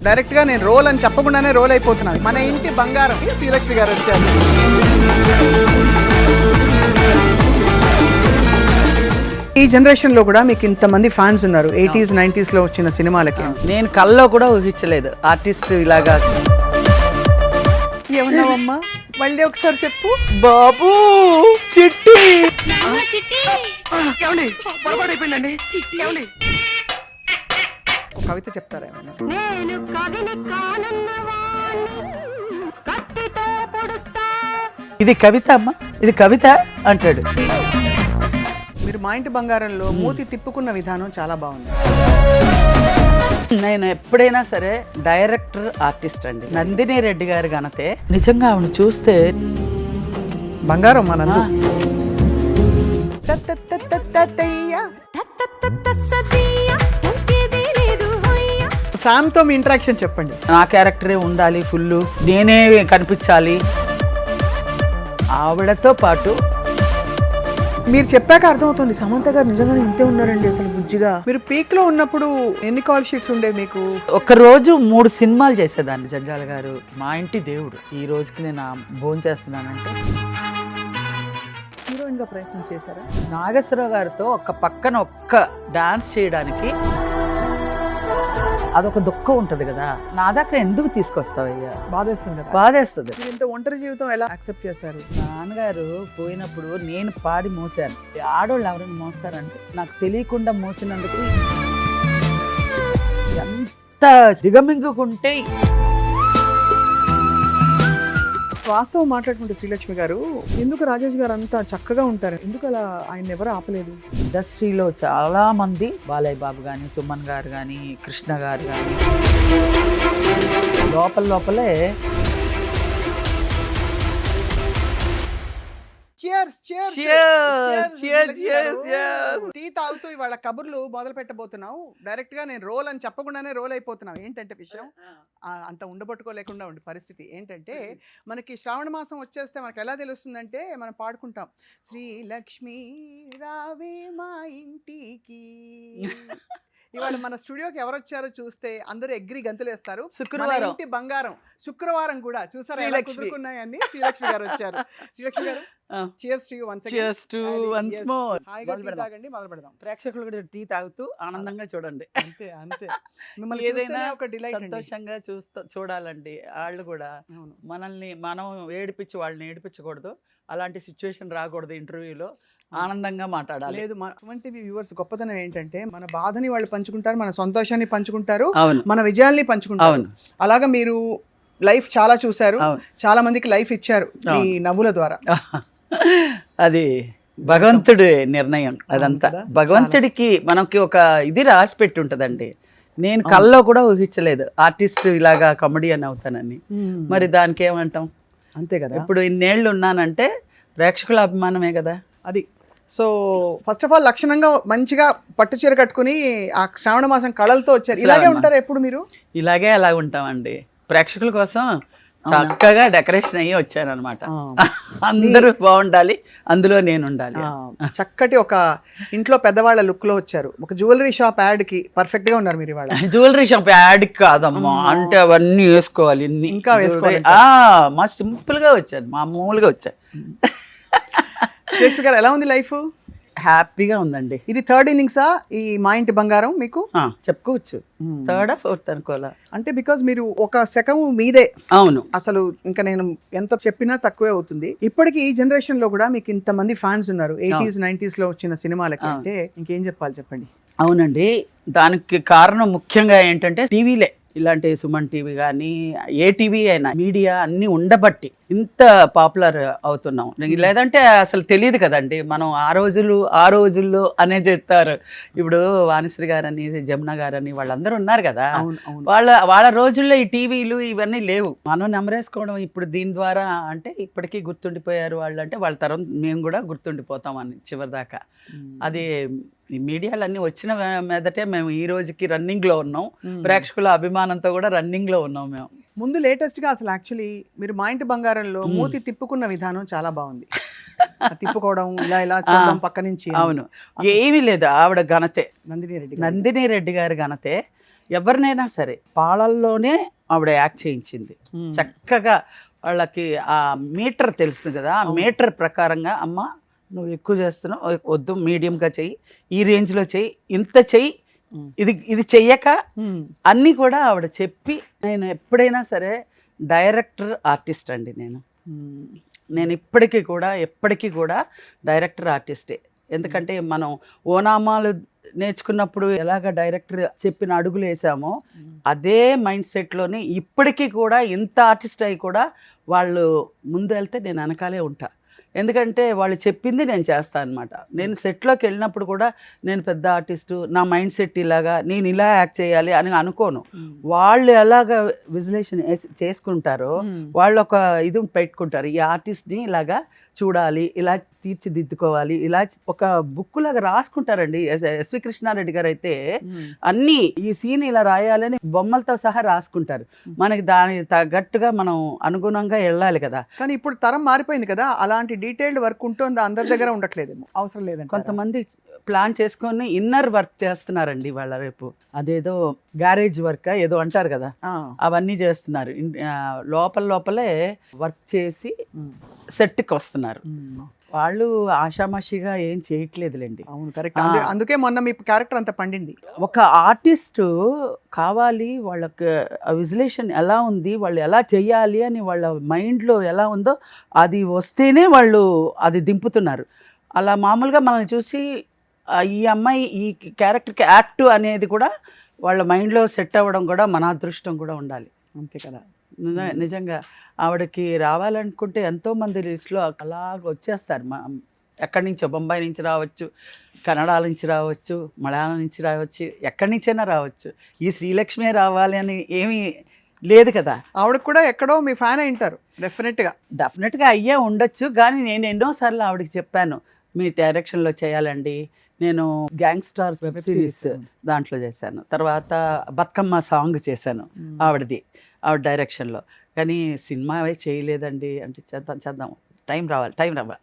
Direct గా నేను role అని చెప్పకుండానే రోల్ అయిపోతున్నాను. మన ఇంటి బంగారం శ్రీలక్ష్మి గారు వచ్చారు. ఈ జనరేషన్ లో కూడా మీకు ఇంతమంది ఫ్యాన్స్ ఉన్నారు. 80s 90s లో వచ్చిన సినిమాలకి నేను కల్లో కూడా ఊహించలేదు ఆర్టిస్ట్ ఇలాగా. ఏమన్నావమ్మా? మళ్ళీ ఒకసారి చెప్పు. బాబు చిట్టి పొరపాటైపోయిందండి. ఒక కవిత చెప్తారా ఏమైనా? ఇది కవిత అమ్మా, ఇది కవిత అంటాడు. మీరు మా ఇంటి బంగారంలో మూతి తిప్పుకున్న విధానం చాలా బాగుంది. నేను ఎప్పుడైనా సరే డైరెక్టర్ ఆర్టిస్ట్ అండి. నందిని రెడ్డి గారి ఘనతే. నిజంగా ఆవిడ చూస్తే బంగారం మా నందు. శామ్తో మీ ఇంటరాక్షన్ చెప్పండి. నా క్యారెక్టరే ఉండాలి, ఫుల్ నేనే కనిపించాలి. ఆవిడతో పాటు మీరు చెప్పాక అర్థమవుతుంది సమంత గారు నిజంగానే ఇంతే ఉన్నారండి అసలు బుజ్జిగా. మీరు పీక్ లో ఉన్నప్పుడు ఎన్ని కాల్ షీట్స్ ఉండే మీకు? ఒక రోజు 3 సినిమాలు చేసేదాన్ని. జంజాల గారు మా ఇంటి దేవుడు. ఈ రోజుకి నేను భోజనం చేస్తున్నానంటే హీరోయిన్ గా ప్రయత్నం చేశారా? నాగేశ్వరరావు గారితో ఒక పక్కన ఒక్క డాన్స్ చేయడానికి అదొక దుఃఖం ఉంటది కదా. నా దగ్గర ఎందుకు తీసుకొస్తావయ్యా? బాధేస్తుంది. బాధేస్తుంది. మీరు ఇంత ఒంటరి జీవితం ఎలా యాక్సెప్ట్ చేశారు? నాన్నగారు పోయినప్పుడు నేను పాడి మోసాను. ఆడవాళ్ళు ఎవరైనా మోస్తారంటే నాకు తెలియకుండా మోసినందుకు ఎంత దిగమింగుకుంటే. వాస్తవం మాట్లాడుకుంటే శ్రీలక్ష్మి గారు, ఎందుకు రాజేష్ గారు అంత చక్కగా ఉంటారు? ఎందుకు అలా ఆయన ఎవరు ఆపలేదు? ఇండస్ట్రీలో చాలా మంది, బాలయ్య బాబు కానీ, సుమన్ గారు కానీ, కృష్ణ గారు కానీ, లోపలే టీ తాగుతూ ఇవాళ కబుర్లు మొదలు పెట్టబోతున్నావు. డైరెక్ట్ గా నేను రోల్ అని చెప్పకుండానే రోల్ అయిపోతున్నావు. ఏంటంటే విషయం అంత ఉండబట్టుకోలేకుండా ఉండే పరిస్థితి ఏంటంటే, మనకి శ్రావణ మాసం వచ్చేస్తే మనకి ఎలా తెలుస్తుందంటే, మనం పాడుకుంటాం శ్రీలక్ష్మి రావే మా ఇంటికి. ఇవాళ మన స్టూడియోకి ఎవరు వచ్చారో చూస్తే అందరూ ఎగ్రి గంతులు వేస్తారు. శుక్రవారం ఇంటి బంగారం శుక్రవారం కూడా చూసారా కుదురుకున్నాయని శ్రీలక్ష్మి గారు వచ్చారు. శ్రీలక్ష్మి గారు, cheers to you once again. Cheers to once more. హాయిగా టీ తాగండి, మొదలు పెడదాం. ప్రేక్షకులు కూడా టీ తాగుతూ ఆనందంగా చూడండి. అంతే అంతే. మిమ్మల్ని ఏదైనా చూస్తేనే ఒక డిలైట్. సంతోషంగా చూడాలండి. వాళ్ళు కూడా మనల్ని మనం ఏడిపించి వాళ్ళని ఏడిపించకూడదు. అలాంటి సిచ్యువేషన్ రాకూడదు. ఇంటర్వ్యూలో ఆనందంగా మాట్లాడాలి. లేదు, మన టీవీ వ్యూవర్స్ గొప్పతనం ఏంటంటే, మన బాధని వాళ్ళు పంచుకుంటారు, మన సంతోషాన్ని పంచుకుంటారు, మన విజయాల్ని పంచుకుంటారు. అలాగా మీరు లైఫ్ చాలా చూశారు, చాలా మందికి లైఫ్ ఇచ్చారు ఈ నవ్వుల ద్వారా. అది భగవంతుడి నిర్ణయం. అదంతా భగవంతుడికి మనకి ఒక ఇది రాసి పెట్టి ఉంటదండి. నేను కల్లో కూడా ఊహించలేదు ఆర్టిస్ట్ ఇలాగా కమెడియన్ అవుతానని. మరి దానికి ఏమంటాం? అంతే కదా. ఇప్పుడు ఇన్నేళ్ళు ఉన్నానంటే ప్రేక్షకుల అభిమానమే కదా అది. సో ఫస్ట్ ఆఫ్ ఆల్ లక్షణంగా మంచిగా పట్టు చీర కట్టుకుని ఆ శ్రావణ మాసం కళలతో వచ్చారు. ఇలాగే ఉంటారా ఎప్పుడు మీరు? ఇలాగే అలా ఉంటామండి. ప్రేక్షకుల కోసం చక్కగా డెకరేషన్ అయ్యి వచ్చాను అనమాట. అందరూ బాగుండాలి, అందులో నేను ఉండాలి. చక్కటి ఒక ఇంట్లో పెద్దవాళ్ళ లుక్ లో వచ్చారు. ఒక జ్యువెలరీ షాప్ యాడ్ కి పర్ఫెక్ట్ గా ఉన్నారు మీరు ఇవాళ. జ్యువెలరీ షాప్ యాడ్ కాదమ్మా, అంటే అవన్నీ వేసుకోవాలి, ఇంకా వేసుకోవాలి. మా సింపుల్ గా వచ్చాను, మామూలుగా వచ్చాను. గారు, ఎలా ఉంది లైఫ్? హ్యాపీగా ఉందండి. ఇది థర్డ్ ఇన్నింగ్సా ఈ మా ఇంటి బంగారం మీకు? చెప్పుకోవచ్చు. థర్డ్ ఫోర్త్ అనుకోవాలా అంటే, బికాజ్ మీరు ఒక శకం మీదే. అవును, అసలు ఇంకా నేను ఎంత చెప్పినా తక్కువే అవుతుంది. ఇప్పటికీ ఈ జనరేషన్ లో కూడా మీకు ఇంతమంది ఫ్యాన్స్ ఉన్నారు. 80s 90s లో వచ్చిన సినిమాలకి అంటే ఇంకేం చెప్పాలి చెప్పండి. అవునండి, దానికి కారణం ముఖ్యంగా ఏంటంటే టీవీలే. ఇలాంటి సుమన్ టీవీ కానీ ఏ టీవీ అయినా మీడియా అన్నీ ఉండబట్టి ఇంత పాపులర్ అవుతున్నాం. లేదంటే అసలు తెలియదు కదండి. మనం ఆ రోజుల్లో అనే చెప్తారు. ఇప్పుడు వాణిశ్రీ గారని, జమున గారని వాళ్ళందరూ ఉన్నారు కదా. వాళ్ళ రోజుల్లో ఈ టీవీలు ఇవన్నీ లేవు. మనం నెమరేసుకోవడం ఇప్పుడు దీని ద్వారా అంటే ఇప్పటికీ గుర్తుండిపోయారు వాళ్ళు. అంటే వాళ్ళ తరం మేము కూడా గుర్తుండిపోతామని చివరిదాకా. అది ఈ మీడియాలన్నీ వచ్చిన మీదటే మేము ఈ రోజుకి రన్నింగ్లో ఉన్నాం. ప్రేక్షకుల అభిమానంతో కూడా రన్నింగ్లో ఉన్నాం మేము. ముందు లేటెస్ట్ గా అసలు యాక్చువల్లీ మీరు మా ఇంటి బంగారంలో మూతి తిప్పుకున్న విధానం చాలా బాగుంది. తిప్పుకోవడం, ఇలా చూడడం పక్క నుంచి. అవును, ఏమీ లేదు. ఆవిడ ఘనతే, నందిని రెడ్డి గారి ఘనతే. ఎవరినైనా సరే పాలల్లోనే ఆవిడ యాక్ట్ చేయించింది చక్కగా. వాళ్ళకి ఆ మీటర్ తెలుస్తుంది కదా, ఆ మీటర్ ప్రకారంగా అమ్మ నువ్వు ఎక్కువ చేస్తున్నావు, వద్దు మీడియంగా చెయ్యి, ఈ రేంజ్లో చెయ్యి, ఇంత చెయ్యి, ఇది చెయ్యక అన్నీ కూడా ఆవిడ చెప్పి. నేను ఎప్పుడైనా సరే డైరెక్టర్ ఆర్టిస్ట్ అండి. నేను ఎప్పటికీ కూడా డైరెక్టర్ ఆర్టిస్టే. ఎందుకంటే మనం ఓనామాలు నేర్చుకున్నప్పుడు ఎలాగ డైరెక్టర్ చెప్పిన అడుగులు వేసామో అదే మైండ్ సెట్లోనే ఇప్పటికీ కూడా ఇంత ఆర్టిస్ట్ అయి కూడా వాళ్ళు ముందు వెళ్తే నేను వెనకాలే ఉంటా. ఎందుకంటే వాళ్ళు చెప్పింది నేను చేస్తాను అనమాట. నేను సెట్లోకి వెళ్ళినప్పుడు కూడా నేను పెద్ద ఆర్టిస్టు, నా మైండ్ సెట్ ఇలాగా, నేను ఇలా యాక్ట్ చేయాలి అని అనుకోను. వాళ్ళు ఎలాగ విజులేషన్ చేసుకుంటారో వాళ్ళు ఒక ఇది పెట్టుకుంటారు, ఈ ఆర్టిస్ట్ని ఇలాగా చూడాలి, ఇలా తీర్చిదిద్దుకోవాలి, ఇలా ఒక బుక్ లాగా రాసుకుంటారండి. ఎస్వి కృష్ణారెడ్డి గారు అయితే అన్నీ ఈ సీన్ ఇలా రాయాలని బొమ్మలతో సహా రాసుకుంటారు. మనకి దాని తగ్గట్టుగా మనం అనుగుణంగా వెళ్ళాలి కదా. కానీ ఇప్పుడు తరం మారిపోయింది కదా, అలాంటి డీటెయిల్డ్ వర్క్ ఉంటుంది అందరి దగ్గర ఉండట్లేదేమో, అవసరం లేదండి. కొంతమంది ప్లాన్ చేసుకొని ఇన్నర్ వర్క్ చేస్తున్నారండి వాళ్ళ రేపు. అదేదో గ్యారేజ్ వర్క్ ఏదో అంటారు కదా, అవన్నీ చేస్తున్నారు. లోపలే వర్క్ చేసి సెట్కి వస్తున్నారు. వాళ్ళు ఆషామాషిగా ఏం చేయట్లేదులేండి. అవును, కరెక్ట్. అందుకే మొన్న మీ క్యారెక్టర్ అంత పండింది. ఒక ఆర్టిస్టు కావాలి, వాళ్ళకి విజులేషన్ ఎలా ఉంది, వాళ్ళు ఎలా చెయ్యాలి అని వాళ్ళ మైండ్లో ఎలా ఉందో అది వస్తేనే వాళ్ళు అది దింపుతున్నారు. అలా మామూలుగా మనల్ని చూసి ఈ అమ్మాయి ఈ క్యారెక్టర్కి యాక్ట్ అనేది కూడా వాళ్ళ మైండ్లో సెట్ అవ్వడం కూడా మన అదృష్టం కూడా ఉండాలి. అంతే కదా. నిజంగా ఆవిడకి రావాలనుకుంటే ఎంతోమంది లిస్టులో అలాగ వచ్చేస్తారు. ఎక్కడి నుంచో, బొంబాయి నుంచి రావచ్చు, కన్నడ నుంచి రావచ్చు, మలయాళం నుంచి రావచ్చు, ఎక్కడి నుంచైనా రావచ్చు. ఈ శ్రీలక్ష్మి రావాలి అని ఏమీ లేదు కదా. ఆవిడకి కూడా ఎక్కడో మీ ఫ్యాన్ అయింటారు డెఫినెట్గా అయ్యే ఉండొచ్చు. కానీ నేను ఎన్నోసార్లు ఆవిడకి చెప్పాను, మీ డైరెక్షన్లో చేయాలండి. నేను గ్యాంగ్స్టార్ వెబ్ సిరీస్ దాంట్లో చేశాను, తర్వాత బతుకమ్మ సాంగ్ చేశాను ఆవిడ డైరెక్షన్లో. కానీ సినిమా చేయలేదండి అంటే చేద్దాం, టైం రావాలి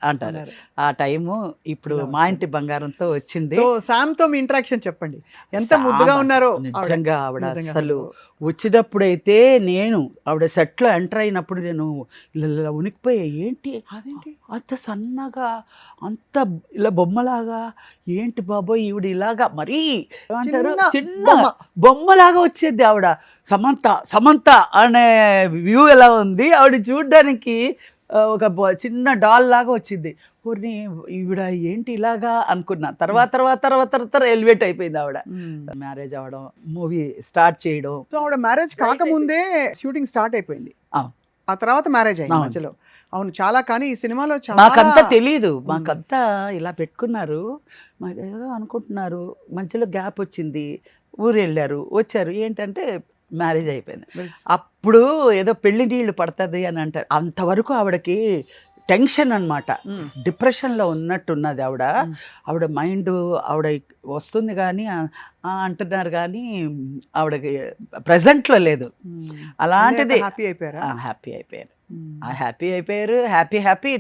అంటారు. ఆ టైము ఇప్పుడు మా ఇంటి బంగారంతో వచ్చింది. శామ్తో మీ ఇంటరాక్షన్ చెప్పండి, ఎంత ముద్దుగా ఉన్నారో. నిజంగా ఆవిడ అసలు వచ్చినప్పుడైతే నేను ఆవిడ సెట్లో ఎంటర్ అయినప్పుడు నేను ఇలా ఉనికిపోయా. ఏంటి అంత సన్నగా, అంత ఇలా బొమ్మలాగా, ఏంటి బాబోయ్ ఈవిడ ఇలాగా మరీ ఏమంటారు చిన్న బొమ్మలాగా వచ్చేది ఆవిడ. సమంత అనే వ్యూ ఎలా ఉంది ఆవిడ చూడ్డానికి, ఒక చిన్న డాల్ లాగా వచ్చింది. ఊరిని ఈవిడ ఏంటి ఇలాగా అనుకున్నా. తర్వాత ఎలివేట్ అయిపోయింది ఆవిడ. మ్యారేజ్ అవ్వడం, మూవీ స్టార్ట్ చేయడం. సో ఆవిడ మ్యారేజ్ కాకముందే షూటింగ్ స్టార్ట్ అయిపోయింది, ఆ తర్వాత మ్యారేజ్ అయింది మధ్యలో. అవును, చాలా. కానీ ఈ సినిమాలో మాకంతా తెలీదు, మాకంతా ఇలా పెట్టుకున్నారు, మాకు ఏదో అనుకుంటున్నారు. మధ్యలో గ్యాప్ వచ్చింది, ఊరు వెళ్ళారు, వచ్చారు, ఏంటంటే మ్యారేజ్ అయిపోయింది. అప్పుడు ఏదో పెళ్లి నీళ్ళు పడుతుంది అని అంటారు. అంతవరకు ఆవిడకి టెన్షన్ అనమాట, డిప్రెషన్లో ఉన్నట్టున్నది ఆవిడ మైండ్. ఆవిడ వస్తుంది కానీ అంటున్నారు కానీ ఆవిడకి ప్రజెంట్లో లేదు. అలాంటిది హ్యాపీ అయిపోయారు. హ్యాపీ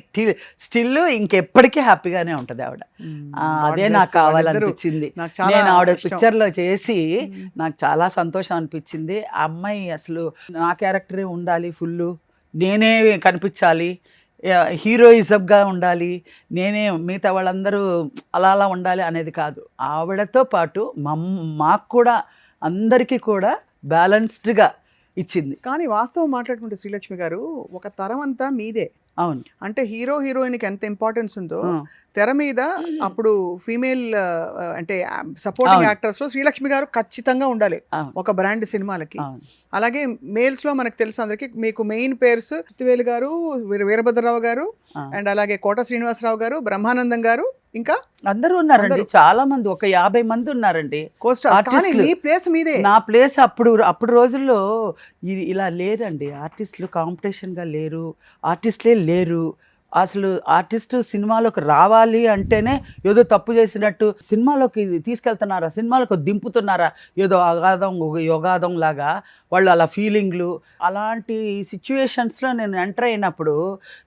స్టిల్ ఇంకెప్పటికీ హ్యాపీగానే ఉంటుంది ఆవిడ. అదే నాకు కావాలనిపించింది. నేను ఆవిడ పిక్చర్లో చేసి నాకు చాలా సంతోషం అనిపించింది. ఆ అమ్మాయి అసలు నా క్యారెక్టరే ఉండాలి, ఫుల్ నేనే కనిపించాలి, హీరోయిజంగా ఉండాలి, నేనే మిగతా వాళ్ళందరూ అలా ఉండాలి అనేది కాదు. ఆవిడతో పాటు మాకు కూడా అందరికీ కూడా బ్యాలెన్స్డ్గా ఇచ్చింది. కానీ వాస్తవం మాట్లాడుకుంటే శ్రీలక్ష్మి గారు, ఒక తరం అంతా మీదే. అవును, అంటే హీరోయిన్కి ఎంత ఇంపార్టెన్స్ ఉందో తెర మీద అప్పుడు ఫీమేల్ అంటే సపోర్టింగ్ యాక్టర్స్ లో శ్రీలక్ష్మి గారు ఖచ్చితంగా ఉండాలి ఒక బ్రాండ్ సినిమాలకి. అలాగే మేల్స్ లో మనకు తెలుసు అందరికి, మీకు మెయిన్ పేర్స్ కృతివేలు గారు, వీరభద్రరావు గారు, అండ్ అలాగే కోట శ్రీనివాసరావు గారు, బ్రహ్మానందం గారు, ఇంకా అందరూ ఉన్నారండి, చాలా మంది, ఒక 50 మంది ఉన్నారండి. నా ప్లేస్ అప్పుడు రోజుల్లో ఇలా లేదండి. ఆర్టిస్టులు కాంపిటీషన్గా లేరు, ఆర్టిస్టులే లేరు. అసలు ఆర్టిస్టు సినిమాలోకి రావాలి అంటేనే ఏదో తప్పు చేసినట్టు, సినిమాలోకి తీసుకెళ్తున్నారా, సినిమాలోకి దింపుతున్నారా, ఏదో యోగాదం లాగా వాళ్ళు అలా ఫీలింగ్లు. అలాంటి సిచ్యువేషన్స్లో నేను ఎంటర్ అయినప్పుడు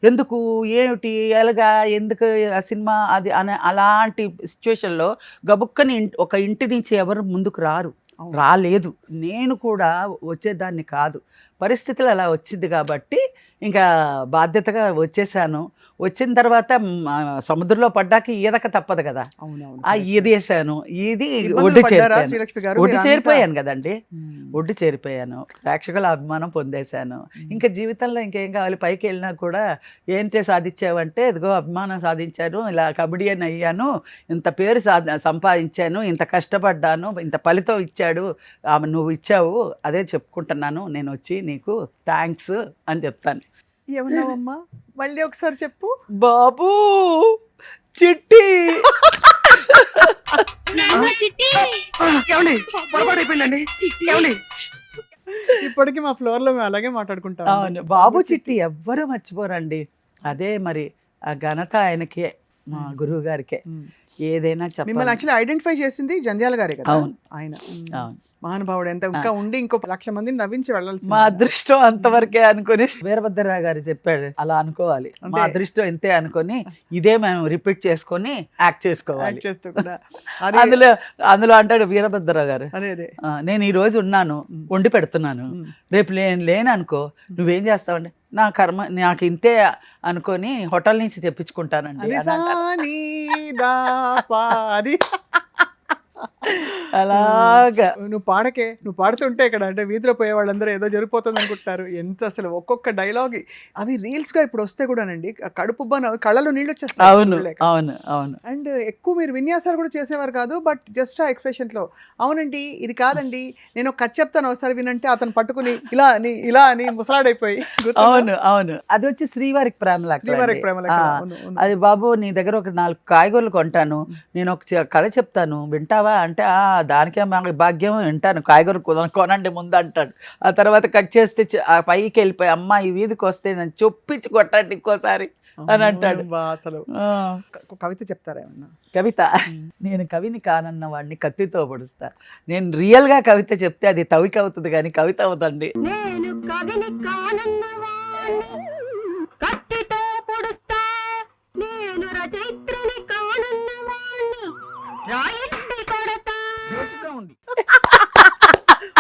ఎందుకు ఏమిటి ఎలాగా ఎందుకు ఆ సినిమా అది అనే అలాంటి సిచ్యువేషన్లో గబుక్కని ఒక ఇంటి నుంచి ఎవరు ముందుకు రారు. రాలేదు. నేను కూడా వచ్చేదాన్ని కాదు, పరిస్థితులు అలా వచ్చింది కాబట్టి ఇంకా బాధ్యతగా వచ్చేసాను. వచ్చిన తర్వాత సముద్రంలో పడ్డాక ఈదక తప్పదు కదా, ఆ ఈదేశాను. ఈది ఒడ్డు చేరిపోయాను. ఒడ్డు చేరిపోయాను కదండి, ఒడ్డు చేరిపోయాను. ప్రేక్షకుల అభిమానం పొందేశాను. ఇంకా జీవితంలో ఇంకేం కావాలి? పైకి వెళ్ళినా కూడా ఏంటే సాధించావంటే, ఇదిగో అభిమానం సాధించాను, ఇలా కబడ్డీని అయ్యాను, ఇంత పేరు సంపాదించాను, ఇంత కష్టపడ్డాను, ఇంత ఫలితం ఇచ్చాడు, నువ్వు ఇచ్చావు, అదే చెప్పుకుంటున్నాను. నేను వచ్చి నీకు థ్యాంక్స్ అని చెప్తాను. ఏమన్నావమ్మా? మళ్ళీ ఒకసారి చెప్పు. బాబు చిట్టి. ఇప్పటికీ మా ఫ్లోర్ లో మేము అలాగే మాట్లాడుకుంటాం. అవును, బాబు చిట్టి ఎవ్వరూ మర్చిపోరండి. అదే మరి ఆ ఘనత ఆయనకే, మా గురువు గారికే. ఏదైనా మిమ్మల్ని యాక్చువల్లీ ఐడెంటిఫై చేసింది జంధ్యాల గారే కదా. అవును, ఆయన అవును, మహానుభావుడు. ఎంత ఇంకా ఉండి ఇంకో 1,00,000 మందిని నవ్వించి వెళ్ళాలి. మా అదృష్టం అంతవరకే అనుకుని వీరభద్రరావు గారు చెప్పాడు, అలా అనుకోవాలి, మా అదృష్టం ఇంతే అనుకొని ఇదే మేము రిపీట్ చేసుకొని యాక్ట్ చేసుకోవాలి. అందులో అంటాడు వీరభద్రరావు గారు, నేను ఈ రోజు ఉన్నాను, వండి పెడుతున్నాను, రేపు లేను అనుకో, నువ్వేం చేస్తావండి? నా కర్మ, నాకు ఇంతే అనుకొని హోటల్ నుంచి తెప్పించుకుంటానండి. అలాగా నువ్వు పాడకే, నువ్వు పాడుతుంటే ఇక్కడ అంటే వీధిలో పోయే వాళ్ళందరూ ఏదో జరిగిపోతుంది అనుకుంటారు. ఎంత అసలు ఒక్కొక్క డైలాగ్ అవి రీల్స్ గా ఇప్పుడు వస్తే కూడానండి కడుపు కళ్ళలో నీళ్ళు వచ్చేస్తాయి. అవును, అవును, అవును. అండ్ ఎక్కువ మీరు విన్యాసాలు కూడా చేసేవారు కాదు, బట్ జస్ట్ ఆ ఎక్స్ప్రెషన్ లో అవునండి ఇది కాదండి నేను కథ చెప్తాను ఒకసారి వినంటే అతను పట్టుకుని ఇలా అని ముసలాడైపోయి. అవును, అవును. అది వచ్చి శ్రీవారికి ప్రేమల. అది బాబు నీ దగ్గర ఒక 4 కాయగూరలు కొంటాను, నేను ఒక కథ చెప్తాను వింటావా అంటే, దానికే మాకు భాగ్యం, వింటాను, కాయగూర కొనండి ముందు అంటాడు. ఆ తర్వాత కట్ చేస్తే ఆ పైకి వెళ్ళిపోయి, అమ్మ ఈ వీధికి వస్తే నన్ను చొప్పించి కొట్టండి ఇంకోసారి అని అంటాడు. అసలు కవిత చెప్తారా ఏమన్నా? కవిత, నేను కవిని కానన్న వాడిని కత్తితో పొడుస్తా. నేను రియల్ గా కవిత చెప్తే అది తవిక అవుతుంది కానీ కవిత అవుతండి.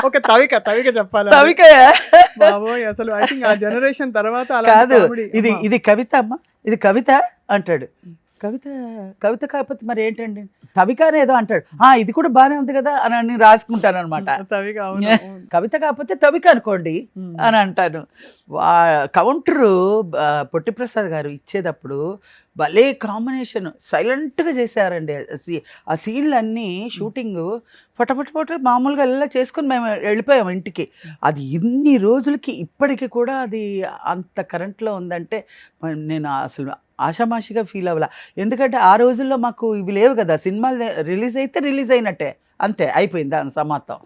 ఒక తవిక చెప్పాలి. తవిక బాబోయ్, అసలు ఐ థింక్ ఆ జనరేషన్ తర్వాత కాదు, ఇది కవిత అమ్మ, ఇది కవిత అంటాడు. కవిత కాకపోతే మరి ఏంటండి, తవిక అనేదో అంటాడు. ఇది కూడా బానే ఉంది కదా అని రాసుకుంటాను అనమాట. కవిత కాకపోతే తవిక అనుకోండి అని అంటాను. కౌంటరు పొట్టిప్రసాద్ గారు ఇచ్చేటప్పుడు భలే కాంబినేషన్, సైలెంట్గా చేశారండి. ఆ సీన్లన్నీ షూటింగ్ ఫటఫట మామూలుగా ఎలా చేసుకొని మేము వెళ్ళిపోయాం ఇంటికి. అది ఇన్ని రోజులకి ఇప్పటికీ కూడా అది అంత కరెంట్లో ఉందంటే నేను అసలు ఆషామాషిగా ఫీల్ అవ్వాల. ఎందుకంటే ఆ రోజుల్లో మాకు ఇవి లేవు కదా, సినిమాలు రిలీజ్ అయితే రిలీజ్ అయినట్టే, అంతే, అయిపోయింది దాని సమాప్తం.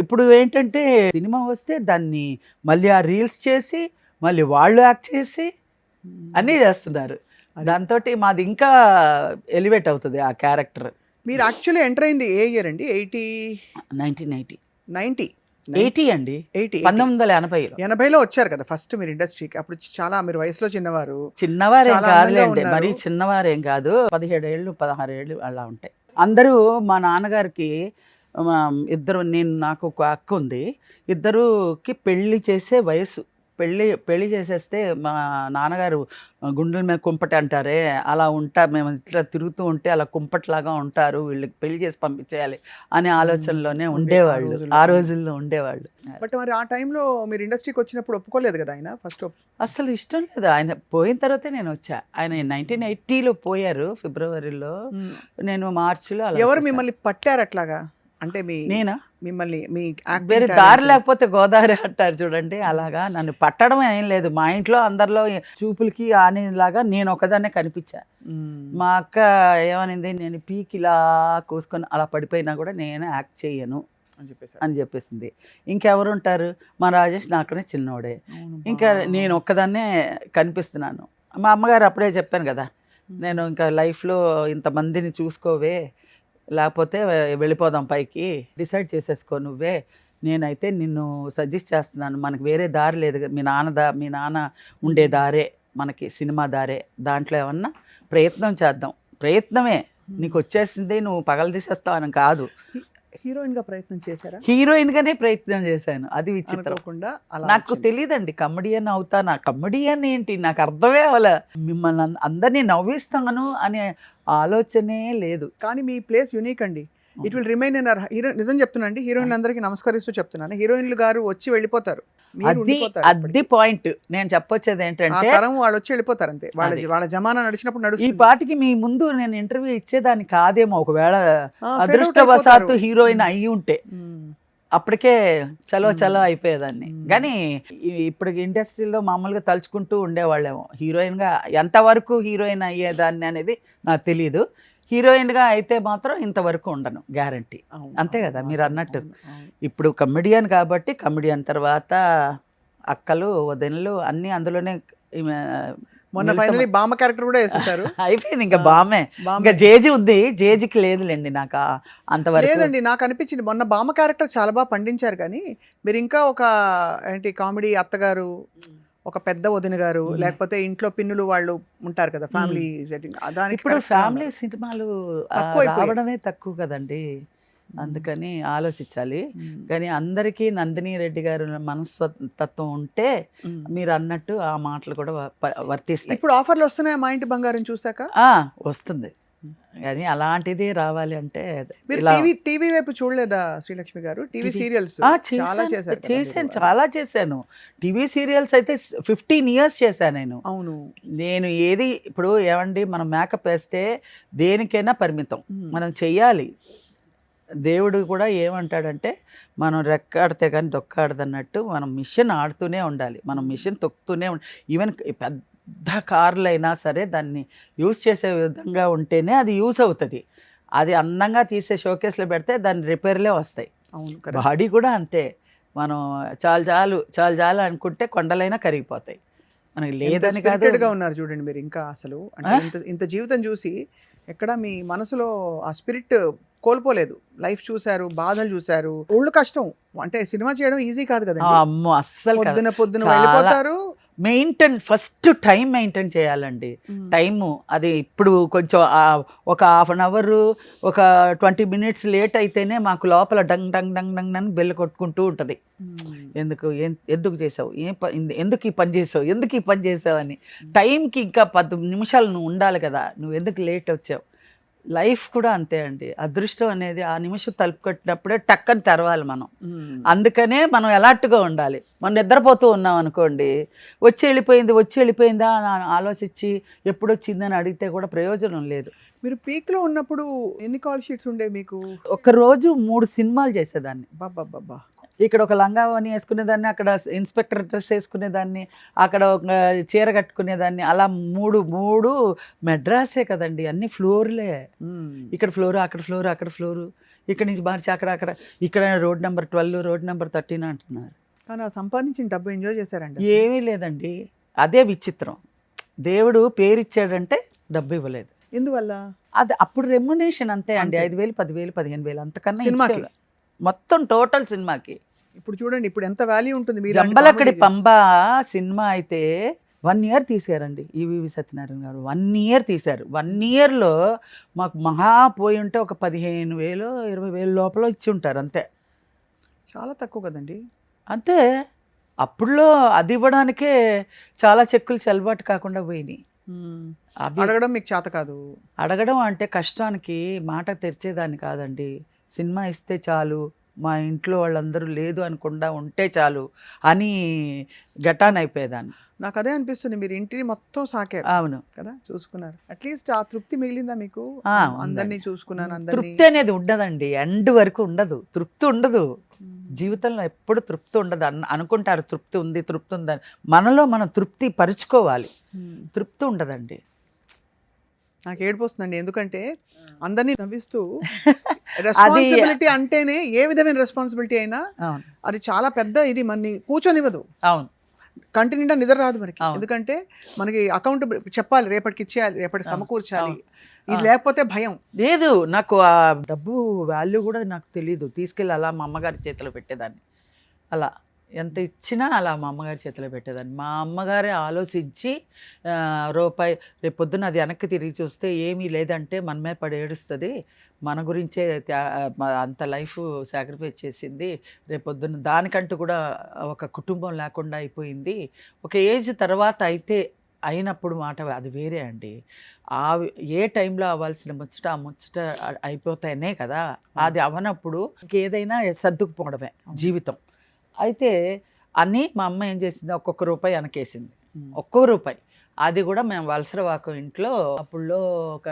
ఇప్పుడు ఏంటంటే సినిమా వస్తే దాన్ని మళ్ళీ ఆ రీల్స్ చేసి మళ్ళీ వాళ్ళు యాక్ట్ చేసి అన్నీ చేస్తున్నారు. దాంతో మాది ఇంకా ఎలివేట్ అవుతుంది ఆ క్యారెక్టర్. మీరు యాక్చువల్లీ ఎంటర్ అయింది ఏ ఇయర్ అండి? 80 అండి, 1980లో వచ్చారు కదా ఫస్ట్ మీరు ఇండస్ట్రీకి. అప్పుడు చాలా మీరు వయసులో చిన్నవారేం కాదులేండి, మరీ చిన్నవారేం కాదు, 17 ఏళ్ళు 16 ఏళ్ళు అలా ఉంటాయి. అందరూ మా నాన్నగారికి నాకు ఒక అక్క ఉంది, ఇద్దరుకి పెళ్లి చేసే వయసు. పెళ్లి చేసేస్తే మా నాన్నగారు గుండెల మీద కుంపటి అంటారే, అలా మేము ఇట్లా తిరుగుతూ ఉంటే అలా కుంపట్లాగా ఉంటారు, వీళ్ళకి పెళ్లి చేసి పంపించేయాలి అనే ఆలోచనలోనే ఉండేవాళ్ళు, ఆ రోజుల్లో ఉండేవాళ్ళు. బట్ మరి ఆ టైంలో మీరు ఇండస్ట్రీకి వచ్చినప్పుడు ఒప్పుకోలేదు కదా ఆయన? ఫస్ట్ అసలు ఇష్టం లేదు. ఆయన పోయిన తర్వాతే నేను వచ్చా. ఆయన 1980లో పోయారు ఫిబ్రవరిలో, నేను మార్చిలో. ఎవరు మిమ్మల్ని పట్టారు అట్లాగా? అంటే నేనా? మిమ్మల్ని వేరే దారి లేకపోతే గోదావరి అంటారు చూడండి, అలాగా నన్ను పట్టడం ఏం లేదు. మా ఇంట్లో అందరిలో చూపులకి ఆనేలాగా నేను ఒకదాన్నే కనిపించా. మా అక్క ఏమనింది, నేను పీకి ఇలా కోసుకొని అలా పడిపోయినా కూడా నేను యాక్ట్ చేయను అని చెప్పేసింది. ఇంకెవరు ఉంటారు? మా రాజేష్ నాకనే చిన్నోడే, ఇంకా నేను ఒక్కదాన్నే కనిపిస్తున్నాను. మా అమ్మగారు అప్పుడే చెప్పాను కదా, నేను ఇంకా లైఫ్లో ఇంతమందిని చూసుకోవే, లేకపోతే వెళ్ళిపోదాం పైకి, డిసైడ్ చేసేసుకో నువ్వే, నేనైతే నిన్ను సజెస్ట్ చేస్తున్నాను, మనకు వేరే దారి లేదు, మీ నాన్న ఉండే దారే మనకి సినిమా దారే, దాంట్లో ఏమన్నా ప్రయత్నం చేద్దాం, ప్రయత్నమే, నీకు వచ్చేసింది నువ్వు పగల తీసేస్తావు అని కాదు, హీరోయిన్ గా ప్రయత్నం చేశారా? హీరోయిన్ గానే ప్రయత్నం చేశాను, అది విచిత్రం. అనుకోకుండా అలా నాకు వచ్చింది. తెలియదండి కమెడియన్ అవుతానా, కమెడియన్ ఏంటి నాకు అర్థమే అవ్వలే. మిమ్మల్ని అందరినీ నవ్విస్తాను అనే ఆలోచనే లేదు. కానీ మీ ప్లేస్ యూనిక్ అండి. It will remain in hero. నిజం చెప్తున్నా అండి, హీరోయిన్లు అందరికీ నమస్కరిస్తూ చెప్తున్నాను, హీరోయిన్లు గారు వచ్చి వెళ్ళిపోతారు, మీరు అది ఉండిపోతారు అది ఎప్పటికీ. పాయింట్ నేను చెప్పొచ్చేది ఆ ఏంటంటే, తరం వాళ్ళు వచ్చి వెళ్ళిపోతారు అంతే. వాళ్ళ అది. వాళ్ళ జమానా నడిచినప్పుడు ఈ నడుస్తుంది. పాటికి మీ ముందు నేను ఇంటర్వ్యూ ఇచ్చేదాన్ని కాదేమో, ఒకవేళ ఆ, fade out అదృష్టవశాత్తు అయిపోతారు. హీరోయిన్ అయ్యి ఉంటే మ్మ్. అప్పటికే చలో చలో అయిపోయేదాన్ని. మ్మ్. కానీ ఇప్పుడు ఇండస్ట్రీలో మామూలుగా తలుచుకుంటూ ఉండేవాళ్ళేమో, హీరోయిన్గా ఎంతవరకు హీరోయిన్ అయ్యేదాన్ని అనేది నాకు తెలియదు. హీరోయిన్గా అయితే మాత్రం ఇంతవరకు ఉండను, గ్యారంటీ. అవును, అంతే అవును, కదా మీరు వాస్తవం, అన్నట్టు. అవును, అవును. ఇప్పుడు కమెడియన్ కాబట్టి కమెడియన్ తర్వాత అక్కలు వదినలు అన్నీ అందులోనే మొన్న మిళితం ఫైనలీ బామ్మ క్యారెక్టర్ కూడా వేసేసారు. అయిపోయింది. ఇంకా బామే, బామ్మే. ఇంకా జేజి ఉంది, జేజికి లేదులేండి నాకు అంతవరకు. లేదండి, నాకు అనిపించింది మొన్న బామ్మ క్యారెక్టర్ చాలా బాగా పండించారు, కానీ మీరు ఇంకా ఒక ఏంటి కామెడీ అత్తగారు, ఒక పెద్ద వదిన గారు, లేకపోతే ఇంట్లో పిన్నులు వాళ్ళు ఉంటారు కదా, ఫ్యామిలీ సెట్టింగ్, దానికి ఇప్పుడు correct గా ఫ్యామిలీ ఉన్నారు. సినిమాలు తక్కువైపోయాయి. రావడమే తక్కువ కదండి, అందుకని ఆలోచించాలి. మ్మ్. కానీ అందరికీ నందిని రెడ్డి గారు మనస్తత్వం ఉంటే మ్మ్. మీరు అన్నట్టు ఆ మాటలు కూడా వర్తిస్తాయి. ఇప్పుడు ఆఫర్లు వస్తున్నాయి మా ఇంటి బంగారం చూసాక. వస్తుంది, కానీ అలాంటిది రావాలి అంటే మీరు ఇలా టీవీ వైపు చూడలేదా శ్రీలక్ష్మి గారు? టీవీ సీరియల్స్ చాలా చేశారు కదా చేశాను, మీరు. చాలా చేశాను. టీవీ సీరియల్స్ అయితే 15 years చేశాను నేను. అవును. నేను ఏది ఇప్పుడు ఏమండి, మనం మేకప్ వేస్తే దేనికైనా పరిమితం, మ్మ్. మనం చెయ్యాలి. దేవుడు కూడా ఏమంటాడంటే, మనం రెక్కాడితే కానీ దొక్కాడదన్నట్టు మనం మిషన్ ఆడుతూనే ఉండాలి, మనం మిషన్ తొక్కుతూనే ఈవెన్ పెద్ద కార్లు అయినా సరే దాన్ని యూజ్ చేసే విధంగా ఉంటేనే అది యూస్ అవుతుంది. అది అందంగా తీసే షోకేస్లో పెడితే దాని రిపేర్లే వస్తాయి. అవును, correct. బాడీ కూడా అంతే, మనం చాలు చాలు చాలు చాలు అనుకుంటే కొండలైనా కరిగిపోతాయి, మనకి ఎంత లేదని కాదు. spirited గా ఉన్నారు చూడండి మీరు ఇంకా అసలు. అంటే ఇంత ఇంత జీవితం చూసి ఎక్కడ మీ మనసులో ఆ స్పిరిట్ కోల్పోలేదు. లైఫ్ చూశారు, బాధలు చూశారు, ఒళ్ళు కష్టం. అంటే సినిమా చేయడం ఈజీ కాదు కదండి. అమ్మో అస్సలు కాదు. పొద్దున చాలా వెళ్ళిపోతారు. ఫస్ట్ టైం మెయింటైన్ చేయాలండి. టైము అది ఇప్పుడు కొంచెం ఒక 1/2 hour ఒక 20 minutes లేట్ అయితేనే మాకు లోపల డంగ్ డంగ్ డంగ్ డంగ్ అని బెల్ కొట్టుకుంటూ ఉంటుంది. ఎందుకు చేసావు, ఎందుకు ఈ పని చేసావు, ఎందుకు ఈ పని చేసావు అని. టైంకి ఇంకా 10 నిమిషాలు నువ్వు ఉండాలి కదా, నువ్వు ఎందుకు లేట్ వచ్చావు. లైఫ్ కూడా అంతే అండి, అదృష్టం అనేది ఆ నిమిషం తలుపు కట్టినప్పుడే టక్కని తెరవాలి మనం. అందుకనే మనం ఎలాంటిగా ఉండాలి. మనం నిద్రపోతూ ఉన్నాం అనుకోండి, వచ్చి వెళ్ళిపోయిందా అని ఆలోచించి ఎప్పుడు వచ్చిందని అడిగితే కూడా ప్రయోజనం లేదు. మీరు పీక్ లో ఉన్నప్పుడు ఎన్ని కాల్ షీట్స్ ఉండే మీకు? ఒకరోజు 3 సినిమాలు చేసేదాన్ని. బాబా. ఇక్కడ ఒక లంగావని వేసుకునేదాన్ని, అక్కడ ఇన్స్పెక్టర్ డ్రెస్ వేసుకునేదాన్ని, అక్కడ ఒక చీర కట్టుకునేదాన్ని. అలా మూడు మెడ్రాసే కదండి, అన్ని ఫ్లోర్లే. ఇక్కడ ఫ్లోరు, అక్కడ ఫ్లోరు, అక్కడ ఫ్లోరు, ఇక్కడ నుంచి మార్చి అక్కడ ఇక్కడ రోడ్ నెంబర్ 12, రోడ్ నెంబర్ 13 అంటున్నారు. కానీ ఆ సంపాదించిన డబ్బు ఎంజాయ్ చేశారండి? ఏమీ లేదండి, అదే విచిత్రం. దేవుడు పేరు ఇచ్చాడంటే డబ్బు ఇవ్వలేదు. ఎందువల్ల? అది అప్పుడు రెమ్యునేషన్ అంతే అండి, 5,000, 10,000, 15,000 అంతకన్నా సినిమాకి? ఇచ్చేవాళ్ళు. మొత్తం టోటల్ సినిమాకి. ఇప్పుడు చూడండి, ఇప్పుడు ఎంత వాల్యూ ఉంటుంది. మీరు జంబలక్కడి పంబ సినిమా అయితే 1 year తీశారండి ఈవీవి సత్యనారాయణ గారు. 1 year తీశారు. 1 yearలో మాకు మహా పోయి ఉంటే ఒక 15,000, 20,000 లోపల ఇచ్చి ఉంటారు అంతే. చాలా తక్కువ కదండి. అంతే, అప్పుడులో అది ఇవ్వడానికే చాలా చెక్కులు చెల్లుబాటు కాకుండా పోయినాయి. అవి అడగడం మీకు చేత కాదు. అడగడం అంటే కష్టానికి మాట తెరిచేదాన్ని కాదండి. సినిమా ఇస్తే చాలు, మా ఇంట్లో వాళ్ళందరూ లేదు అనకుండా ఉంటే చాలు అని గటాన్ అయిపోయేదాన్ని. నాకు అదే అనిపిస్తుంది, మీరు ఇంటిని మొత్తం సాకారు. అవును కదా, చూసుకున్నారు. అట్లీస్ట్ ఆ తృప్తి మిగిలిందా మీకు? అందరినీ చూసుకున్నాను, అందరినీ. తృప్తి అనేది ఉండదండి, ఎండ్ వరకు ఉండదు, తృప్తి ఉండదు. జీవితంలో ఎప్పుడు తృప్తి ఉండదు. అనుకుంటారు తృప్తి ఉందని, మనలో మనం తృప్తి పరుచుకోవాలి, తృప్తి ఉండదండి. నాకు ఏడుపు వస్తుందండి, ఎందుకంటే అందరినీ నవ్విస్తూ రెస్పాన్సిబిలిటీ అంటేనే ఏ విధమైన రెస్పాన్సిబిలిటీ అయినా అది చాలా పెద్ద, ఇది మనని కూర్చొనివ్వదు. అవును, కంటి నిండా నిద్ర రాదు మనకి. అవును. ఎందుకంటే మనకి అకౌంట్ చెప్పాలి, రేపటికి ఇచ్చేయాలి, రేపటికి సమకూర్చాలి. ఇది లేకపోతే భయం లేదు. నాకు ఆ డబ్బు వాల్యూ కూడా నాకు తెలియదు. తీసుకెళ్ళి అలా మా అమ్మగారి చేతిలో పెట్టేదాన్ని. అలా ఎంత ఇచ్చినా అలా మా అమ్మగారి చేతిలో పెట్టేదాన్ని. మా అమ్మగారే ఆలోచించి రూపాయి రేపు పొద్దున్న అది వెనక్కి తిరిగి చూస్తే ఏమీ లేదంటే మన మీద పడి ఏడుస్తుంది, మన గురించే అంత లైఫ్ సాక్రిఫైస్ చేసింది, రేపు పొద్దున్న దానికంటూ కూడా ఒక కుటుంబం లేకుండా అయిపోయింది, ఒక ఏజ్ తర్వాత అయితే అయినప్పుడు మాట అది వేరే అండి. ఏ టైంలో అవ్వాల్సిన ముచ్చట ఆ ముచ్చట అయిపోతాయనే కదా, అది అవనప్పుడు ఇంకేదైనా సర్దుకుపోవడమే జీవితం. అయితే అని మా అమ్మ ఏం చేసింది, ఒక్కొక్క రూపాయి వెనకేసింది, ఒక్కో రూపాయి. అది కూడా మేము వలసరవాకం ఇంట్లో అప్పుడులో ఒక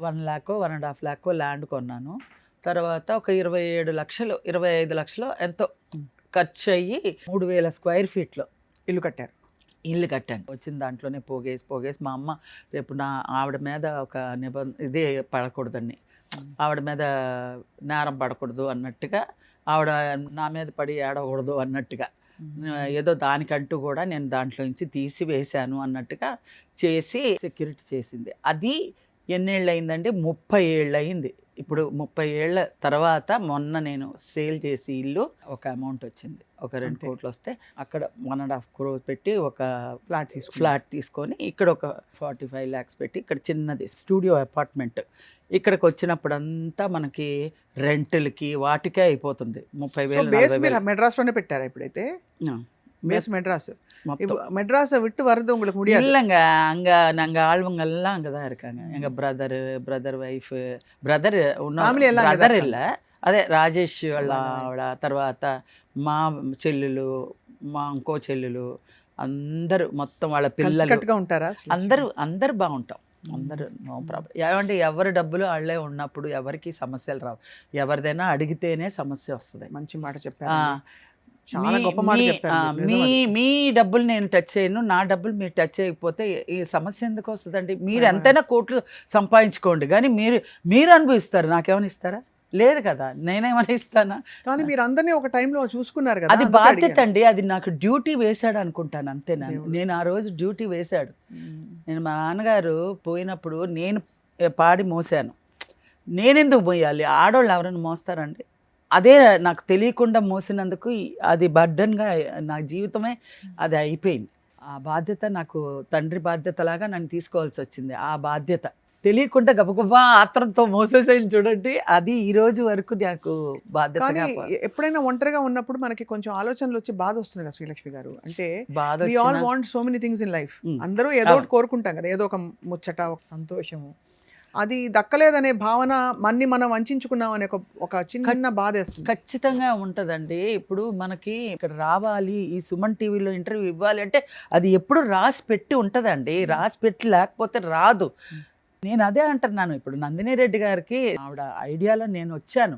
1 lakh 1.5 lakh ల్యాండ్ కొన్నాను. తర్వాత ఒక 27 లక్షలు 25 లక్షలు ఎంతో ఖర్చు అయ్యి 3000 square feet ఇల్లు కట్టాను. వచ్చిన దాంట్లోనే పోగేసి మా అమ్మ రేపు ఆవిడ మీద ఒక ఇదే పడకూడదని, ఆవిడ మీద నేరం పడకూడదు అన్నట్టుగా, ఆవిడ నా మీద పడి ఏడవకూడదు అన్నట్టుగా, ఏదో దానికంటూ కూడా నేను దాంట్లో నుంచి తీసి వేశాను అన్నట్టుగా చేసి సెక్యూరిటీ చేసింది. అది ఎన్నేళ్ళు అయిందండి, 30 ఏళ్ళు అయింది. ఇప్పుడు 30 ఏళ్ళ తర్వాత మొన్న నేను సేల్ చేసి ఇల్లు ఒక అమౌంట్ వచ్చింది, ఒక 2 కోట్లు వస్తే అక్కడ 1.5 crore పెట్టి ఒక ఫ్లాట్ తీసుకొని ఇక్కడ ఒక 45 lakhs పెట్టి ఇక్కడ చిన్నది స్టూడియో అపార్ట్మెంట్ ఇక్కడికి వచ్చినప్పుడు అంతా మనకి రెంట్లకి వాటికే అయిపోతుంది. 30,000 మెడ్రాస్లోనే పెట్టారా ఇప్పుడైతే? மெட்ராஸை விட்டு வர்றது உங்களுக்கு முடியாது. இல்லைங்க, அங்கே நாங்கள் ஆழ்வங்கள்லாம் அங்கே தான் இருக்காங்க. எங்கள் பிரதர் ஒய்ஃபு బ్రదర్ இல்லை, అదే రాజేష్ వాళ్ళ ఆవిడ, తర్వాత మా చెల్లెలు, మా ఇంకో చెల్లెలు, అందరూ మొత్తం వాళ్ళ పిల్లలు ఉంటారా? అందరూ బాగుంటాం, అందరూ నో ప్రాబ్లం. ఏమంటే ఎవరి డబ్బులు వాళ్ళే ఉన్నప్పుడు ఎవరికి సమస్యలు రావు, ఎవరిదైనా అడిగితేనే సమస్య వస్తుంది. మంచి మాట చెప్పారు, చాలా గొప్ప మాట చెప్పారు. మీ డబ్బులు నేను టచ్ చేయను, నా డబ్బులు మీరు టచ్ చేయకపోతే ఈ సమస్య ఎందుకు వస్తుందండి? మీరు ఎంతైనా కోట్లు సంపాదించుకోండి, కానీ మీరు అనుభవిస్తారు, నాకేమైనా ఇస్తారా? లేదు కదా, నేనేమైనా ఇస్తానా? కానీ మీరు అందరినీ ఒక టైంలో చూసుకున్నారు కదా, అది బాధ్యత అండి, అది నాకు డ్యూటీ వేశాడు అనుకుంటాను అంతే. నేను ఆ రోజు డ్యూటీ వేశాడు. నేను మా నాన్నగారు పోయినప్పుడు నేను పాడి మోసాను, నేనెందుకు మోయాలి? ఆడవాళ్ళు ఎవరైనా మోస్తారండి? అదే నాకు తెలియకుండా మోసినందుకు అది బర్డన్గా నా జీవితమే అది అయిపోయింది. ఆ బాధ్యత నాకు తండ్రి బాధ్యతలాగా నన్ను తీసుకోవాల్సి వచ్చింది. ఆ బాధ్యత తెలియకుండా గబగబా ఆత్రంతో మోసేసేది చూడండి, అది ఈ రోజు వరకు నాకు బాధ్యత. ఎప్పుడైనా ఒంటరిగా ఉన్నప్పుడు మనకి కొంచెం ఆలోచనలు వచ్చి బాధ వస్తుంది కదా శ్రీలక్ష్మి గారు, అంటే we all want so many things in life. అందరూ ఏదో ఒకటి కోరుకుంటాం కదా, ఏదో ఒక ముచ్చట, ఒక సంతోషము, అది దక్కలేదనే భావన, మనం వంచుకున్నాం అనే ఒక చిన్న బాధ వేస్తుంది. ఖచ్చితంగా ఉంటుందండి. ఇప్పుడు మనకి ఇక్కడ రావాలి, ఈ సుమన్ టీవీలో ఇంటర్వ్యూ ఇవ్వాలి అంటే అది ఎప్పుడు రాసి పెట్టి ఉంటుందండి, రాసి పెట్టి లేకపోతే రాదు. నేను అదే అంటున్నాను, ఇప్పుడు నందిని రెడ్డి గారికి ఆవిడ ఐడియాలో నేను వచ్చాను,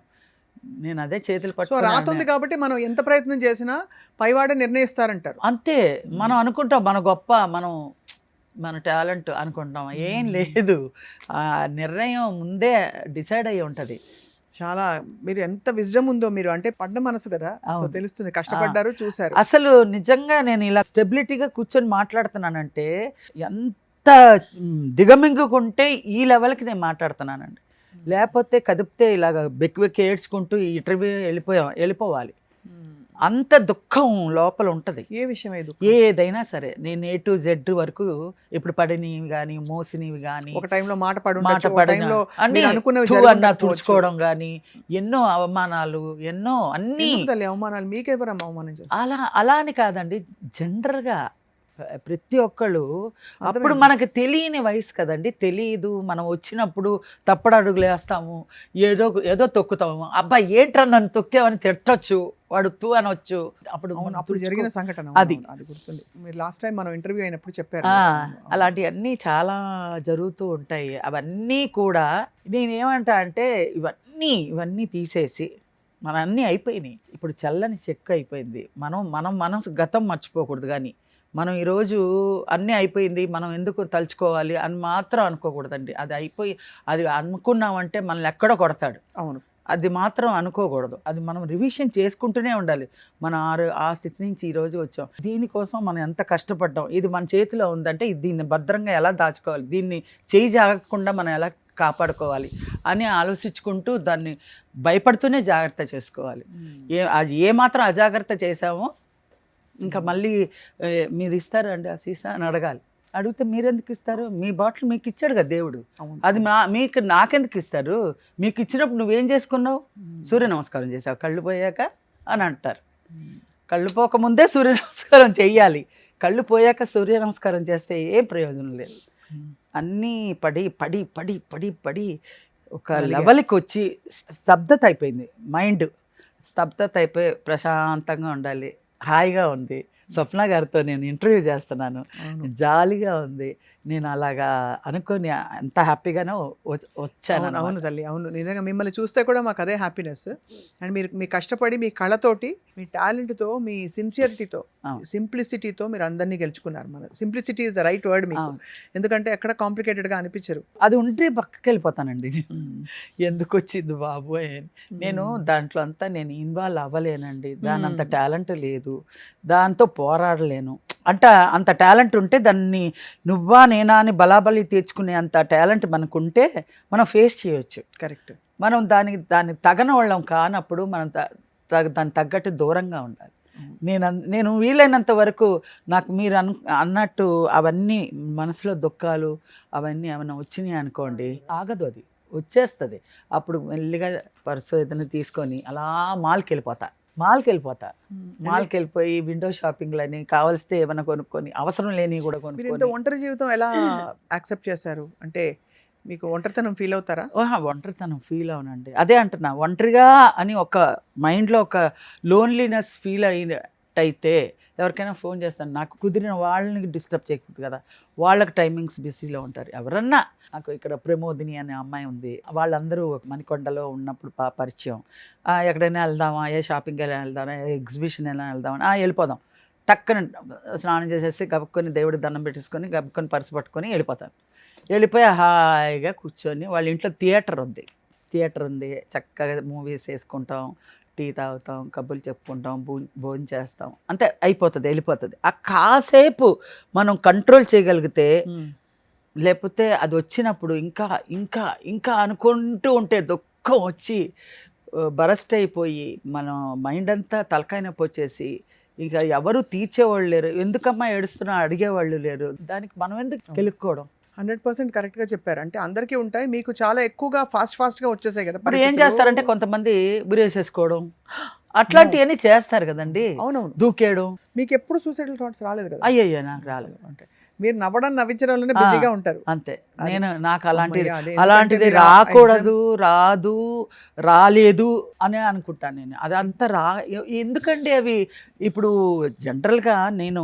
నేను అదే చేతులు పట్టుకుని రాతుంది కాబట్టి మనం ఎంత ప్రయత్నం చేసినా పైవాడే నిర్ణయిస్తారంటారు అంతే. మనం అనుకుంటాం మన గొప్ప, మన టాలెంట్ అనుకుంటాం, ఏం లేదు, ఆ నిర్ణయం ముందే డిసైడ్ అయ్యి ఉంటుంది. చాలా మీరు ఎంత విజ్డమ్ ఉందో, మీరు అంటే పడ్డ మనసు కదా, తెలుస్తుంది, కష్టపడ్డారు, చూసారు. అసలు నిజంగా నేను ఇలా స్టెబిలిటీగా కూర్చొని మాట్లాడుతున్నానంటే ఎంత దిగమింగుకుంటే ఈ లెవెల్కి నేను మాట్లాడుతున్నానండి. లేకపోతే కదిపితే ఇలాగ బెక్కి ఏడ్చుకుంటూ ఇంటర్వ్యూ వెళ్ళిపోవాలి, అంత దుఃఖం లోపల ఉంటుంది. ఏ విషయం ఏదైనా సరే, నేను A to Z వరకు ఇప్పుడు పడినవి కానీ మోసినవి కానీ, ఒక టైంలో మాట తుడుచుకోవడం కానీ, ఎన్నో అవమానాలు, ఎన్నో అన్ని అవమానాలు. మీకెవరమ్మా అవమానం? అలా అని కాదండి, జనరల్గా ప్రతి ఒక్కళ్ళు. అప్పుడు మనకు తెలియని వయసు కదండి, తెలియదు. మనం వచ్చినప్పుడు తప్పుడు అడుగులు వేస్తాము, ఏదో తొక్కుతాము. అబ్బా ఏంట్రా నన్ను తొక్కామని తిట్టచ్చు, వాడు తూ అనొచ్చు. అప్పుడు జరిగిన సంఘటన అది గుర్తుంది. మీరు లాస్ట్ టైం మనం ఇంటర్వ్యూ అయినప్పుడు చెప్పారు, అలాంటివన్నీ చాలా జరుగుతూ ఉంటాయి. అవన్నీ కూడా నేనేమంటా అంటే ఇవన్నీ తీసేసి మన అన్నీ అయిపోయినాయి, ఇప్పుడు చల్లని చెక్కు అయిపోయింది. మనం గతం మర్చిపోకూడదు, కానీ మనం ఈరోజు అన్నీ అయిపోయింది, మనం ఎందుకు తలుచుకోవాలి అని మాత్రం అనుకోకూడదండి. అది అయిపోయి అది అనుకున్నామంటే మనల్ని ఎక్కడో కొడతాడు. అవును, అది మాత్రం అనుకోకూడదు. అది మనం రివిజన్ చేసుకుంటూనే ఉండాలి. మనం ఆ స్థితి నుంచి ఈరోజు వచ్చాం, దీనికోసం మనం ఎంత కష్టపడ్డాం, ఇది మన చేతిలో ఉందంటే దీన్ని భద్రంగా ఎలా దాచుకోవాలి, దీన్ని చేయి జాగకుండా మనం ఎలా కాపాడుకోవాలి అని ఆలోచించుకుంటూ దాన్ని భయపడుతూనే జాగ్రత్త చేసుకోవాలి. అది ఏమాత్రం అజాగ్రత్త చేసామో ఇంకా మళ్ళీ మీరు ఇస్తారా అండి ఆ సీసా అని అడగాలి. అడిగితే మీరెందుకు ఇస్తారు, మీ బాటిల్ మీకు ఇచ్చాడు కదా దేవుడు, అది మీకు నాకెందుకు ఇస్తారు, మీకు ఇచ్చినప్పుడు నువ్వేం చేసుకున్నావు, సూర్య నమస్కారం చేసావు కళ్ళు పోయాక అని అంటారు. కళ్ళు పోకముందే సూర్య నమస్కారం చెయ్యాలి, కళ్ళు పోయాక సూర్య నమస్కారం చేస్తే ఏం ప్రయోజనం లేదు. అన్నీ పడి పడి పడి పడి పడి ఒక లెవెల్కి వచ్చి స్తబ్దత అయిపోయింది, మైండ్ స్తబ్దత అయిపోయి ప్రశాంతంగా ఉండాలి, హాయిగా ఉంది. స్వప్న గారితో నేను ఇంటర్వ్యూ చేస్తున్నాను, జాలీగా ఉంది. నేను అలాగా అనుకొని ఎంత హ్యాపీగానో వచ్చాను. అవును తల్లి, అవును నిజంగా మిమ్మల్ని చూస్తే కూడా మాకు అదే హ్యాపీనెస్. అండ్ మీరు మీ కష్టపడి మీ కళతోటి, మీ టాలెంట్తో, మీ సిన్సియరిటీతో, సింప్లిసిటీతో మీరు అందరినీ గెలుచుకున్నారు. మన simplicity is the right word మీకు, ఎందుకంటే ఎక్కడ కాంప్లికేటెడ్గా అనిపించరు. అది ఉంటే పక్కకి వెళ్ళిపోతానండి, ఎందుకు వచ్చింది బాబు అని. నేను దాంట్లో అంతా నేను ఇన్వాల్వ్ అవ్వలేనండి, దాని అంత టాలెంట్ లేదు, దాంతో పోరాడలేను. అంటే అంత టాలెంట్ ఉంటే దాన్ని నువ్వా నేనా అని బలాబలి తీర్చుకునే అంత టాలెంట్ మనకుంటే మనం ఫేస్ చేయొచ్చు. కరెక్ట్. మనం దాన్ని తగన వాళ్ళం కానప్పుడు మనం దాన్ని తగ్గట్టు దూరంగా ఉండాలి. నేను వీలైనంత వరకు నాకు మీరు అన్నట్టు అవన్నీ మనసులో దుఃఖాలు అవన్నీ ఏమైనా వచ్చినాయి అనుకోండి, ఆగదు, అది వచ్చేస్తుంది. అప్పుడు మెల్లిగా పర్సు ఏదైనా తీసుకొని అలా మాల్కి వెళ్ళిపోయి విండో షాపింగ్లని కావాల్స్తే ఏమైనా కొనుక్కొని, అవసరం లేని కూడా కొనుక్కొని. ఇంత ఒంటరి జీవితం ఎలా యాక్సెప్ట్ చేశారు? అంటే మీకు ఒంటరితనం ఫీల్ అవుతారా? ఒంటరితనం ఫీల్ అవునండి, అదే అంటున్నా. ఒంటరిగా అని ఒక మైండ్లో ఒక లోన్లీనెస్ ఫీల్ అయినట్టయితే ఎవరికైనా ఫోన్ చేస్తాను, నాకు కుదిరిన వాళ్ళని డిస్టర్బ్ చేయకూడదు కదా, వాళ్ళకి టైమింగ్స్ బిజీలో ఉంటారు. ఎవరన్నా నాకు ఇక్కడ ప్రమోదిని అనే అమ్మాయి ఉంది, వాళ్ళందరూ మణికొండలో ఉన్నప్పుడు పరిచయం. ఎక్కడైనా వెళ్దామా, ఏ షాపింగ్కి ఎలా వెళ్దామా, ఏ ఎగ్జిబిషన్ ఎలా వెళ్దామని, వెళ్ళిపోదాం. టక్కన స్నానం చేసేసి గబుక్కొని దేవుడికి దండం పెట్టేసుకొని గబుక్కొని పర్సు పట్టుకొని వెళ్ళిపోయి హాయిగా కూర్చొని, వాళ్ళ ఇంట్లో థియేటర్ ఉంది, చక్కగా మూవీస్ వేసుకుంటాం, టీ తాగుతాం, కబుర్లు చెప్పుకుంటాం, భోజనం చేస్తాం, అంతే అయిపోతుంది, వెళ్ళిపోతుంది. ఆ కాసేపు మనం కంట్రోల్ చేయగలిగితే, లేకపోతే అది వచ్చినప్పుడు ఇంకా ఇంకా ఇంకా అనుకుంటూ ఉంటే దుఃఖం వచ్చి బరస్ట్ అయిపోయి మనం మైండ్ అంతా తలకాయ నొప్పి వచ్చేసి ఇంకా ఎవరు తీర్చేవాళ్ళు లేరు, ఎందుకమ్మా ఏడుస్తున్నా అడిగేవాళ్ళు లేరు, దానికి మనం ఎందుకు గెలుక్కోవడం. 100% కరెక్ట్గా చెప్పారు. అంటే అందరికీ ఉంటాయి, మీకు చాలా ఎక్కువగా ఫాస్ట్గా వచ్చేసాయి కదా. మరి ఏం చేస్తారంటే కొంతమంది బురేసేసుకోవడం అట్లాంటివన్నీ చేస్తారు కదండి. అవునవును, దూకేయడం. మీకు ఎప్పుడు సూసైడల్ థాట్స్ రాలేదు కదా? అయ్యయ్యో నాకు రాలేదు. అంటే మీరు నవ్వించడంలోనే బిజీగా ఉంటారు. అంతే, నాకు అలాంటిది రాకూడదు, రాలేదు అని అనుకుంటాను నేను. అదంతా ఎందుకంటే అవి ఇప్పుడు జనరల్గా నేను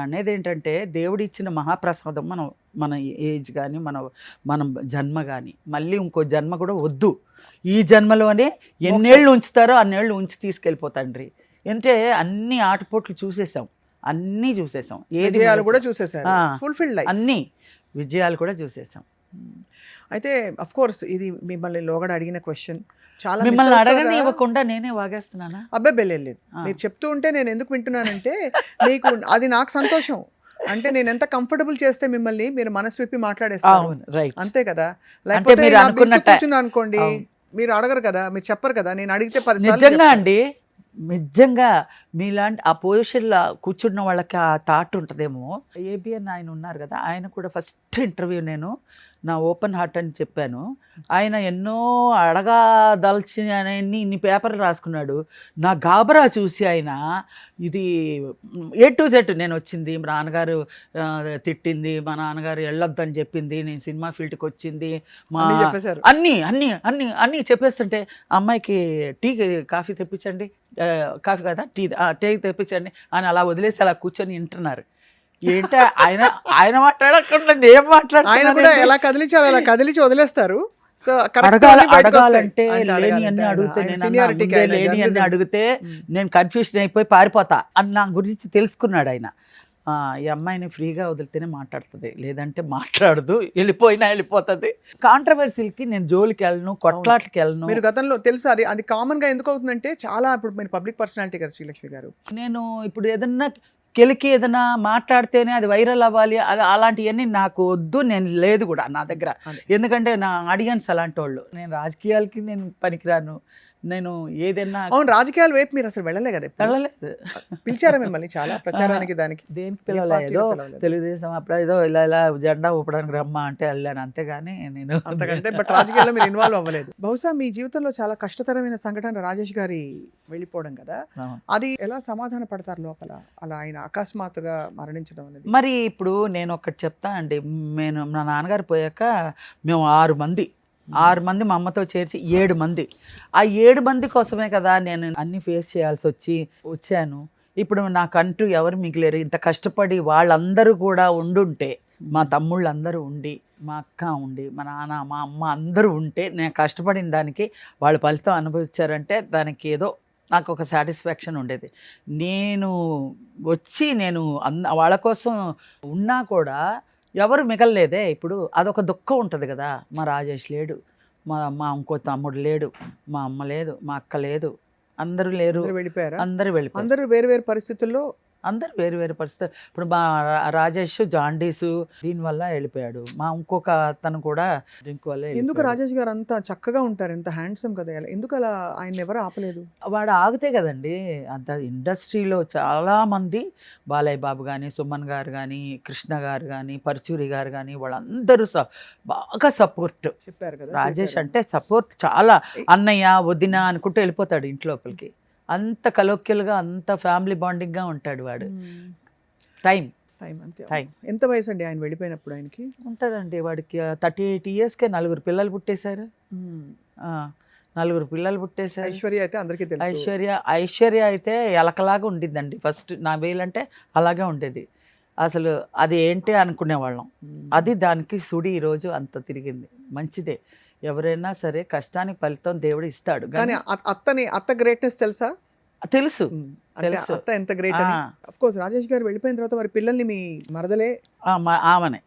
అనేది ఏంటంటే, దేవుడు ఇచ్చిన మహాప్రసాదం మన ఏజ్ కానీ మన జన్మ కానీ మళ్ళీ ఇంకో జన్మ కూడా వద్దు. ఈ జన్మలోనే ఎన్నేళ్ళు ఉంచుతారో అన్నేళ్ళు ఉంచి తీసుకెళ్ళిపోతాండ్రి. అంటే అన్ని ఆటపోట్లు చూసేసాం, అన్నీ చూసేసాం, విజయాలు కూడా చూసేసారు, ఫుల్ఫిల్డ్ లైఫ్, అన్ని విజయాలు కూడా చూసేసాం. అయితే అఫ్ కోర్స్ ఇది మిమ్మల్ని లోగడ అడిగిన క్వశ్చన్, చాలా మిమ్మల్ని అడగని ఇవ్వకుండా నేనే వాగేస్తున్నానా? అబ్బాయి లేదు, మీరు చెప్తూ ఉంటే నేను ఎందుకు వింటున్నానంటే మీకు అది నాకు సంతోషం. అంటే నేను ఎంత కంఫర్టబుల్ చేస్తే మిమ్మల్ని మీరు మనసు విప్పి మాట్లాడేస్తారు, అంతే కదా. లేకపోతే మీరు అనుకోండి, మీరు అడగరు కదా, మీరు చెప్పరు కదా, నేను అడిగితే నిజంగా అండి, నిజంగా మీలాంటి ఆ పొజిషన్లో కూర్చున్న వాళ్ళకి ఆ థాట్ ఉంటుందేమో. ఏబిఎన్ ఆయన ఉన్నారు కదా, ఆయన కూడా ఫస్ట్ ఇంటర్వ్యూ నేను నా ఓపెన్ హార్ట్ అని చెప్పాను. ఆయన ఎన్నో అడగదలిచినవన్నీ ఇన్ని పేపర్లు రాసుకున్నాడు. నా గాబరా చూసి ఆయన ఇది A to Z నేను వచ్చింది, మా నాన్నగారు తిట్టింది, మా నాన్నగారు వెళ్ళొద్దని చెప్పింది, నేను సినిమా ఫీల్డ్కి వచ్చింది, అన్నీ చెప్పేస్తుంటే అమ్మాయికి కాఫీ తెప్పించండి, కాఫీ కదా టీ తెప్పించండి అని అలా వదిలేసి అలా కూర్చొని వింటున్నారు. ఏంటో ఆయన మాట్లాడకుండా నేను మాట్లాడు, ఆయన కూడా ఎలా కదిలించాలి అలా కదిలించి వదిలేస్తారు. సో అడగాలంటే లేని అన్ని అడిగితే, లేని అన్ని అడిగితే నేను కన్ఫ్యూషన్ అయిపోయి పారిపోతా అని నా గురించి తెలుసుకున్నాడు ఆయన. ఈ అమ్మాయిని ఫ్రీగా వదిలితేనే మాట్లాడుతుంది, లేదంటే మాట్లాడదు, వెళ్ళిపోతుంది. కాంట్రవర్సీలకి నేను జోలికి వెళ్ళను, కొట్లాట్లకి వెళ్ళను. మీరు గతంలో తెలుసు అది కామన్గా ఎందుకు అవుతుందంటే, చాలా ఇప్పుడు మీరు పబ్లిక్ పర్సనాలిటీ కదా శ్రీలక్ష్మి గారు, నేను ఇప్పుడు ఏదన్నా ఏదైనా మాట్లాడితేనే అది వైరల్ అవ్వాలి, అలాంటివన్నీ నాకు వద్దు, నేను లేదు కూడా నా దగ్గర. ఎందుకంటే నా ఆడియన్స్ అలాంటి వాళ్ళు. నేను రాజకీయాలకి నేను పనికిరాను, నేను ఏదైనా అవును, రాజకీయాల వైపు మీరు అసలు వెళ్ళలే కదా ఎప్పుడు? వెళ్ళలేదు. పిలిచారా మిమ్మల్ని చాలా ప్రచారానికి దానికి? దేనికి ఏ పిలవలే, పార్టీలో ఏదో పిలవలేదు? తెలుగుదేశం అప్పుడు ఏదో ఇలా జెండా ఊపడానికి రమ్మా అంటే వెళ్ళాను, అంతేగాని నేను అంతకంటే బట్ రాజకీయాల్లో మీరు ఇన్వాల్వ్ అవ్వలేదు. బహుశా మీ జీవితంలో చాలా కష్టతరమైన సంఘటన రాజేష్ గారి వెళ్ళిపోవడం కదా, అవును. అది ఎలా సమాధాన పడతారు లోపల, అలా ఆయన అకస్మాత్తుగా మరణించడం అనేది? మరి ఇప్పుడు నేను ఒకటి చెప్తా అండి, మా నాన్నగారు పోయాక మేము 6 మంది మా అమ్మతో చేర్చి 7 మంది. ఆ 7 మంది కోసమే కదా నేను అన్ని ఫేస్ చేయాల్సి వచ్చాను. ఇప్పుడు నాకంటూ ఎవరు మిగిలేరు. ఇంత కష్టపడి వాళ్ళందరూ కూడా ఉండుంటే, మా తమ్ముళ్ళు అందరూ ఉండి, మా అక్క ఉండి, మా నాన్న మా అమ్మ అందరూ ఉంటే, నేను కష్టపడిన దానికి వాళ్ళు ఫలితం అనుభవించారంటే దానికి ఏదో నాకు ఒక సాటిస్ఫాక్షన్ ఉండేది. నేను వచ్చి వాళ్ళ కోసం ఉన్నా కూడా ఎవరు మిగలలేదే. ఇప్పుడు అదొక దుఃఖం ఉంటుంది కదా. మా రాజేష్ లేడు, మా ఇంకో తమ్ముడు లేడు, మా అమ్మ లేదు, మా అక్క లేదు, అందరూ లేరు, అందరూ వెళ్ళిపోయారా? అందరూ వెళ్ళిపోయారు. అందరూ వేరు వేరు పరిస్థితుల్లో. అందరు వేరు వేరు పరిస్థితులు. ఇప్పుడు మా రాజేష్ జాండీసు దీనివల్ల వెళ్ళిపోయాడు. మా ఇంకొక అతను కూడా డ్రింక్ వల్ల ఎందుకు వెళ్ళిపోయాడు. రాజేష్ గారు అంత చక్కగా ఉంటారు, ఎంత హ్యాండ్సమ్ కదా, ఎందుకు అలా ఆయన ఎవరు ఆపలేదు? వాడు ఆగితే కదండి. అంత ఇండస్ట్రీలో చాలామంది, బాలయ్య బాబు కానీ, సుమన్ గారు కానీ, కృష్ణ గారు కానీ, పరుచూరి గారు కానీ, వాళ్ళందరూ బాగా సపోర్ట్. చెప్పారు కదా రాజేష్ చేశారు. అంటే సపోర్ట్ చాలా. అన్నయ్య వదిన అనుకుంటూ వెళ్ళిపోతాడు ఇంట్లోపలికి. అంత కలోక్యల్గా, అంత ఫ్యామిలీ బాండింగ్గా ఉంటాడు వాడు. టైం అంతే. టైం. ఎంత వయసు అండి ఆయన వెళ్ళిపోయినప్పుడు ఆయనకి? ఉంటుందండి వాడికి 38 ఇయర్స్కే 4 పిల్లలు పుట్టేశారు. 4 పిల్లలు పుట్టేశారు. ఐశ్వర్య అయితే అందరికీ తెలుసు. ఐశ్వర్య అయితే ఎలకలాగా ఉండిద్దండి. ఫస్ట్ నా వేలంటే అలాగే ఉండేది. అసలు అది ఏంటి అనుకునేవాళ్ళం. అది దానికి సుడి ఈరోజు అంత తిరిగింది. మంచిదే, ఎవరైనా సరే కష్టానికి ఫలితం దేవుడు ఇస్తాడు. కానీ అత్త గ్రేట్నెస్ తెలుసా? తెలుసు. అత్త ఎంత గ్రేట్ అని. ఆఫ్ కోర్స్ రాజేష్ గారు వెళ్ళిపోయిన తర్వాత మరి పిల్లల్ని మీ మరదలే? ఆమెనే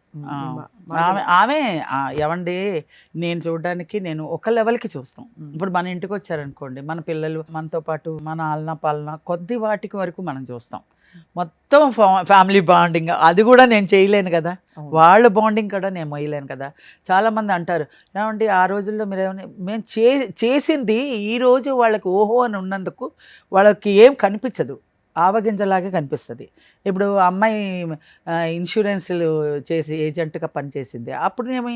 ఆమె ఏమండి, నేను చూడడానికి నేను ఒక లెవెల్కి చూస్తాం. ఇప్పుడు మన ఇంటికి వచ్చారనుకోండి, మన పిల్లలు మనతో పాటు మన ఆలన పాలన కొద్ది వాటికి వరకు మనం చూస్తాం. మొత్తం ఫ్యామిలీ బాండింగ్ అది కూడా నేను చేయలేను కదా. వాళ్ళ బాండింగ్ కూడా నేను మొయ్యలేను కదా. చాలామంది అంటారు, ఏమండి ఆ రోజుల్లో మీరు మేము చేసింది ఈరోజు వాళ్ళకి ఓహో అని ఉన్నందుకు వాళ్ళకి ఏం కనిపించదు, ఆవగింజలాగే కనిపిస్తుంది. ఇప్పుడు అమ్మాయి ఇన్సూరెన్స్లు చేసి ఏజెంట్గా పనిచేసింది. అప్పుడు నేను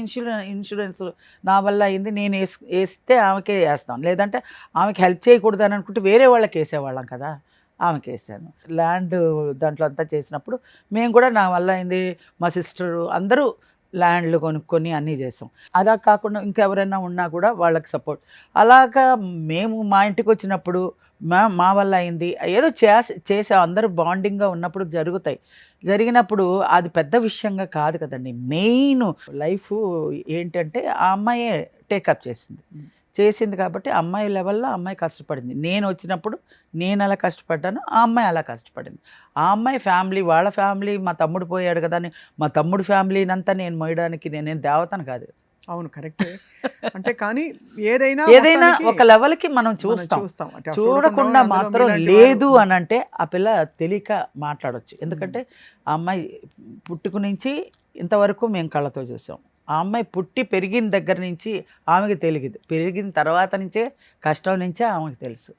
ఇన్సూరెన్స్ నా వల్ల అయింది, నేను వేస్తే ఆమెకే వేస్తాను, లేదంటే ఆమెకి హెల్ప్ చేయకూడదు అని అనుకుంటే వేరే వాళ్ళకి వేసేవాళ్ళం కదా. ఆమెకి వేసాను. ల్యాండ్ దాంట్లో అంతా చేసినప్పుడు మేము కూడా నా వల్ల అయింది, మా సిస్టరు అందరూ ల్యాండ్లు కొనుక్కొని అన్నీ చేసాం. అలా కాకుండా ఇంకెవరైనా ఉన్నా కూడా వాళ్ళకి సపోర్ట్. అలాగా మేము మా ఇంటికి వచ్చినప్పుడు మా వల్ల అయింది ఏదో చేసాం. అందరూ బాండింగ్గా ఉన్నప్పుడు జరిగినప్పుడు అది పెద్ద విషయంగా కాదు కదండి. మెయిన్ లైఫ్ ఏంటంటే ఆ అమ్మాయే టేకప్ చేసింది కాబట్టి అమ్మాయి లెవెల్లో అమ్మాయి కష్టపడింది. నేను వచ్చినప్పుడు నేను అలా కష్టపడ్డాను, ఆ అమ్మాయి అలా కష్టపడింది. ఆ అమ్మాయి ఫ్యామిలీ, వాళ్ళ ఫ్యామిలీ, మా తమ్ముడు పోయాడు కదా అని మా తమ్ముడు ఫ్యామిలీనంతా నేను మోయడానికి నేనేం దేవతను కాదు. అవును, కరెక్టే. అంటే కానీ ఏదైనా ఒక లెవెల్కి మనం చూస్తాం. చూడకుండా మాత్రం లేదు అని అంటే ఆ పిల్ల తెలియక మాట్లాడవచ్చు. ఎందుకంటే ఆ అమ్మాయి పుట్టుకు నుంచి ఇంతవరకు మేము కళ్ళతో చూసాం. ఆ అమ్మాయి పుట్టి పెరిగిన దగ్గర నుంచి ఆమెకి తెలియదు, పెరిగిన తర్వాత నుంచే కష్టం నుంచే ఆమెకు తెలుసు.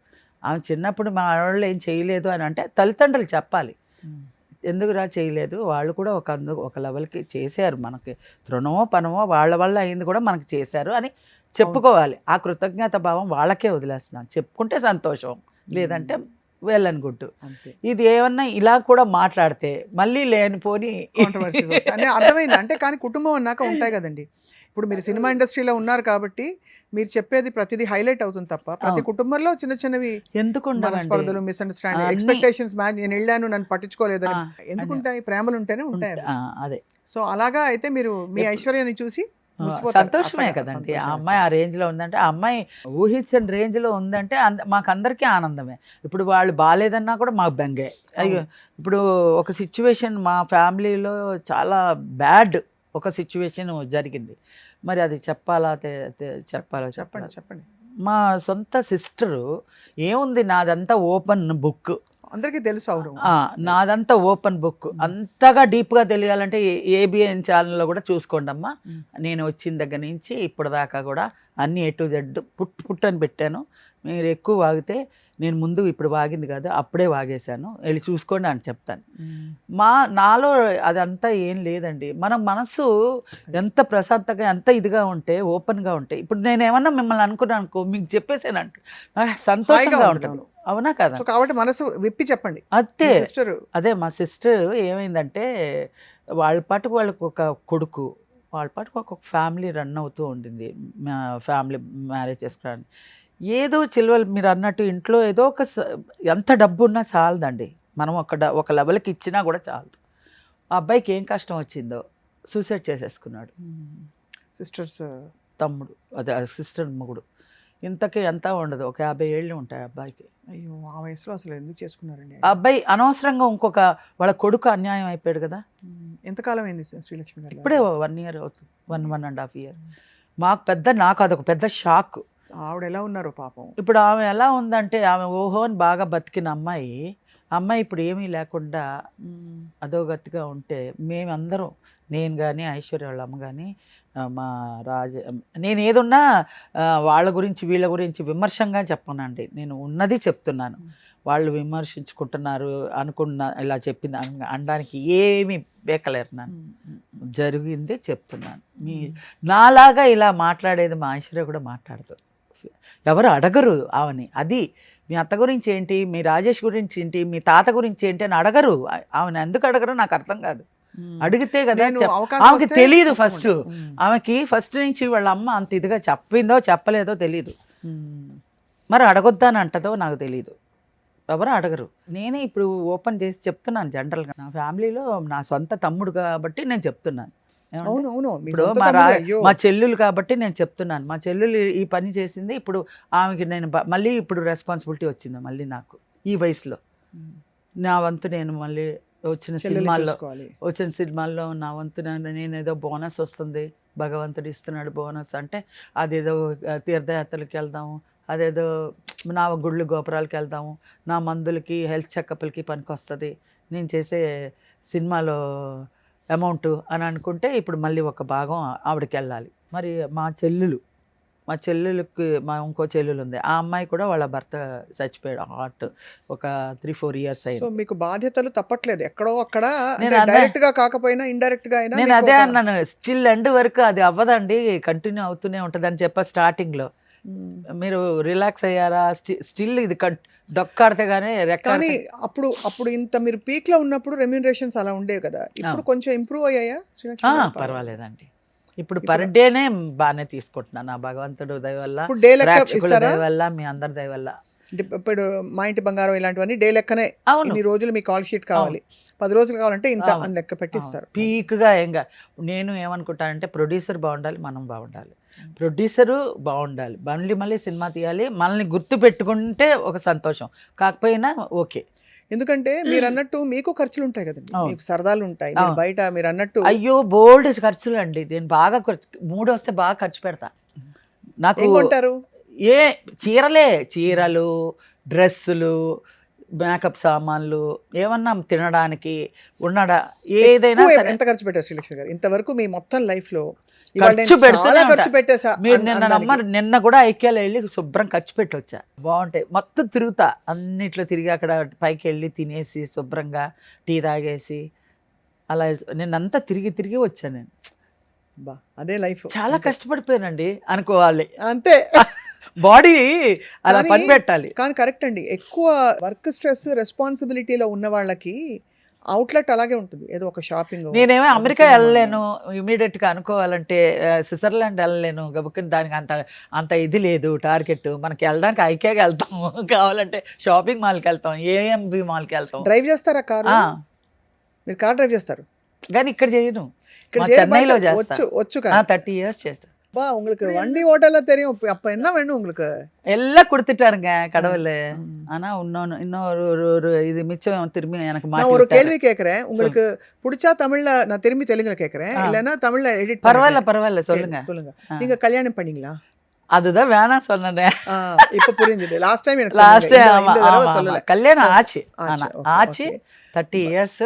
ఆమె చిన్నప్పుడు మా వాళ్ళు ఏం చేయలేదు అని అంటే తల్లిదండ్రులు చెప్పాలి, ఎందుకురా చేయలేదు, వాళ్ళు కూడా ఒక లెవెల్కి చేశారు, మనకి తృణమో పనమో వాళ్ళ వల్ల అయింది కూడా మనకి చేశారు అని చెప్పుకోవాలి. ఆ కృతజ్ఞత భావం వాళ్ళకే వదిలేస్తున్నాను. చెప్పుకుంటే సంతోషం, లేదంటే వెళ్ళని గుడ్డు. ఇది ఏమన్నా ఇలా కూడా మాట్లాడితే మళ్ళీ లేనిపోని కాంట్రవర్సీస్ వస్తాయి. అర్థమైంది. అంటే కానీ కుటుంబం అన్నాక ఉంటాయి కదండి. ఇప్పుడు మీరు సినిమా ఇండస్ట్రీలో ఉన్నారు కాబట్టి మీరు చెప్పేది ప్రతిదీ హైలైట్ అవుతుంది తప్ప ప్రతి కుటుంబంలో చిన్న చిన్నవి ఎందుకు స్పర్ధలు, మిస్అండర్స్టాండింగ్, ఎక్స్పెక్టేషన్స్, నేను వెళ్ళాను నన్ను పట్టించుకోలేదని ఎందుకుంటాయి? ప్రేమలు ఉంటేనే ఉంటాయి. అదే. సో అలాగా అయితే మీరు మీ ఐశ్వర్యాన్ని చూసి సంతోషమే కదండి. ఆ అమ్మాయి ఆ రేంజ్లో ఉందంటే, ఆ అమ్మాయి ఊహించని రేంజ్లో ఉందంటే మాకందరికీ ఆనందమే. ఇప్పుడు వాళ్ళు బాగాలేదన్నా కూడా మాకు బెంగే. అయ్యో, ఇప్పుడు ఒక సిచ్యువేషన్ మా ఫ్యామిలీలో చాలా బ్యాడ్ ఒక సిచ్యువేషన్ జరిగింది. మరి అది చెప్పండి. మా సొంత సిస్టరు ఏముంది, నాదంతా ఓపెన్ బుక్, అందరికీ తెలుసు. అవును, నాదంతా ఓపెన్ బుక్. అంతగా డీప్గా తెలియాలంటే ఏబిఎన్ ఛానల్లో కూడా చూసుకోండి అమ్మా. నేను వచ్చిన దగ్గర నుంచి ఇప్పుడు దాకా కూడా అన్ని A to Z పుట్ అని పెట్టాను. మీరు ఎక్కువ వాగితే నేను ముందు ఇప్పుడు వాగింది కాదు అప్పుడే వాగేశాను, వెళ్ళి చూసుకోండి అని చెప్తాను. నాలో అదంతా ఏం లేదండి. మన మనసు ఎంత ప్రశాంతంగా ఎంత ఇదిగా ఉంటే, ఓపెన్గా ఉంటే, ఇప్పుడు నేను ఏమన్నా మిమ్మల్ని అనుకున్నాను అనుకో, మీకు చెప్పేసానంట సంతోషంగా ఉంటాను, అవునా కదా? కాబట్టి మనసు విప్పి చెప్పండి. అంతే. సిస్టర్ అదే మా సిస్టర్ ఏమైందంటే, వాళ్ళ పాటుకు వాళ్ళకు ఒక కొడుకు, వాళ్ళ పాటుకు ఒక ఫ్యామిలీ రన్ అవుతూ ఉండింది, ఫ్యామిలీ మ్యారేజ్ చేసుకోవడానికి. ఏదో చిల్వలు మీరు అన్నట్టు ఇంట్లో ఏదో ఒక ఎంత డబ్బు ఉన్నా చాలదండి, మనం ఒక లెవెల్కి ఇచ్చినా కూడా చాలదు. ఆ అబ్బాయికి ఏం కష్టం వచ్చిందో సూసైడ్ చేసేసుకున్నాడు. సిస్టర్స్ తమ్ముడు, అదే సిస్టర్ మొగుడు. ఇంతకీ ఎంత ఉండదు, ఒక 50 ఏళ్ళు ఉంటాయి అబ్బాయికి. అయ్యో, ఆ వయసులో అసలు ఎందుకు చేసుకున్నారండి? ఆ అబ్బాయి అనవసరంగా ఇంకొక వాళ్ళ కొడుకు అన్యాయం అయిపోయాడు కదా. ఎంతకాలం అయింది శ్రీలక్ష్మి గారు? ఇప్పుడే 1 year అవుతుంది, 1.5 years. నాకు అదొక పెద్ద షాక్. ఆవిడ ఎలా ఉన్నారు పాపం? ఇప్పుడు ఆమె ఎలా ఉందంటే, ఆమె ఓహో అని బాగా బతికిన అమ్మాయి ఇప్పుడు ఏమీ లేకుండా అధోగతిగా ఉంటే, మేమందరం, నేను కానీ ఐశ్వర్య వాళ్ళ అమ్మ కానీ మా నేను ఏదున్నా వాళ్ళ గురించి వీళ్ళ గురించి విమర్శంగా చెప్పనండి, నేను ఉన్నది చెప్తున్నాను. వాళ్ళు విమర్శించుకుంటున్నారు ఇలా చెప్పింది అనడానికి ఏమీ బేకలేరు. నన్ను జరిగిందే చెప్తున్నాను. నాలాగా ఇలా మాట్లాడేది మా ఐశ్వర్య కూడా మాట్లాడదు, ఎవరు అడగరు ఆమెని. అది మీ అత్త గురించి ఏంటి, మీ రాజేష్ గురించి ఏంటి, మీ తాత గురించి ఏంటి అని అడగరు. ఆమెను ఎందుకు అడగరు నాకు అర్థం కాదు. అడిగితే కదా ఆమెకి తెలియదు. ఆమెకి ఫస్ట్ నుంచి వాళ్ళ అమ్మ అంత ఇదిగా చెప్పిందో చెప్పలేదో తెలియదు. మరి అడగొద్దని అంటదో నాకు తెలియదు, ఎవరు అడగరు. నేనే ఇప్పుడు ఓపెన్ చేసి చెప్తున్నాను. జనరల్గా నా ఫ్యామిలీలో నా సొంత తమ్ముడు కాబట్టి నేను చెప్తున్నాను. ఇప్పుడు మా చెల్లెలు కాబట్టి నేను చెప్తున్నాను. మా చెల్లెలు ఈ పని చేసింది, ఇప్పుడు ఆమెకి నేను మళ్ళీ ఇప్పుడు రెస్పాన్సిబిలిటీ వచ్చింది మళ్ళీ నాకు ఈ వయసులో. నా వంతు నేను మళ్ళీ వచ్చిన సినిమాల్లో నా వంతు నేను ఏదో బోనస్ వస్తుంది, భగవంతుడు ఇస్తున్నాడు బోనస్ అంటే, అదేదో తీర్థయాత్రలకు వెళ్దాము, అదేదో నా గుళ్ళు గోపురాలకు వెళ్దాము, నా మందులకి హెల్త్ చెకప్లకి పనికి వస్తుంది, నేను చేసే సినిమాలో అమౌంట్ అని అనుకుంటే, ఇప్పుడు మళ్ళీ ఒక భాగం ఆవిడకి వెళ్ళాలి. మరి మా చెల్లెలకి ఇంకో చెల్లెలు ఉంది, ఆ అమ్మాయి కూడా వాళ్ళ భర్త చచ్చిపోయాడు, హార్ట్, ఒక 3-4 years అయింది. మీకు బాధ్యతలు తప్పట్లేదు ఎక్కడో అక్కడ, డైరెక్ట్ గా కాకపోయినా ఇండైరెక్ట్ గా అయినా. నేను అదే అన్నాను, స్టిల్ ఎండ్ వరకు అది అవ్వదండి, కంటిన్యూ అవుతూనే ఉంటుంది అని చెప్పా స్టార్టింగ్ లో. మీరు రిలాక్స్ అయ్యారా? స్టిల్ ఇది డొక్కాడితే గానీ కానీ అప్పుడు ఇంత మీరు పీక్ లో ఉన్నప్పుడు రెమ్యూనరేషన్స్ అలా ఉండేవి కదా, ఇప్పుడు కొంచెం ఇంప్రూవ్ అయ్యాయా? పర్వాలేదండి, ఇప్పుడు పర్ డేనే బాగానే తీసుకుంటున్నాను, నా భగవంతుడు దయ వల్ల, ప్రేక్షకుల దయ వల్ల, మీ అందరి దయ వల్ల. ఇప్పుడు మా ఇంటి బంగారం ఇలాంటివన్నీ డే లెక్కనే, ఇన్ని రోజులు మీ కాల్ షీట్ కావాలి, 10 రోజులు కావాలంటే ఇంత అని లెక్క పెట్టిస్తారు. పీక్గా నేను ఏమనుకుంటానంటే, ప్రొడ్యూసర్ బాగుండాలి, మనం బాగుండాలి, ప్రొడ్యూసరు బాగుండాలి, మళ్ళీ సినిమా తీయాలి, మనల్ని గుర్తు పెట్టుకుంటే ఒక సంతోషం, కాకపోయినా ఓకే. ఎందుకంటే మీరు అన్నట్టు మీకు ఖర్చులు ఉంటాయి కదండి, మీకు సరదాలు ఉంటాయి బయట. మీరు అన్నట్టు అయ్యో బోల్డ్ ఖర్చులు అండి, నేను బాగా 3 వస్తే బాగా ఖర్చు పెడతా. నాకు కొంటారు చీరలు, డ్రెస్సులు, మేకప్ సామాన్లు, ఏమన్నా తినడానికి ఏదైనా. ఎంత ఖర్చు పెట్టారు శ్రీలక్ష్మి గారు ఇంతవరకు మీ మొత్తం లైఫ్ లో? ఖర్చు పెట్టేసా. మీరు నిన్న కూడా ఐక్యాలో వెళ్ళి శుభ్రం ఖర్చు పెట్టి వచ్చా, బాగుంటాయి. మొత్తం తిరుగుతా, అన్నిట్లో తిరిగి అక్కడ పైకి వెళ్ళి తినేసి శుభ్రంగా టీ తాగేసి అలా నిన్నంతా తిరిగి వచ్చాను నేను. అదే లైఫ్. చాలా కష్టపడిపోయానండి అనుకోవాలి, అంతే. బాడీ అలా పని పెట్టాలి. కానీ కరెక్ట్ అండి, ఎక్కువ వర్క్ స్ట్రెస్ రెస్పాన్సిబిలిటీలో ఉన్న వాళ్ళకి అవుట్లెట్ అలాగే ఉంటుంది, ఏదో ఒక షాపింగ్. నేనేమో అమెరికా వెళ్ళలేను ఇమీడియట్ గా అనుకోవాలంటే, స్విట్జర్లాండ్ వెళ్ళలేను గబుక్కుని, దానికి అంత ఇది లేదు టార్గెట్. మనకి వెళ్ళడానికి ఐకేకి వెళ్తాము, కావాలంటే షాపింగ్ మాల్కి వెళ్తాం, ఏఎంబి మాల్కి వెళ్తాం. డ్రైవ్ చేస్తారా కారు? మీరు కార్ డ్రైవ్ చేస్తారు? కానీ ఇక్కడ చేయను, చెన్నైలో చేస్తాను. వచ్చు 30 years చేస్తాను. உங்களுக்கு வண்டி ஓட்டல தெரியும், அப்ப என்ன வேணும் உங்களுக்கு? எல்லாம் கொடுத்துட்டாருங்க கடவுள். ஆனா இன்னொரு இது மிச்சம் திரும்பி எனக்கு நான் ஒரு கேள்வி கேக்குறேன், உங்களுக்கு பிடிச்சா தமிழ்ல, நான் திரும்பி தெலுங்குல கேக்குறேன், இல்லனா தமிழ்ல எடிட் பரவாயில்ல சொல்லுங்க. நீங்க கல்யாணம் பண்ணீங்களா? அதுதான் வேணாம் சொன்னேன், இப்ப புரிஞ்சுது. லாஸ்ட் டைம் கல்யாணம் ஆச்சு 30 years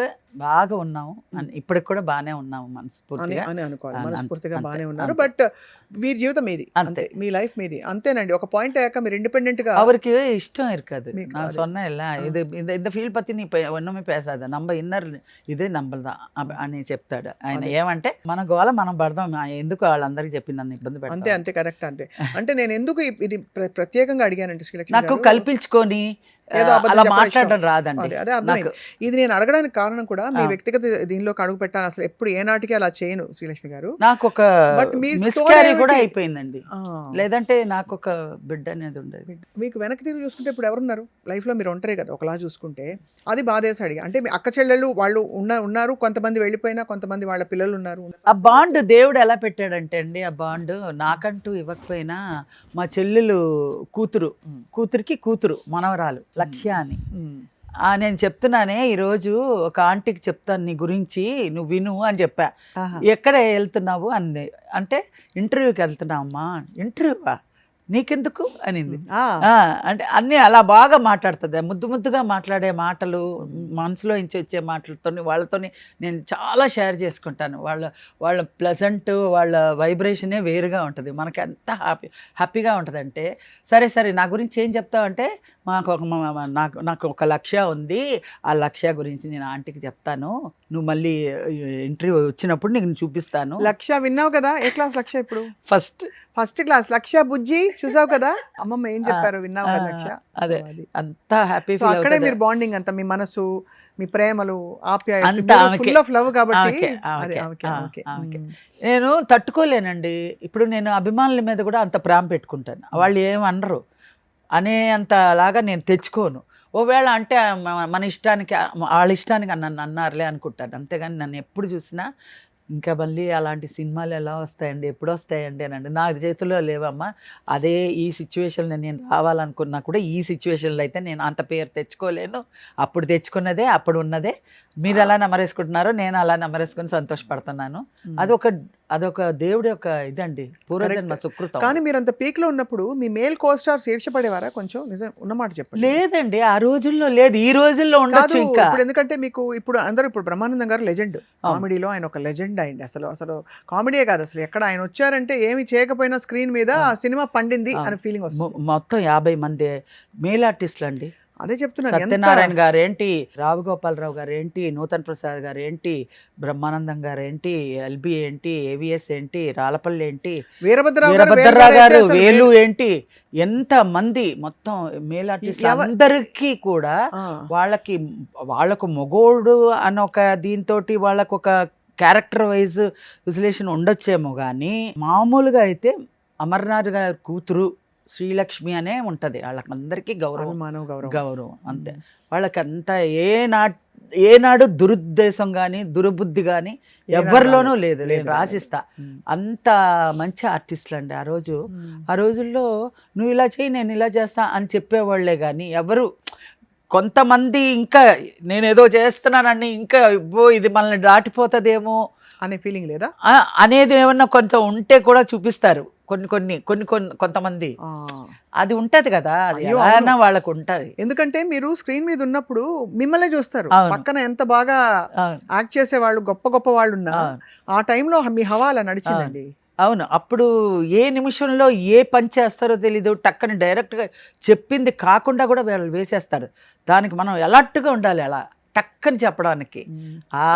బాగా ఉన్నాము ఇప్పటికి కూడా బాగానే ఉన్నాము మనస్ఫూర్తిగా అని అనుకోవాలి, అంతే, మనస్ఫూర్తిగా అంతే, బాగానే ఉన్నారు. అంతే. బట్ మీ జీవితం మీది, అంతే. అంతే, మీ లైఫ్ మీది, అంతేనండి. ఒక పాయింట్ అయ్యాక మీరు ఇండిపెండెంట్ గా அவருக்கு இஷ்டம் இருக்காது. మీకు நான் అదే. சொன்னேன் இல்ல, இது இந்த இந்த ఫీల్డ్ పத்தி నీ ఒన్నమే పేసాద నంబ ఇన్నర్ ఇదే నంబల్దా అని చెప్తాడు ఆయన. అదే. ఏమంటే మన గోల మనం పడదాం, ఎందుకు వాళ్ళందరికీ చెప్పి నన్ను ఇబ్బంది అంతే పెడతాం. అంతే కరెక్ట్ అంతే. అంటే నేను ఎందుకు ఇది ప్రత్యేకంగా అడిగానంటే శ్రీలక్ష్మి నాకు గారు, కల్పించుకొని ఏదో అబద్ధం అలా చెప్పడం మాట్లాడడం ఇష్టం. రాదండి అదే అదే నాకు. అర్థమైంది. ఇది నేను అడగడానికి కారణం కూడా మీ ఆ. వ్యక్తిగత దీనిలోకి అడుగు పెట్టాను. అసలు ఎప్పుడు ఏ నాటికి అలా చేయను శ్రీలక్ష్మి గారు. నాకు ఒక బట్ మీరు మిస్క్యారీ కూడా తోడేమిటి? అయిపోయిందండి, లేదంటే నాకు ఒక బిడ్డ అనేది ఉండేది. మీకు వెనక్కి తిరిగి చూసుకుంటే ఇప్పుడు ఎవరున్నారు లైఫ్లో? మీరు ఉంటారే కదా ఒకలా చూసుకుంటే. అది బాధేసి అడిగా. అంటే మీ అక్క చెల్లెళ్ళు వాళ్ళు ఉన్నారు, కొంతమంది వెళ్ళిపోయినా కొంతమంది వాళ్ళ పిల్లలు ఉన్నారు. ఆ బాండ్ దేవుడు ఎలా పెట్టాడంటే అండి, ఆ బాండ్ నాకంటూ ఇవ్వకపోయినా మా చెల్లెలు కూతురికి కూతురు మనవరాలు లక్ష్య అని. నేను చెప్తున్నానే ఈరోజు ఒక ఆంటీకి చెప్తాను నీ గురించి, నువ్వు విను అని చెప్పా. ఎక్కడ వెళ్తున్నావు అంది. అంటే ఇంటర్వ్యూకి వెళ్తున్నావమ్మా. ఇంటర్వ్యూవా, నీకెందుకు అనింది. అంటే అన్నీ అలా బాగా మాట్లాడుతుంది, ముద్దుగా మాట్లాడే మాటలు, మనసులో నుంచి వచ్చే మాటలతో వాళ్ళతోని నేను చాలా షేర్ చేసుకుంటాను. వాళ్ళ ప్లెజెంట్, వాళ్ళ వైబ్రేషనే వేరుగా ఉంటుంది. మనకి ఎంత హ్యాపీగా ఉంటుంది అంటే, సరే నా గురించి ఏం చెప్తావంటే, నాకు ఒక లక్ష్య ఉంది, ఆ లక్ష్య గురించి నేను ఆంటీకి చెప్తాను, నువ్వు మళ్ళీ ఇంటర్వ్యూ వచ్చినప్పుడు నీకు చూపిస్తాను. లక్ష్య విన్నావు కదా, ఏ క్లాస్ లక్ష్య ఇప్పుడు? First class. లక్ష్య బుజ్జి చూసావు కదా, అమ్మమ్మ ఏం చెప్పారు విన్నావు కదా లక్ష్య. అదే అంత హ్యాపీ సో ఫీల్ అక్కడే అవుతుంది. మీరు బాండింగ్ అంతా, మీ మనసు, మీ ప్రేమలు, అంతా ఆప్యాయత, ఫుల్ ఆఫ్ లవ్ కాబట్టి. ఆమెకే. నేను తట్టుకోలేనండి. ఇప్పుడు నేను అభిమానుల మీద కూడా అంత ప్రేమ పెట్టుకుంటాను, వాళ్ళు ఏమనరు అనే అంత లాగా నేను తెచ్చుకోను. ఓవేళ అంటే మన ఇష్టానికి వాళ్ళ ఇష్టానికి నన్ను అన్నారులే అనుకుంటాను, అంతేగాని నన్ను ఎప్పుడు చూసినా ఇంకా మళ్ళీ అలాంటి సినిమాలు ఎలా వస్తాయండి, ఎప్పుడు వస్తాయండి అనండి. నా చేతుల్లో లేవమ్మా. అదే ఈ సిచ్యువేషన్లో నేను రావాలనుకున్నా కూడా ఈ సిచ్యువేషన్లో అయితే నేను అంత పేరు తెచ్చుకోలేను. అప్పుడు తెచ్చుకున్నదే అప్పుడు ఉన్నదే. మీరు ఎలా నమ్మరేసుకుంటున్నారో నేను అలా నమ్మరేసుకుని సంతోషపడుతున్నాను. అదొక దేవుడి యొక్క ఇదండి, పూర్వజన్మ సుకృతం. కానీ మీరు అంత పీక్ లో ఉన్నప్పుడు మీ మేల్ కోస్టార్స్ ఈర్షపడేవారా? కొంచెం నిజం ఉన్నమాట చెప్పండి. లేదండి, ఆ రోజుల్లో లేదు, ఈ రోజుల్లో ఉండొచ్చు ఇంకా. ఇప్పుడు ఎందుకంటే మీకు ఇప్పుడు బ్రహ్మానందం గారు లెజెండ్, కామెడీలో ఆయన ఒక లెజెండ్ అయింది. అసలు కామెడీయే కాదు, అసలు ఎక్కడ ఆయన వచ్చారంటే ఏమి చేయకపోయినా స్క్రీన్ మీద ఆ సినిమా పండింది అనే ఫీలింగ్ వస్తుంది. మొత్తం 50 మంది మేల్ ఆర్టిస్టులు అండి. అదే చెప్తున్నాను. సత్యనారాయణ గారు ఏంటి, రావుగోపాలరావు గారు ఏంటి, నూతన్ ప్రసాద్ గారు ఏంటి, బ్రహ్మానందం గారు ఏంటి, ఎల్బి ఏంటి, ఏవిఎస్ ఏంటి, రాలపల్లి ఏంటి, వీరభద్రరావు గారు, వేలు ఏంటి, ఎంత మంది మొత్తం మేల్ ఆర్టిస్ట్ అందరికీ కూడా వాళ్ళకు మొగోడు అనొక దీంతో వాళ్ళకు ఒక క్యారెక్టర్ వైజ్ విశ్లేషణ ఉండొచ్చేమో కానీ, మామూలుగా అయితే అమర్నాథ్ గారి కూతురు శ్రీలక్ష్మి అనే ఉంటుంది. వాళ్ళకందరికీ గౌరవం అంతే. వాళ్ళకంతా ఏనాడు దురుద్దేశం కానీ దుర్బుద్ధి కానీ ఎవరిలోనూ లేదు, నేను రాసిస్తా. అంత మంచి ఆర్టిస్టులు అండి. ఆ రోజుల్లో నువ్వు ఇలా చేయి నేను ఇలా చేస్తా అని చెప్పేవాళ్లే కానీ ఎవరు, కొంతమంది ఇంకా నేనేదో చేస్తున్నానని ఇంకా ఇది మనల్ని దాటిపోతుందేమో అనే ఫీలింగ్ లేదా అనేది ఏమన్నా కొంత ఉంటే కూడా చూపిస్తారు కొంతమంది. అది ఉంటది కదా, అది ఎలా వాళ్ళకు ఉంటది. ఎందుకంటే మీరు స్క్రీన్ మీద ఉన్నప్పుడు మిమ్మల్ని చూస్తారు, పక్కన ఎంత బాగా యాక్ట్ చేసే వాళ్ళు గొప్ప వాళ్ళు ఉన్నా ఆ టైంలో మీ హవా అలా నడిచిందండి. అవును, అప్పుడు ఏ నిమిషంలో ఏ పని చేస్తారో తెలీదు, టక్కని డైరెక్ట్గా చెప్పింది కాకుండా కూడా వాళ్ళు వేసేస్తారు. దానికి మనం అలర్ట్గా ఉండాలి, అలా టక్కని చెప్పడానికి.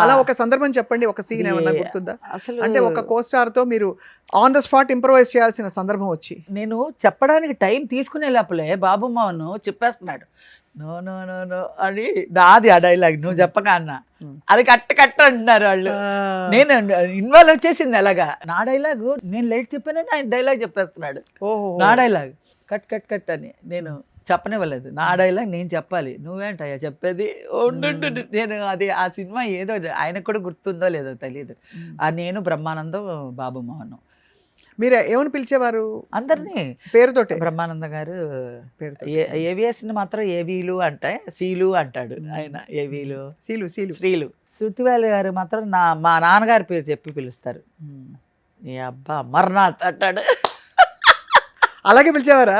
అలా ఒక సందర్భం చెప్పండి, ఒక సీన్ ఏమన్నా గుర్తుందా? అసలు అంటే ఒక కోస్టార్ తో మీరు ఆన్ ద స్పాట్ ఇంప్రూవైజ్ చేయాల్సిన సందర్భం వచ్చి, నేను చెప్పడానికి టైం తీసుకునే లోపలే బాబు మావను చెప్పేస్తున్నాడు, నో నో నో నో అని. నాది ఆ డైలాగ్ నువ్వు చెప్పగా అన్న, అది కట్ట అంటున్నారు వాళ్ళు. నేను ఇన్వాల్వ్ వచ్చేసింది అలాగా. నా డైలాగు నేను లేట్ చెప్పానని ఆయన డైలాగ్ చెప్పేస్తున్నాడు. నా డైలాగ్ కట్ అని నేను చెప్పనివ్వలేదు. నా డైలాగ్ నేను చెప్పాలి, నువ్వేంటయ్యా చెప్పేది ఉండు. నేను అది ఆ సినిమా ఏదో ఆయనకు కూడా గుర్తుందో లేదో తెలియదు. నేను బ్రహ్మానందం, బాబు మోహన్. మీరు ఏమని పిలిచేవారు అందరినీ? పేరుతోటే. బ్రహ్మానంద గారు ఏవిఎస్ని మాత్రం ఏవీలు అంటే శ్రీలు అంటాడు ఆయన, ఏవీలు శ్రీలు. శృతివేలి గారు మాత్రం మా నాన్నగారి పేరు చెప్పి పిలుస్తారు, ఏ అబ్బా అమర్నాథ్ అంటాడు. అలాగే పిలిచేవారా?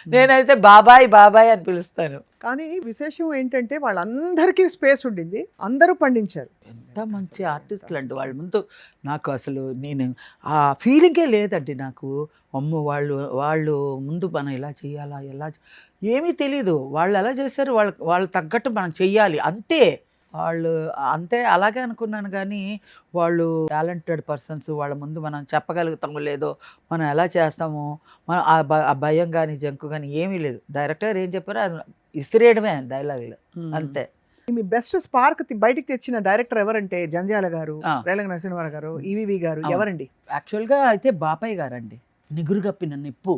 నేనైతే బాబాయ్ బాబాయ్ అని పిలుస్తాను. కానీ విశేషం ఏంటంటే వాళ్ళందరికీ స్పేస్ ఉండింది, అందరూ పండించారు. ఎంత మంచి ఆర్టిస్టులు అండి వాళ్ళ ముందు. నాకు అసలు నేను ఆ ఫీలింగే లేదండి నాకు. అమ్మో వాళ్ళు వాళ్ళు ముందు మనం ఇలా చేయాలా ఏమీ తెలీదు. వాళ్ళు ఎలా చేశారు, వాళ్ళు తగ్గట్టు మనం చెయ్యాలి అంతే. వాళ్ళు అంతే అలాగే అనుకున్నాను. కానీ వాళ్ళు టాలెంటెడ్ పర్సన్స్, వాళ్ళ ముందు మనం చెప్పగలుగుతామో లేదో, మనం ఎలా చేస్తామో, మనం ఆ భయం కానీ జంకు కానీ ఏమీ లేదు. డైరెక్టర్ ఏం చెప్పారో అది ఇసిరేయడమే డైలాగులు అంతే. మీ బెస్ట్ స్పార్క్ బయటికి తెచ్చిన డైరెక్టర్ ఎవరంటే జంధ్యాల గారు, ఆ. రేలంగి నరసింహారావు గారు, ఈవీవి గారు, అవును. ఎవరండి? యాక్చువల్గా అయితే బాపయ్య గారండి. నిగురుగప్పిన నిప్పు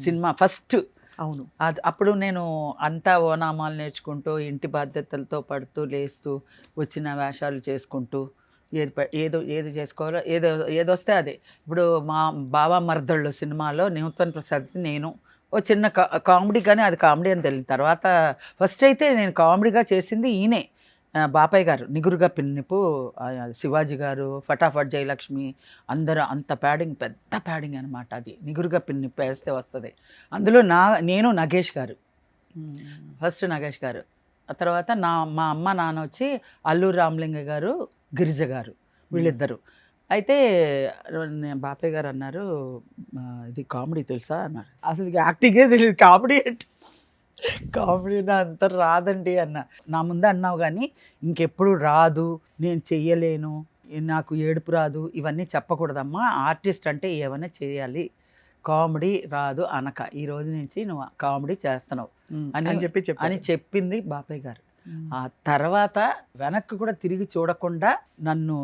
సినిమా ఫస్ట్. అవును. అప్పుడు నేను అంతా ఓనామాలు నేర్చుకుంటూ ఇంటి బాధ్యతలతో పడుతూ లేస్తూ వచ్చిన వేషాలు చేసుకుంటూ ఏది చేసుకోవాలో ఏదొస్తే అదే. ఇప్పుడు మా బావ మర్దళ్ళు సినిమాలో నూతన్ ప్రసాద్ నేను ఓ చిన్న కామెడీ, కానీ అది కామెడీ అని తెలియదు. తర్వాత ఫస్ట్ అయితే నేను కామెడీగా చేసింది ఈయనే, బాపయ్య గారు. నిగురుగా పిన్నిపు, శివాజీ గారు, ఫటాఫట్ జయలక్ష్మి, అందరూ అంత ప్యాడింగ్, పెద్ద ప్యాడింగ్ అనమాట అది. నిగురుగా పిన్నిప్పు వేస్తే వస్తుంది. అందులో నేను నగేష్ గారు, ఫస్ట్ నగేష్ గారు. ఆ తర్వాత మా అమ్మ నాన్న వచ్చి అల్లూరు రామలింగ గారు, గిరిజ గారు, వీళ్ళిద్దరు. అయితే బాపయ్య గారు అన్నారు, ఇది కామెడీ తెలుసా అన్నారు. అసలు యాక్టింగే తెలియదు, కామెడీ అంటే కామెడీ నా అంత రాదండి అన్న. నా ముందే అన్నావు కానీ ఇంకెప్పుడు రాదు, నేను చెయ్యలేను, నాకు ఏడుపు రాదు, ఇవన్నీ చెప్పకూడదమ్మా. ఆర్టిస్ట్ అంటే ఏమైనా చేయాలి, కామెడీ రాదు అనక. ఈ రోజు నుంచి నువ్వు కామెడీ చేస్తున్నావు అని చెప్పింది బాపయ్య గారు. ఆ తర్వాత వెనక్కి కూడా తిరిగి చూడకుండా నన్ను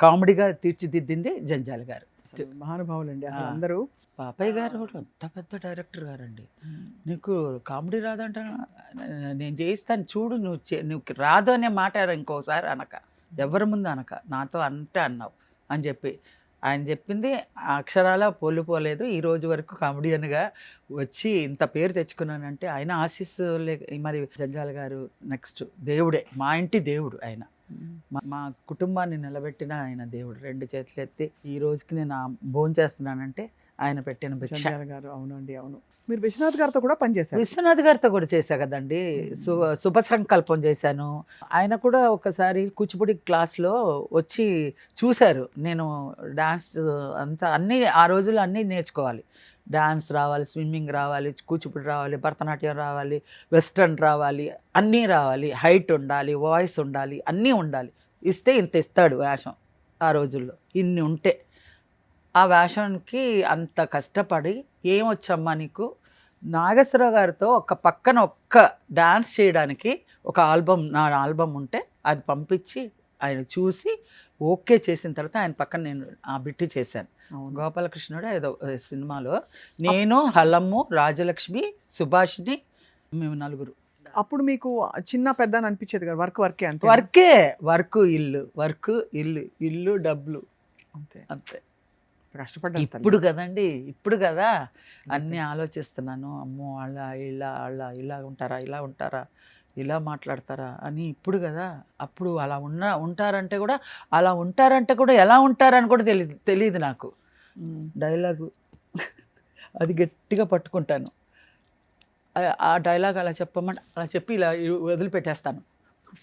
కామెడీగా తీర్చిదిద్దింది జంధ్యాల గారు. మహానుభావులు అండి అసలు అందరూ. బాపయ్య గారు కూడా అంత పెద్ద డైరెక్టర్ గారండి. నీకు కామెడీ రాదంట, నేను చేయిస్తాను చూడు, నువ్వు రాదు అనే మాట ఇంకోసారి అనక, ఎవరి ముందు అనక, నాతో అంటే అన్నావు అని చెప్పి ఆయన చెప్పింది అక్షరాల పోలేదు. ఈ రోజు వరకు కామెడియన్గా వచ్చి ఇంత పేరు తెచ్చుకున్నానంటే ఆయన ఆశీస్సు. మరి జంధ్యాల గారు నెక్స్ట్ దేవుడే, మా ఇంటి దేవుడు ఆయన. మా కుటుంబాన్ని నిలబెట్టిన ఆయన దేవుడు. 2 చేతులు ఎత్తి ఈ రోజుకి నేను భోంచేస్తున్నానంటే ఆయన పెట్టిన భిక్ష. గారు అవునండి, అవును. మీరు విశ్వనాథ్ గారితో కూడా పనిచేశారు. విశ్వనాథ్ గారితో కూడా చేశా కదండి. శుభ సంకల్పం చేశాను. ఆయన కూడా ఒకసారి కూచిపూడి క్లాస్లో వచ్చి చూశారు. నేను డాన్స్ అంతా అన్నీ ఆ రోజుల్లో అన్నీ నేర్చుకోవాలి. డాన్స్ రావాలి, స్విమ్మింగ్ రావాలి, కూచిపూడి రావాలి, భరతనాట్యం రావాలి, వెస్ట్రన్ రావాలి, అన్నీ రావాలి, హైట్ ఉండాలి, వాయిస్ ఉండాలి, అన్నీ ఉండాలి. ఇస్తే ఇంత ఇస్తాడు వేషం ఆ రోజుల్లో. ఇన్ని ఉంటే ఆ వేషానికి అంత కష్టపడి ఏమొచ్చమ్మా నీకు, నాగేశ్వరరావు గారితో పక్కన డాన్స్ చేయడానికి నా ఆల్బమ్ ఉంటే అది పంపించి ఆయన చూసి ఓకే చేసిన తర్వాత ఆయన పక్కన నేను ఆ బిట్టి చేశాను. గోపాలకృష్ణుడు ఏదో సినిమాలో నేను, హలమ్ము, రాజలక్ష్మి, సుభాష్ని, మేము 4. అప్పుడు మీకు చిన్న పెద్ద అని అనిపించేది కదా, వర్కే అంతే. వర్క్ ఇల్లు డబ్బులు అంతే. కష్టపడ్డా. ఇప్పుడు కదా అన్నీ ఆలోచిస్తున్నాను. అమ్మో ఇలా ఉంటారా, ఇలా మాట్లాడతారా అని. ఇప్పుడు కదా, అప్పుడు అలా ఉంటారంటే కూడా ఎలా ఉంటారని కూడా తెలియదు నాకు. డైలాగు అది గట్టిగా పట్టుకుంటాను. ఆ డైలాగ్ అలా చెప్పమంటే అలా చెప్పి ఇలా వదిలిపెట్టేస్తాను.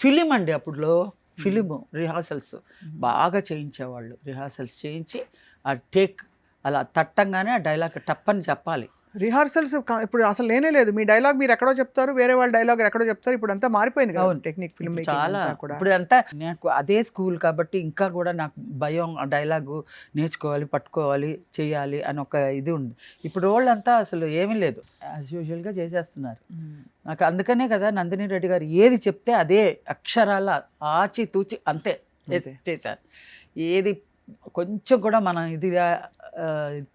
ఫిలిం అండి అప్పుడులో, ఫిలిము రిహార్సల్స్ బాగా చేయించేవాళ్ళు. రిహార్సల్స్ చేయించి ఆ టేక్ అలా తట్టంగానే ఆ డైలాగ్ టప్పని చెప్పాలి. రిహార్సల్స్ ఇప్పుడు అసలు లేనే లేదు. మీ డైలాగ్ మీరు ఎక్కడో చెప్తారు, వేరే వాళ్ళ డైలాగ్ ఎక్కడో చెప్తారు. ఇప్పుడు అంతా మారిపోయింది కదా టెక్నిక్, ఫిల్మ్ చాలా. ఇప్పుడు అంతా నాకు అదే స్కూల్ కాబట్టి ఇంకా కూడా నాకు భయం, ఆ డైలాగు నేర్చుకోవాలి, పట్టుకోవాలి, చేయాలి అని ఒక ఇది ఉంది. ఇప్పుడు వాళ్ళంతా అసలు ఏమీ లేదు, యాజ్ యూజువల్గా చేసేస్తున్నారు. నాకు అందుకనే కదా నందిని రెడ్డి గారు ఏది చెప్తే అదే అక్షరాల ఆచి తూచి అంతే చేశారు. ఏది కొంచెం కూడా మనం ఇదిగా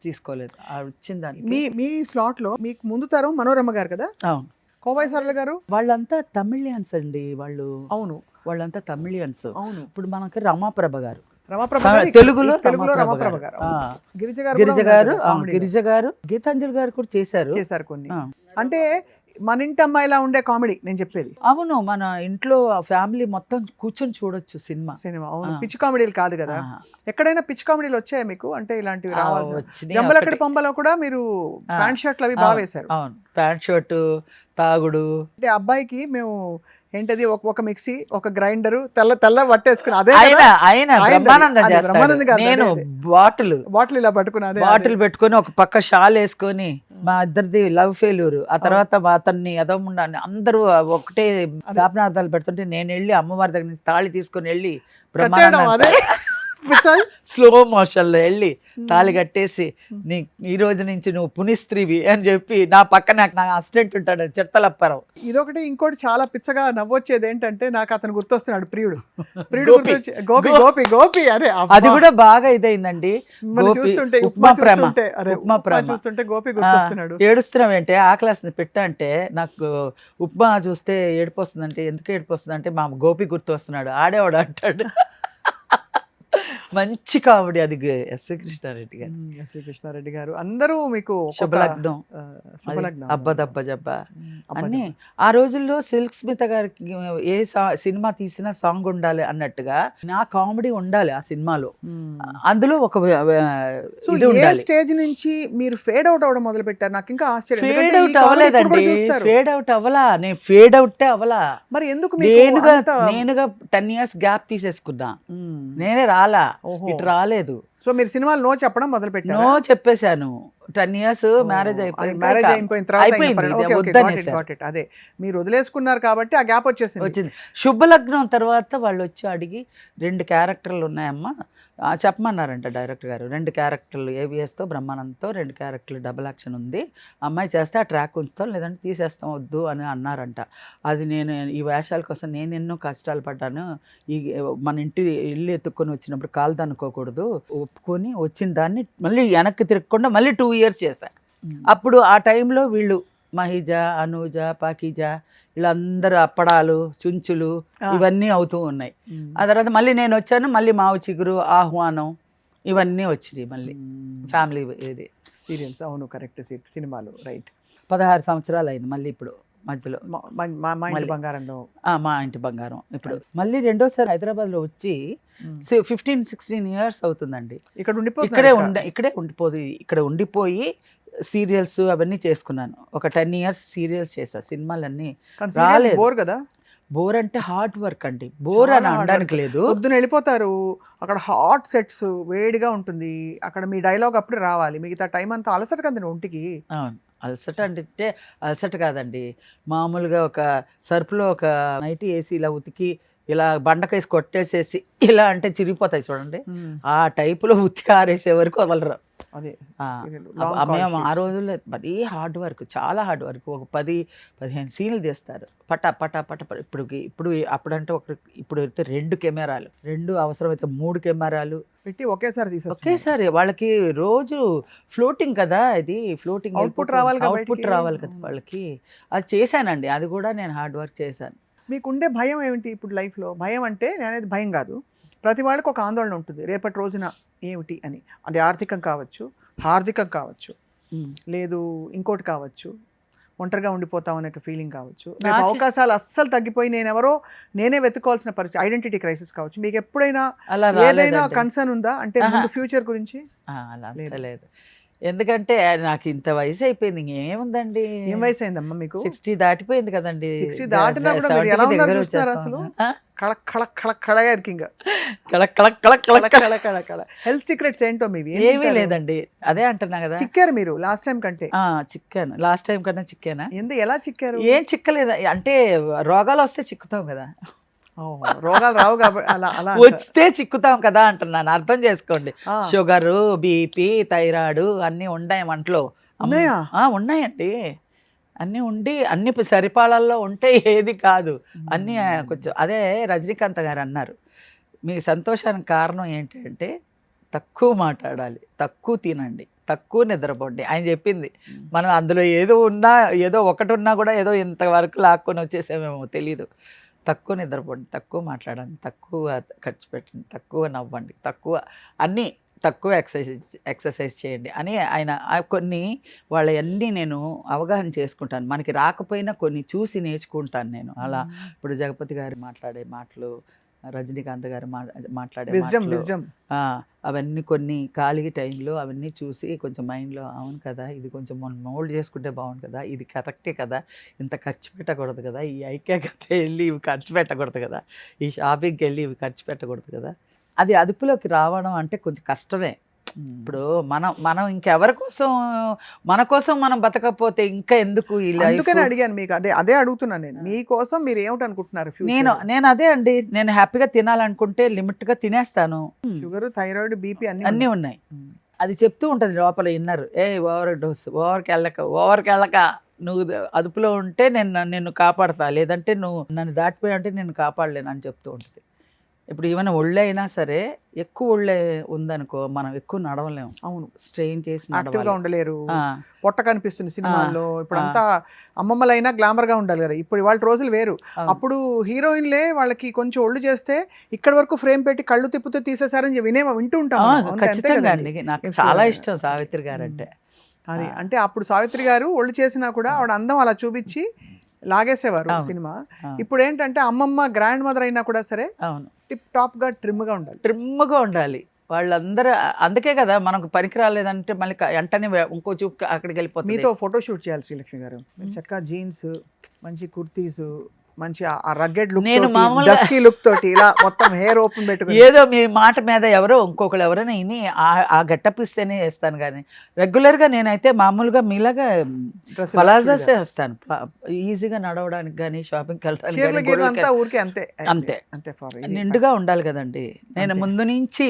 తీసుకోలేదు. వచ్చిందని మీ స్లాట్ లో మీకు ముందు తరం మనోరమ గారు కదా, అవును, కోవై సరళ గారు, వాళ్ళంతా తమిళియన్స్ అండి వాళ్ళు. అవును, వాళ్ళంతా తమిళియన్స్. అవును. ఇప్పుడు మనకి రమాప్రభ గారు, తెలుగులో రమాప్రభ గారు, గిరిజ గారు, గీతాంజలి గారు కూడా చేశారు కొన్ని. అంటే మన ఇంటి అమ్మాయిలా ఉండే కామెడీ నేను చెప్పేది. అవును, మన ఇంట్లో ఫ్యామిలీ మొత్తం కూర్చొని చూడొచ్చు సినిమా. సినిమా అవును, పిచ్చి కామెడీలు కాదు కదా. ఎక్కడైనా పిచ్చి కామెడీలు వచ్చాయా మీకు? అంటే ఇలాంటివి రావాలి. వచ్చినాయి జంబలక్కడి ఒకటి. పంబలో కూడా మీరు ప్యాంట్ షర్ట్లు అవి బాగా వేశారు. అవును, ప్యాంట్ షర్టు, తాగుడు. అంటే అబ్బాయికి మేము ఏంటది ఒక మిక్సీ, ఒక గ్రైండర్, తెల్ల పట్టేసుకుని అదే ఆయన బ్రహ్మానందం అది చేస్తాడు. బ్రహ్మానందం కాదు, నేను అదే. బాటిల్ ఇలా పట్టుకుని అదే బాటిల్ పెట్టుకొని ఒక పక్క షాల్ వేసుకొని, మా ఇద్దరిది లవ్ ఫెయిల్యూర్. ఆ తర్వాత అతన్ని ఎదవముండాన్ని అందరూ ఒకటే శాపనార్థాలు పెడుతుంటే నేను వెళ్ళి అమ్మవారి దగ్గర నుంచి తాళి తీసుకొని వెళ్ళి బ్రహ్మానందం స్లో మోషన్ లో వెళ్ళి తాళి కట్టేసి, నీ ఈ రోజు నుంచి నువ్వు పునిస్త్రీవి అని చెప్పి, నా పక్కన నా అసిస్టెంట్ ఉంటాడు చిత్తలప్పారావు. ఇదొకటి. ఇంకోటి చాలా పిచ్చగా నవ్వొచ్చేది ఏంటంటే, నాకు అతను గుర్తొస్తున్నాడు, ప్రియుడు గోపి. గోపి గోపి గోపి అరే అది కూడా బాగా ఇదైందండి. చూస్తుంటే ఉప్మా ప్రేమ, ఉప్మా చూస్తుంటే గోపి గుర్తొస్తున్నాడు. ఏడుస్తున్నావేంటే ఆకలేస్తుంది పెట్టా అంటే, నాకు ఉప్మా చూస్తే ఏడుపు వస్తుందంటే, ఎందుకు ఏడుపు వస్తుందంటే మా గోపి గుర్తు వస్తున్నాడు, ఆడేవాడు అంటాడు. మంచి కామెడీ అది. ఎస్వి కృష్ణారెడ్డి గారు, ఎస్వి కృష్ణారెడ్డి గారు అందరూ మీకు శుభలగ్నం, అబ్బదబ్బ జబ్బ అన్ని. ఆ రోజుల్లో సిల్క్ స్మిత గారికి ఏ సినిమా తీసినా సాంగ్ ఉండాలి అన్నట్టుగా నా కామెడీ ఉండాలి ఆ సినిమాలో. అందులో ఒక ఇది ఉండాలి. స్టేజ్ నుంచి మీరు ఫేడ్ అవుట్ అవడం మొదలు పెట్టారు. నాకు ఇంకా ఆశ్చర్యం. ఫేడ్ అవుట్ అవ్వలేదండి, ఫేడ్ అవుట్ అవ్వలా, నేను ఫేడ్ అవుట్ అవ్వలా. మరి ఎందుకు నేనుగా 10 years గ్యాప్ తీసేసుకున్నా, నేనే రాలా, ఇటు రాలేదు. సో మీరు సినిమాలు నో చెప్పడం మొదలు పెట్టారు? నో చెప్పేశాను. 10 years మ్యారేజ్ అయిపోయింది. అదే మీరు వదిలేసుకున్నారు కాబట్టి ఆ గ్యాప్ వచ్చింది. శుభలగ్నం తర్వాత వాళ్ళు వచ్చి అడిగి 2 క్యారెక్టర్లు ఉన్నాయమ్మా చెప్పమన్నారంట డైరెక్టర్ గారు. 2 క్యారెక్టర్లు ఏవిఎస్తో బ్రహ్మానందంతో 2 క్యారెక్టర్లు డబుల్ యాక్షన్ ఉంది, అమ్మాయి చేస్తే ఆ ట్రాక్ ఉంచుతాం లేదంటే తీసేస్తాం వద్దు అని అన్నారంట. అది నేను ఈ వేషాల కోసం నేను ఎన్నో కష్టాలు పడ్డాను. ఈ మన ఇల్లు ఎత్తుక్కొని వచ్చినప్పుడు కాలు దన్నుకోకూడదు, ఒప్పుకొని వచ్చిన దాన్ని మళ్ళీ వెనక్కి తిరగకుండా మళ్ళీ 2 years చేశాను. అప్పుడు ఆ టైంలో వీళ్ళు మహిజ, అనూజ, పాకీజ వీళ్ళందరూ అప్పడాలు, చుంచులు ఇవన్నీ అవుతూ ఉన్నాయి. ఆ తర్వాత మళ్ళీ నేను వచ్చాను, మళ్ళీ మావు చిగురు, ఆహ్వానం ఇవన్నీ వచ్చినాయి మళ్ళీ ఫ్యామిలీ ఇది సీరియల్స్. అవును కరెక్ట్, సినిమాలు రైట్. 16 సంవత్సరాలు అయింది మళ్ళీ ఇప్పుడు మధ్యలో మా ఇంటి బంగారంలో. మా ఇంటి బంగారం ఇప్పుడు మళ్ళీ రెండోసారి హైదరాబాద్లో వచ్చి 15-16 years అవుతుందండి. ఇక్కడే ఉండిపోయి సీరియల్స్ అవన్నీ చేసుకున్నాను. ఒక 10 years సీరియల్స్ చేసా, సినిమాలన్నీ రాలేదు. బోర్ కదా? బోర్ అంటే హార్డ్ వర్క్ అండి, బోర్ అని అనడానికి లేదు. పొద్దున వెళ్ళిపోతారు, అక్కడ హాట్ సెట్స్, వేడిగా ఉంటుంది, అక్కడ మీ డైలాగ్ అప్పుడు రావాలి, మిగతా టైం అంతా అలసట కదా ఒంటికి. అవును, అలసట అంటే అలసట కాదండి, మామూలుగా ఒక సర్ఫ్లో ఒక నైటీ వేసి ఇలా ఉతికి ఇలా బండకేసి కొట్టేసేసి ఇలా అంటే చిరిగిపోతాయి చూడండి, ఆ టైపులో ఉతికి ఆరేసే వరకు వదలరు. అదే మేము ఆ రోజుల్లో మరీ హార్డ్ వర్క్, చాలా హార్డ్ వర్క్. ఒక 10-15 సీన్లు తీస్తారు పటా పటా పట. ఇప్పుడు అప్పుడంటే ఇప్పుడు అయితే 2 కెమెరాలు, 2 అవసరమైతే 3 కెమెరాలు పెట్టి ఒకేసారి వాళ్ళకి రోజు ఫ్లోటింగ్ కదా, ఇది ఫ్లోటింగ్ అవుట్పుట్ రావాలి కదా వాళ్ళకి. అది చేశానండి, అది కూడా నేను హార్డ్ వర్క్ చేశాను. మీకుండే భయం ఏమిటి ఇప్పుడు లైఫ్లో? భయం అంటే నేనేది భయం కాదు, ప్రతి వాళ్ళకి ఒక ఆందోళన ఉంటుంది రేపటి రోజున ఏమిటి అని. అది ఆర్థికం కావచ్చు, హార్దికం కావచ్చు, లేదు ఇంకోటి కావచ్చు, ఒంటరిగా ఉండిపోతాం అనే ఫీలింగ్ కావచ్చు, అవకాశాలు అస్సలు తగ్గిపోయి నేనే వెతుక్కోవాల్సిన పరిస్థితి, ఐడెంటిటీ క్రైసిస్ కావచ్చు. మీకు ఎప్పుడైనా ఏదైనా కన్సర్న్ ఉందా అంటే ఫ్యూచర్ గురించి? అలా లేదు, ఎందుకంటే నాకు ఇంత వయసు అయిపోయింది, ఇంకేముందండి. ఏం వయసు అయిందమ్మా మీకు? 60 దాటిపోయింది కదండి. 60 దాటినా కూడా మీరు ఎలా ఉన్నారు చూస్తున్నారు అసలు, హెల్త్ సీక్రెట్స్ ఏంటో మీవి? ఏమీ లేదండి, అదే అంటున్నా కదా. చిక్కారు మీరు లాస్ట్ టైం కంటే? చిక్కాను, లాస్ట్ టైం కన్నా చిక్కానా? ఎలా చిక్కారు? ఏం చిక్కలేదు అంటే రోగాలు వస్తే చిక్కుతాం కదా, రోగాలు రావు కాబట్టి అలా వస్తే చిక్కుతాం కదా అంటున్నాను, అర్థం చేసుకోండి. షుగరు, బీపీ, థైరాయిడ్ అన్నీ ఉన్నాయి మంటలో. ఉన్నాయండి, అన్నీ ఉండి అన్ని సరిపాళల్లో ఉంటే ఏది కాదు, అన్నీ కొంచెం. అదే రజనీకాంత్ గారు అన్నారు, మీ సంతోషానికి కారణం ఏంటంటే తక్కువ మాట్లాడాలి, తక్కువ తినండి, తక్కువ నిద్రపోండి ఆయన చెప్పింది. మనం అందులో ఏదో ఒకటి ఉన్నా కూడా ఏదో ఇంతవరకు లాక్కొని వచ్చేసామేమో తెలీదు. తక్కువ నిద్రపోండి, తక్కువ మాట్లాడండి, తక్కువ ఖర్చు పెట్టండి, తక్కువ నవ్వండి, తక్కువ అన్నీ తక్కువ ఎక్సర్సైజ్ చేయండి అని ఆయన కొన్ని వాళ్ళవన్నీ నేను అవగాహన చేసుకుంటాను. మనకి రాకపోయినా కొన్ని చూసి నేర్చుకుంటాను నేను. అలా ఇప్పుడు జగపతి గారు మాట్లాడే మాటలు, రజనీకాంత్ గారు మాట్లాడే విజ్డమ్ అవన్నీ కొన్ని ఖాళీ టైంలో అవన్నీ చూసి కొంచెం మైండ్లో అవును కదా, ఇది కొంచెం మనం మోల్డ్ చేసుకుంటే బాగుంది కదా, ఇది కరెక్టే కదా, ఇంత ఖర్చు పెట్టకూడదు కదా, ఈ ఐక్యకి వెళ్ళి ఇవి ఖర్చు పెట్టకూడదు కదా, ఈ షాపింగ్కి వెళ్ళి ఇవి ఖర్చు పెట్టకూడదు కదా, అది అదుపులోకి రావడం అంటే కొంచెం కష్టమే. ఇప్పుడు మనం ఇంకెవరి కోసం, మన కోసం మనం బతకపోతే ఇంకా ఎందుకు ఇలా. అందుకని అడిగాను మీకు, అదే అడుగుతున్నాను నేను, మీకోసం మీరు ఏమిటి అనుకుంటున్నారు? నేను అదే అండి, నేను హ్యాపీగా తినాలనుకుంటే లిమిట్గా తినేస్తాను. షుగర్, థైరాయిడ్, బీపీ అన్నీ ఉన్నాయి. అది చెప్తూ ఉంటుంది లోపల ఇన్నర్, ఓవర్ డోస్, ఓవర్కి వెళ్ళక నువ్వు అదుపులో ఉంటే నిన్ను కాపాడతా, లేదంటే నువ్వు నన్ను దాటిపోయి అంటే నేను కాపాడలేను అని చెప్తూ ఉంటుంది. ఇప్పుడు ఏమైనా ఒళ్ళే అయినా సరే, ఎక్కువ ఒళ్ళే ఉందనుకో మనం ఎక్కువ నడవలేము. అవును, స్ట్రెయిన్ చేసి యాక్టివ్గా ఉండలేరు, పొట్ట కనిపిస్తుంది సినిమాల్లో. ఇప్పుడు అంతా అమ్మమ్మలైనా గ్లామర్ గా ఉండాలి కదా, ఇప్పుడు వాళ్ళ రోజులు వేరు. అప్పుడు హీరోయిన్లే వాళ్ళకి కొంచెం ఒళ్ళు చేస్తే ఇక్కడ వరకు ఫ్రేమ్ పెట్టి కళ్ళు తిప్పుతూ తీసేసారని వింటూ ఉంటాం. ఖచ్చితంగా అండి, నాకు చాలా ఇష్టం సావిత్రి గారు అంటే. అంటే అప్పుడు సావిత్రి గారు ఒళ్ళు చేసినా కూడా ఆవిడ అందం అలా చూపించి లాగేసేవారు సినిమా. ఇప్పుడు ఏంటంటే అమ్మమ్మ గ్రాండ్ మదర్ అయినా కూడా సరే టిప్ టాప్ గా ట్రిమ్గా ఉండాలి. వాళ్ళందరూ అందుకే కదా మనకు పనికి రాలేదంటే మళ్ళీ వెంటనే ఇంకో చూపు అక్కడికి వెళ్ళిపోతుంది. మీతో ఫోటో షూట్ చేయాలి శ్రీలక్ష్మి గారు, చక్కగా జీన్స్, మంచి కుర్తీస్, మంచి ఆ రగ్గెడ్ లుక్, నేను మామూలుగా డస్కీ లుక్ తోటి ఇలా మొత్తం హెయిర్ ఓపెన్ పెట్టుకుని, ఏదో మీ మాట మీద ఇంకొకరు ఎవరైనా ఇని ఆ గెటప్ ఇస్తేనే వేస్తాను. కానీ రెగ్యులర్గా నేనైతే మామూలుగా మీలాగా పలాజాసే వేస్తాను, ఈజీగా నడవడానికి కానీ షాపింగ్కి వెళ్ళడానికి. అంతే నిండుగా ఉండాలి కదండి. నేను ముందు నుంచి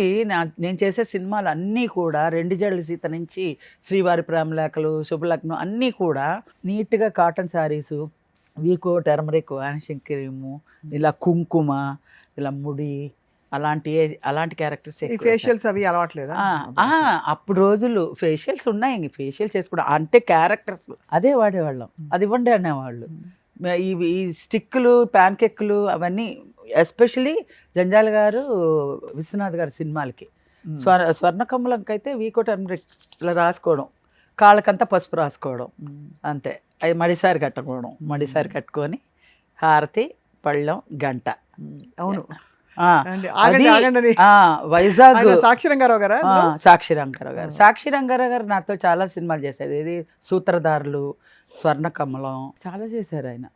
నేను చేసే సినిమాలు అన్నీ కూడా 2 జడల సీత నుంచి శ్రీవారి ప్రేమలేఖలు, శుభలగ్నం అన్నీ కూడా నీట్గా cotton saris, Vicco, turmeric, vanishing cream, ఇలా కుంకుమ, ఇలా ముడి, అలాంటి క్యారెక్టర్స్. ఫేషియల్స్ అవి అలవాట్లేదా? అప్పుడు రోజులు ఫేషియల్స్ ఉన్నాయి, ఫేషియల్ చేసుకోవడం అంటే క్యారెక్టర్స్ అదే వాడేవాళ్ళం, అది ఇవ్వండి అనేవాళ్ళు. ఈ స్టిక్కులు, ప్యాన్ కేక్లు అవన్నీ ఎస్పెషలీ జంజాల గారు, విశ్వనాథ్ గారు సినిమాలకి. స్వర్ణకమలంకైతే వీకో టర్మరిక్ ఇలా రాసుకోవడం, కాళ్ళకంతా పసుపు రాసుకోవడం, అంతే. అది మడిసారి కట్టుకొని హారతి, పళ్ళెం, గంట. అవును, వైజాగ్ సాక్షి రంగారావు గారు నాతో చాలా సినిమాలు చేశారు. ఇది సూత్రధారులు, స్వర్ణకమలం చాలా చేశారు. ఆయన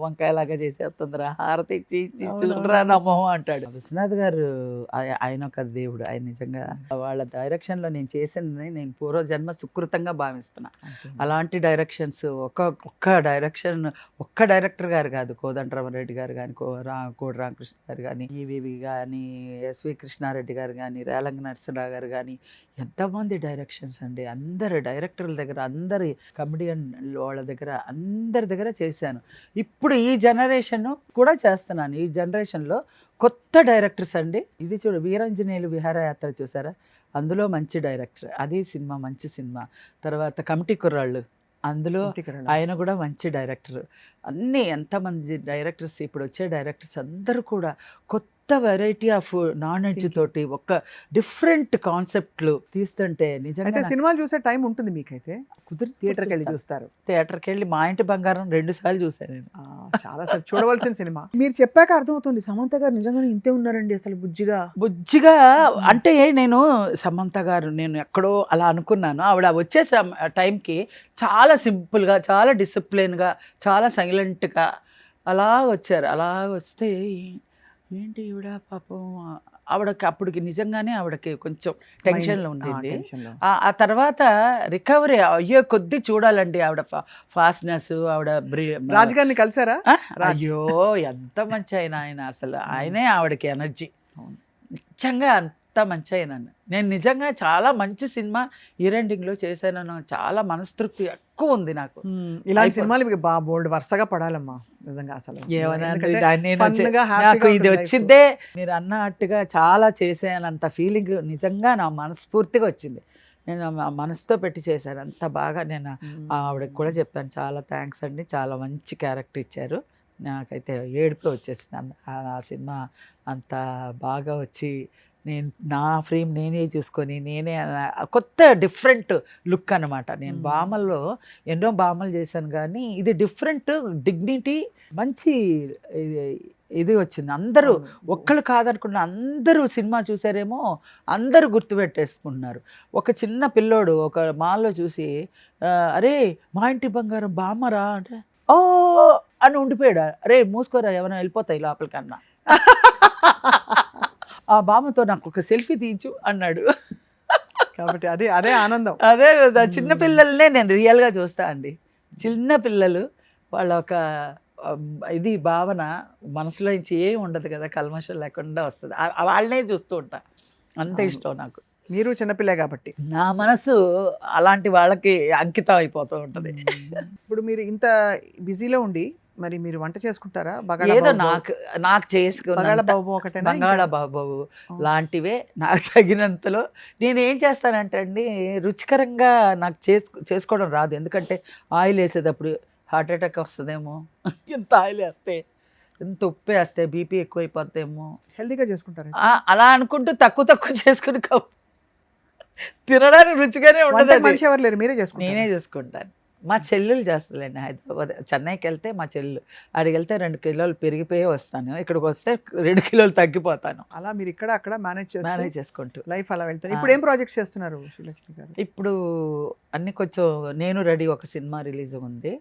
వంకాయలాగా చేసేస్తుందిరా, హారతి ఇచ్చి చూడరా నా మొహం అంటాడు. విశ్వనాథ్ గారు ఆయన ఒక దేవుడు. ఆయన నిజంగా వాళ్ళ డైరెక్షన్లో నేను చేసింది నేను పూర్వజన్మ సుకృతంగా భావిస్తున్నా. అలాంటి డైరెక్షన్స్ ఒక్క డైరెక్టర్ గారు కాదు, కోదండరామరెడ్డి గారు కానీ, కోడి రామకృష్ణ గారు కానీ, ఈవీవి కానీ, ఎస్వి కృష్ణారెడ్డి గారు కానీ, రేలంగి నరసింహరావు గారు కానీ, ఎంతమంది డైరెక్షన్స్ అండి. అందరు డైరెక్టర్ల దగ్గర, అందరి కమెడియన్ వాళ్ళ దగ్గర, అందరి దగ్గర చేశాను. ఇప్పుడు ఈ జనరేషన్ కూడా చేస్తున్నాను. ఈ జనరేషన్లో కొత్త డైరెక్టర్స్ అండి. ఇది చూడు, వీరాంజనేయులు విహారయాత్ర చూసారా, అందులో మంచి డైరెక్టర్, అది సినిమా మంచి సినిమా. తర్వాత కమిటీ కుర్రాళ్ళు, అందులో ఆయన కూడా మంచి డైరెక్టర్. అన్నీ ఎంతమంది డైరెక్టర్స్, ఇప్పుడు వచ్చే డైరెక్టర్స్ అందరూ కూడా కొత్త వెరైటీ ఆఫ్ నాలెడ్జ్ తోటి ఒక డిఫరెంట్ కాన్సెప్ట్లు తీస్తుంటే నిజంగా సినిమాలు చూసే టైం ఉంటుంది మీకైతే? కుదిరి థియేటర్కి వెళ్ళి చూస్తారు? థియేటర్కి వెళ్ళి మా ఇంటి బంగారం 2 సార్లు చూసాను నేను. చాలా సార్ చూడవలసిన సినిమా. మీరు చెప్పాక అర్థమవుతుంది సమంత గారు నిజంగానే ఇంతే ఉన్నారండి అసలు, బుజ్జిగా అంటే నేను సమంత గారు నేను ఎక్కడో అలా అనుకున్నాను. ఆవిడ వచ్చే టైంకి చాలా సింపుల్గా, చాలా డిసిప్లిన్గా, చాలా సైలెంట్గా అలా వచ్చారు. అలా వస్తే ఏంటి ఈవిడ పాపం, ఆవిడకి అప్పటికి నిజంగానే ఆవిడకి కొంచెం టెన్షన్లో ఉండేది. ఆ తర్వాత రికవరీ అయ్యే కొద్దీ చూడాలండి ఆవిడ ఫాస్ట్నెస్. ఆవిడ రాజుగారిని కలిసారా? అయ్యో ఎంత మంచి ఆయన అసలు ఆయనే ఆవిడకి ఎనర్జీ. నిజంగా అంత మంచి ఆయన. నేను నిజంగా చాలా మంచి సినిమా ఈరెండింగ్లో చేశాను, చాలా మనస్తృప్తి ఎక్కువ ఉంది నాకు. ఇలాంటి సినిమాలు బోల్డ్ వరుసగా పడాలమ్మా నిజంగా. అసలు నాకు ఇది వచ్చిందే మీరు అన్నట్టుగా చాలా చేసానంత ఫీలింగ్ నిజంగా నా మనస్ఫూర్తిగా వచ్చింది. నేను మనసుతో పెట్టి చేశాను అంత బాగా. నేను ఆవిడకి కూడా చెప్పాను, చాలా థ్యాంక్స్ అండి, చాలా మంచి క్యారెక్టర్ ఇచ్చారు. నాకైతే ఏడుపు వచ్చేసింది. ఆ సినిమా అంత బాగా వచ్చి నేను నా ఫ్రేమ్ నేనే చూసుకొని నేనే కొత్త డిఫరెంట్ లుక్ అనమాట. నేను బామల్లో ఎన్నో బామలు చేశాను కానీ ఇది డిఫరెంట్ డిగ్నిటీ, మంచి ఇది వచ్చింది. అందరూ ఒక్కళ్ళు కాదనుకున్న అందరూ సినిమా చూసారేమో అందరూ గుర్తుపెట్టేసుకుంటున్నారు. ఒక చిన్న పిల్లోడు ఒక మాల్లో చూసి అరే మా ఇంటి బంగారం బామ్మరా అంటే ఓ అని ఉండిపోయాడు. అరే మూసుకోరా ఎవరైనా వెళ్ళిపోతాయి లోపలికన్నా. ఆ బామ్మతో నాకు ఒక సెల్ఫీ తీయించు అన్నాడు. కాబట్టి అదే అదే ఆనందం. అదే కదా, చిన్న పిల్లల్నే నేను రియల్గా చూస్తా అండి. చిన్న పిల్లలు వాళ్ళ ఒక ఇది భావన మనసులో నుంచి ఏం ఉండదు కదా, కల్మషం లేకుండా వస్తుంది. వాళ్ళనే చూస్తూ ఉంటా, అంత ఇష్టం నాకు. మీరు చిన్నపిల్లే కాబట్టి నా మనసు అలాంటి వాళ్ళకి అంకితం అయిపోతూ ఉంటుంది. ఇప్పుడు మీరు ఇంత బిజీలో ఉండి మరి మీరు వంట చేసుకుంటారా? ఏదో నాకు చేసుకున్న బంగాళబాబు లాంటివే నాకు తగినంతలో నేను ఏం చేస్తానంటే అండి, రుచికరంగా నాకు చేసుకోవడం రాదు. ఎందుకంటే ఆయిల్ వేసేటప్పుడు హార్ట్ అటాక్ వస్తుందేమో, ఎంత ఆయిల్ వేస్తే, ఎంత ఉప్పు వేస్తే బీపీ ఎక్కువైపోద్దేమో. హెల్తీగా చేసుకుంటారు అలా అనుకుంటూ తక్కువ చేసుకుని తినడానికి రుచిగానే ఉండదు. మనిషి ఎవరు లేరు, మీరే చేసుకుంటారు? నేనే చేసుకుంటాను. మా చెల్లెలు చేస్తుందండి. హైదరాబాద్ చెన్నైకి వెళ్తే మా చెల్లెలు, అడిగి వెళ్తే 2 కిలోలు పెరిగిపోయి వస్తాను, ఇక్కడికి వస్తే 2 కిలోలు తగ్గిపోతాను. అలా మీరు ఇక్కడ అక్కడ మేనేజ్ చేసుకుంటూ లైఫ్ అలా వెళ్తారు. ఇప్పుడు ఏం ప్రాజెక్ట్స్ చేస్తున్నారు శ్రీలక్ష్మి గారు? ఇప్పుడు అన్ని కొంచెం నేను రెడీ ఒక సినిమా రిలీజ్ ఉంది.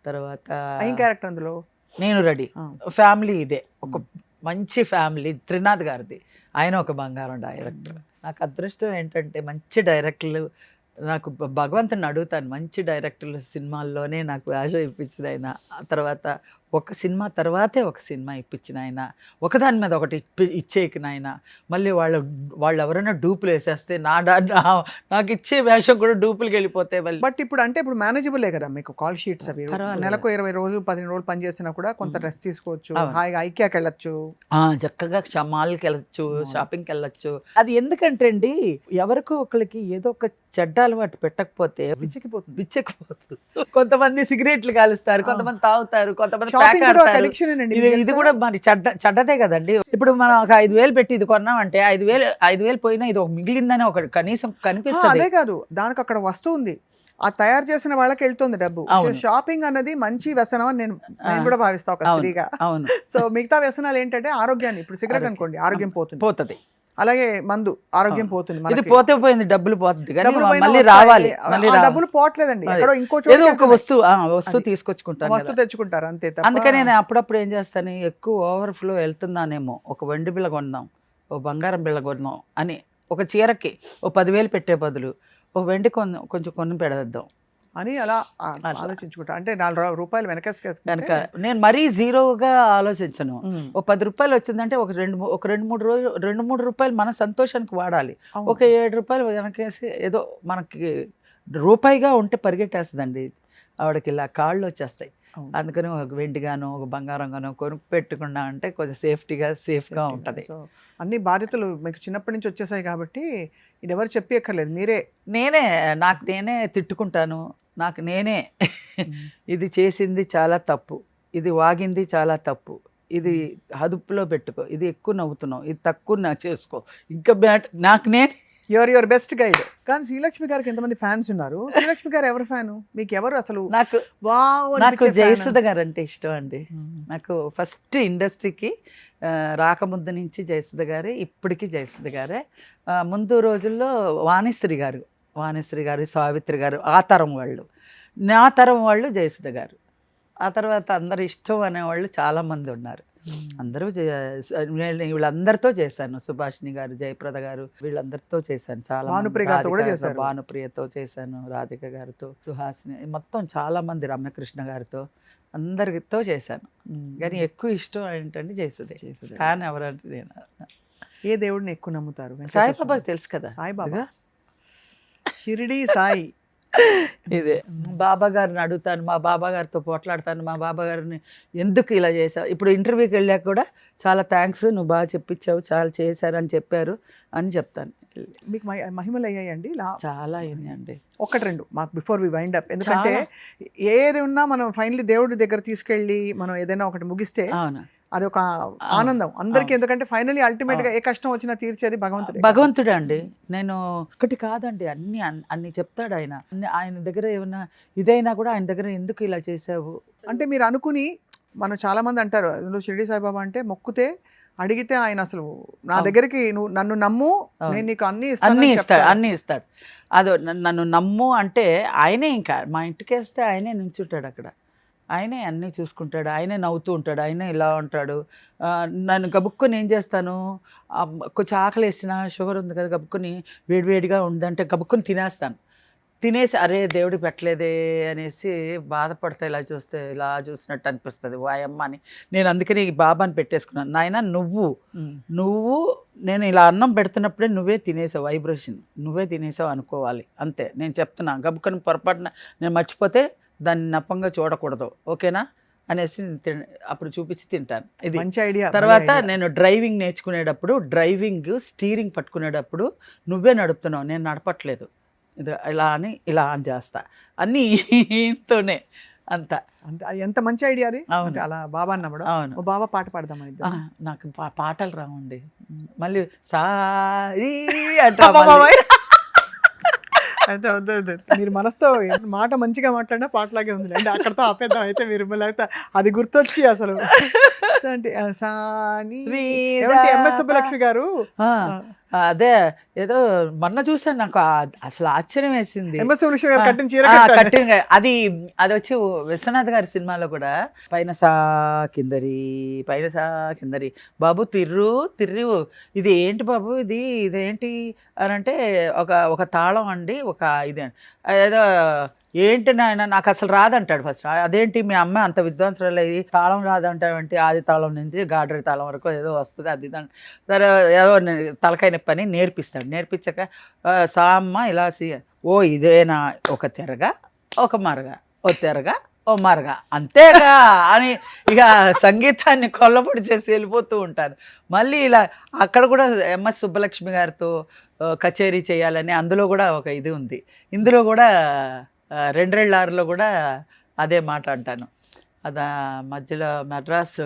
తర్వాత ఏం క్యారెక్టర్ అందులో? నేను రెడీ ఫ్యామిలీ, ఇదే ఒక మంచి ఫ్యామిలీ, త్రినాథ్ గారిది. ఆయన ఒక బంగారం డైరెక్టర్. నాకు అదృష్టం ఏంటంటే మంచి డైరెక్టర్లు, నాకు భగవంతుని అడుగుతాను, మంచి డైరెక్టర్లు సినిమాల్లోనే నాకు ఆశ ఇప్పించిన ఆయన. ఆ తర్వాత ఒక సినిమా తర్వాతే ఒక సినిమా ఇప్పించిన ఆయన, ఒకదాని మీద ఒకటి ఇచ్చేయకిన ఆయన. మళ్ళీ వాళ్ళు ఎవరైనా డూపులు వేసేస్తే నాకు ఇచ్చే వేషం కూడా డూపులకి వెళ్ళిపోతే. బట్ ఇప్పుడు అంటే ఇప్పుడు మేనేజబులే కదా మీకు కాల్ షీట్స్ అవి. నెలకు 20 రోజులు 15 రోజులు పని చేసినా కూడా కొంత రెస్ట్ తీసుకోవచ్చు, హాయిగా ఐక్యాకి వెళ్ళొచ్చు, చక్కగా మాల్కి వెళ్ళచ్చు, షాపింగ్కి వెళ్ళచ్చు. అది ఎందుకంటే అండి, ఎవరికో ఒకరికి ఏదో ఒక చెడ్డ అలవాటు పెట్టకపోతే పిచ్చెక్కిపోతుంది. కొంతమంది సిగరెట్లు కాలుస్తారు, కొంతమంది తాగుతారు, కొంతమంది ఇది కూడా మరి చెడ్డదే కదండి. ఇప్పుడు మనం ఒక 5,000 పెట్టి ఇది కొన్నామంటే 5,000 పోయినా ఇది ఒక మిగిలిందని ఒక కనీసం కనిపిస్తుంది. అదే కాదు, దానికి అక్కడ వస్తువు ఉంది, ఆ తయారు చేసిన వాళ్ళకి వెళ్తుంది డబ్బు. షాపింగ్ అన్నది మంచి వ్యసనం అని నేను కూడా భావిస్తా ఒక స్త్రీగా. సో మిగతా వ్యసనాలు ఏంటంటే ఆరోగ్యాన్ని, ఇప్పుడు సిగరెట్ అనుకోండి ఆరోగ్యం పోతుంది, అలాగే మందు ఆరోగ్యం పోతుంది. ఇది పోయింది, డబ్బులు పోతుంది, మళ్ళీ రావాలి. డబ్బులు పోవట్లేదండి, ఇంకో ఒక వస్తువు తీసుకొచ్చుకుంటారు, వస్తువు తెచ్చుకుంటారు అంతే. అందుకని నేను అప్పుడప్పుడు ఏం చేస్తాను, ఎక్కువ ఓవర్ఫ్లో వెళ్తున్నానేమో, ఒక వెండి బిళ్ళ కొన్నాం, ఓ బంగారం బిళ్ళ కొన్నాం అని, ఒక చీరకి ఓ 10,000 పెట్టే బదులు ఓ వెండి కొంచెం కొన్ని పెడదాం అని అలా ఆలోచించుకుంటా. అంటే 4 రూపాయలు వెనక నేను మరీ జీరోగా ఆలోచించను. ఒక 10 రూపాయలు వచ్చిందంటే ఒక 2-3 రూపాయలు మన సంతోషానికి వాడాలి. ఒక 7 రూపాయలు వెనకేసి ఏదో మనకి రూపాయిగా ఉంటే పరిగెట్టేస్తుందండి ఆవిడకి, ఇలా కాళ్ళు వచ్చేస్తాయి. అందుకని ఒక వెండిగానో ఒక బంగారంగానో కొనుక్కు పెట్టుకున్నా అంటే కొంచెం సేఫ్గా ఉంటుంది. అన్ని బాధ్యతలు మీకు చిన్నప్పటి నుంచి వచ్చేసాయి కాబట్టి ఇది ఎవరు చెప్పక్కర్లేదు, నాకు నేనే తిట్టుకుంటాను. నాకు నేనే ఇది చేసింది చాలా తప్పు, ఇది వాగింది చాలా తప్పు, ఇది అదుపులో పెట్టుకో, ఇది ఎక్కువ నవ్వుతున్నావు, ఇది తక్కువ చేసుకో, ఇంకా నాకు నేనే యువర్ బెస్ట్ గైడ్. కానీ శ్రీలక్ష్మి గారికి ఎంతమంది ఫ్యాన్స్ ఉన్నారు? శ్రీలక్ష్మి గారు ఎవరు ఫ్యాన్ మీకు? ఎవరు అసలు? నాకు జయసుధ గారు అంటే ఇష్టం అండి. నాకు ఫస్ట్ ఇండస్ట్రీకి రాకముందు నుంచి జయసుధ గారే, ఇప్పటికీ జయసుధ గారే. ముందు రోజుల్లో వాణిశ్రీ గారు, సావిత్రి గారు, ఆ తరం వాళ్ళు. నా తరం వాళ్ళు జయసుధ గారు. ఆ తర్వాత అందరు ఇష్టం అనేవాళ్ళు చాలామంది ఉన్నారు. అందరూ వీళ్ళందరితో చేశాను, సుభాషిణి గారు, జయప్రద గారు, వీళ్ళందరితో చేశాను. చాలా భానుప్రియతో చేశాను, రాధిక గారితో, సుహాసిని, మొత్తం చాలా మంది, రమ్యకృష్ణ గారితో, అందరితో చేశాను. కానీ ఎక్కువ ఇష్టం ఏంటంటే జయసుధే. ఫ్యాన్ ఎవరంటే నేను. ఏ దేవుడిని ఎక్కువ నమ్ముతారు? సాయిబాబాకి తెలుసు కదా, సాయిబాబా, షిరిడి సాయి. ఇదే బాబా గారిని అడుగుతాను, మా బాబా గారితో పోట్లాడతాను, మా బాబా గారిని ఎందుకు ఇలా చేశావు. ఇప్పుడు ఇంటర్వ్యూకి వెళ్ళాక కూడా చాలా థ్యాంక్స్, నువ్వు బాగా చెప్పించావు, చాలా చేశారు అని చెప్పారు అని చెప్తాను. మీకు మహిమలు అయ్యాయండి? చాలా అయ్యాయండి. 1-2 మాకు బిఫోర్ వి వైండ్ అప్. ఎందుకంటే ఏది ఉన్నా మనం ఫైనలీ దేవుడి దగ్గర తీసుకెళ్ళి మనం ఏదైనా ఒకటి ముగిస్తే అది ఒక ఆనందం అందరికి. ఎందుకంటే ఫైనలీ అల్టిమేట్ గా ఏ కష్టం వచ్చినా తీర్చేది భగవంతుడే. భగవంతుడే అండి. నేను ఒకటి కాదండి, అన్ని చెప్తాడు ఆయన. ఆయన దగ్గర ఏమన్నా ఇదైనా కూడా ఆయన దగ్గర ఎందుకు ఇలా చేసావు అంటే మీరు అనుకుని, మనం చాలా మంది అంటారు అందులో షిరిడి సాయిబాబా అంటే మొక్కుతే అడిగితే ఆయన అసలు నా దగ్గరికి నువ్వు నన్ను నమ్ము, నేను నీకు అన్ని ఇస్తాడు. అదో నన్ను నమ్ము అంటే ఆయనే, ఇంకా మా ఇంటికి వేస్తే ఆయనే నించుంటాడు అక్కడ. ఆయనే అన్నీ చూసుకుంటాడు, ఆయనే నవ్వుతూ ఉంటాడు, ఆయనే ఇలా ఉంటాడు. నన్ను గబుక్కుని ఏం చేస్తాను, కొంచెం ఆకలి వేసిన షుగర్ ఉంది కదా, గబుక్కుని వేడివేడిగా ఉందంటే గబుక్కుని తినేస్తాను. తినేసి అరే దేవుడికి పెట్టలేదే అనేసి బాధపడతా, ఇలా చూస్తే ఇలా చూసినట్టు అనిపిస్తుంది వాయమ్మ అని. నేను అందుకని బాబాని పెట్టేసుకున్నాను. నాయన నువ్వు నేను ఇలా అన్నం పెడుతున్నప్పుడే నువ్వే తినేసావు, వైబ్రేషన్ నువ్వే తినేసావు అనుకోవాలి అంతే. నేను చెప్తున్నా, గబుక్కని పొరపాటున నేను మర్చిపోతే దాన్ని నప్పంగా చూడకూడదు, ఓకేనా అనేసి అప్పుడు చూపించి తింటాను. ఇది మంచి ఐడియా. తర్వాత నేను డ్రైవింగ్ నేర్చుకునేటప్పుడు, స్టీరింగ్ పట్టుకునేటప్పుడు నువ్వే నడుపుతున్నావు, నేను నడపట్లేదు, ఇది ఇలా అని చేస్తా అన్నీ ఈయనతోనే అంత. ఎంత మంచి ఐడియా అది. అవును, అలా బాబా అన్నప్పుడు. అవును, బాబా పాట పాడదామని. నాకు పాటలు రావండి. మళ్ళీ సారీ అంటే అయితే వద్దు, మీరు మనసుతో మాట మంచిగా మాట్లాడినా పాటలాగే ఉంది అంటే అక్కడతో ఆపేద్దాం. అయితే మీరు అది గుర్తొచ్చి అసలు అంటే ఎంఎస్ సుబ్బలక్ష్మి గారు అదే ఏదో మొన్న చూసాను, నాకు అసలు ఆశ్చర్యం వేసింది. ఎంఎస్ సుబ్బలక్ష్మి గారు కట్టిన చీర కట్టిన అది వచ్చి విశ్వనాథ్ గారి సినిమాలో కూడా పైన సా కిందరి బాబు తిర్రు ఇది ఏంటి బాబు, ఇదేంటి అని అంటే ఒక తాళం అండి, ఒక ఇది ఏదో ఏంటి నాయన నాకు అసలు రాదంటాడు ఫస్ట్. అదేంటి మీ అమ్మ అంత విద్వాంసరాలు అయ్యి తాళం రాదంటావంటే ఆది తాళం నుంచి గాడ్రి తాళం వరకు ఏదో వస్తుంది అది సరే ఏదో తలకాయ నొప్పి అని నేర్పించాక సామ్మ ఇలా ఓ ఇదేనా, ఒక తెరగా ఒక మరగా, ఓ తెరగా ఓ మరగా, అంతేగా అని ఇక సంగీతాన్ని కొల్లబొడి చేసి వెళ్ళిపోతూ ఉంటాను. మళ్ళీ ఇలా అక్కడ కూడా ఎంఎస్ సుబ్బలక్ష్మి గారితో కచేరీ చేయాలని అందులో కూడా ఒక ఇది ఉంది. ఇందులో కూడా 2 కూడా అదే మాట అంటాను. మధ్యలో మద్రాస్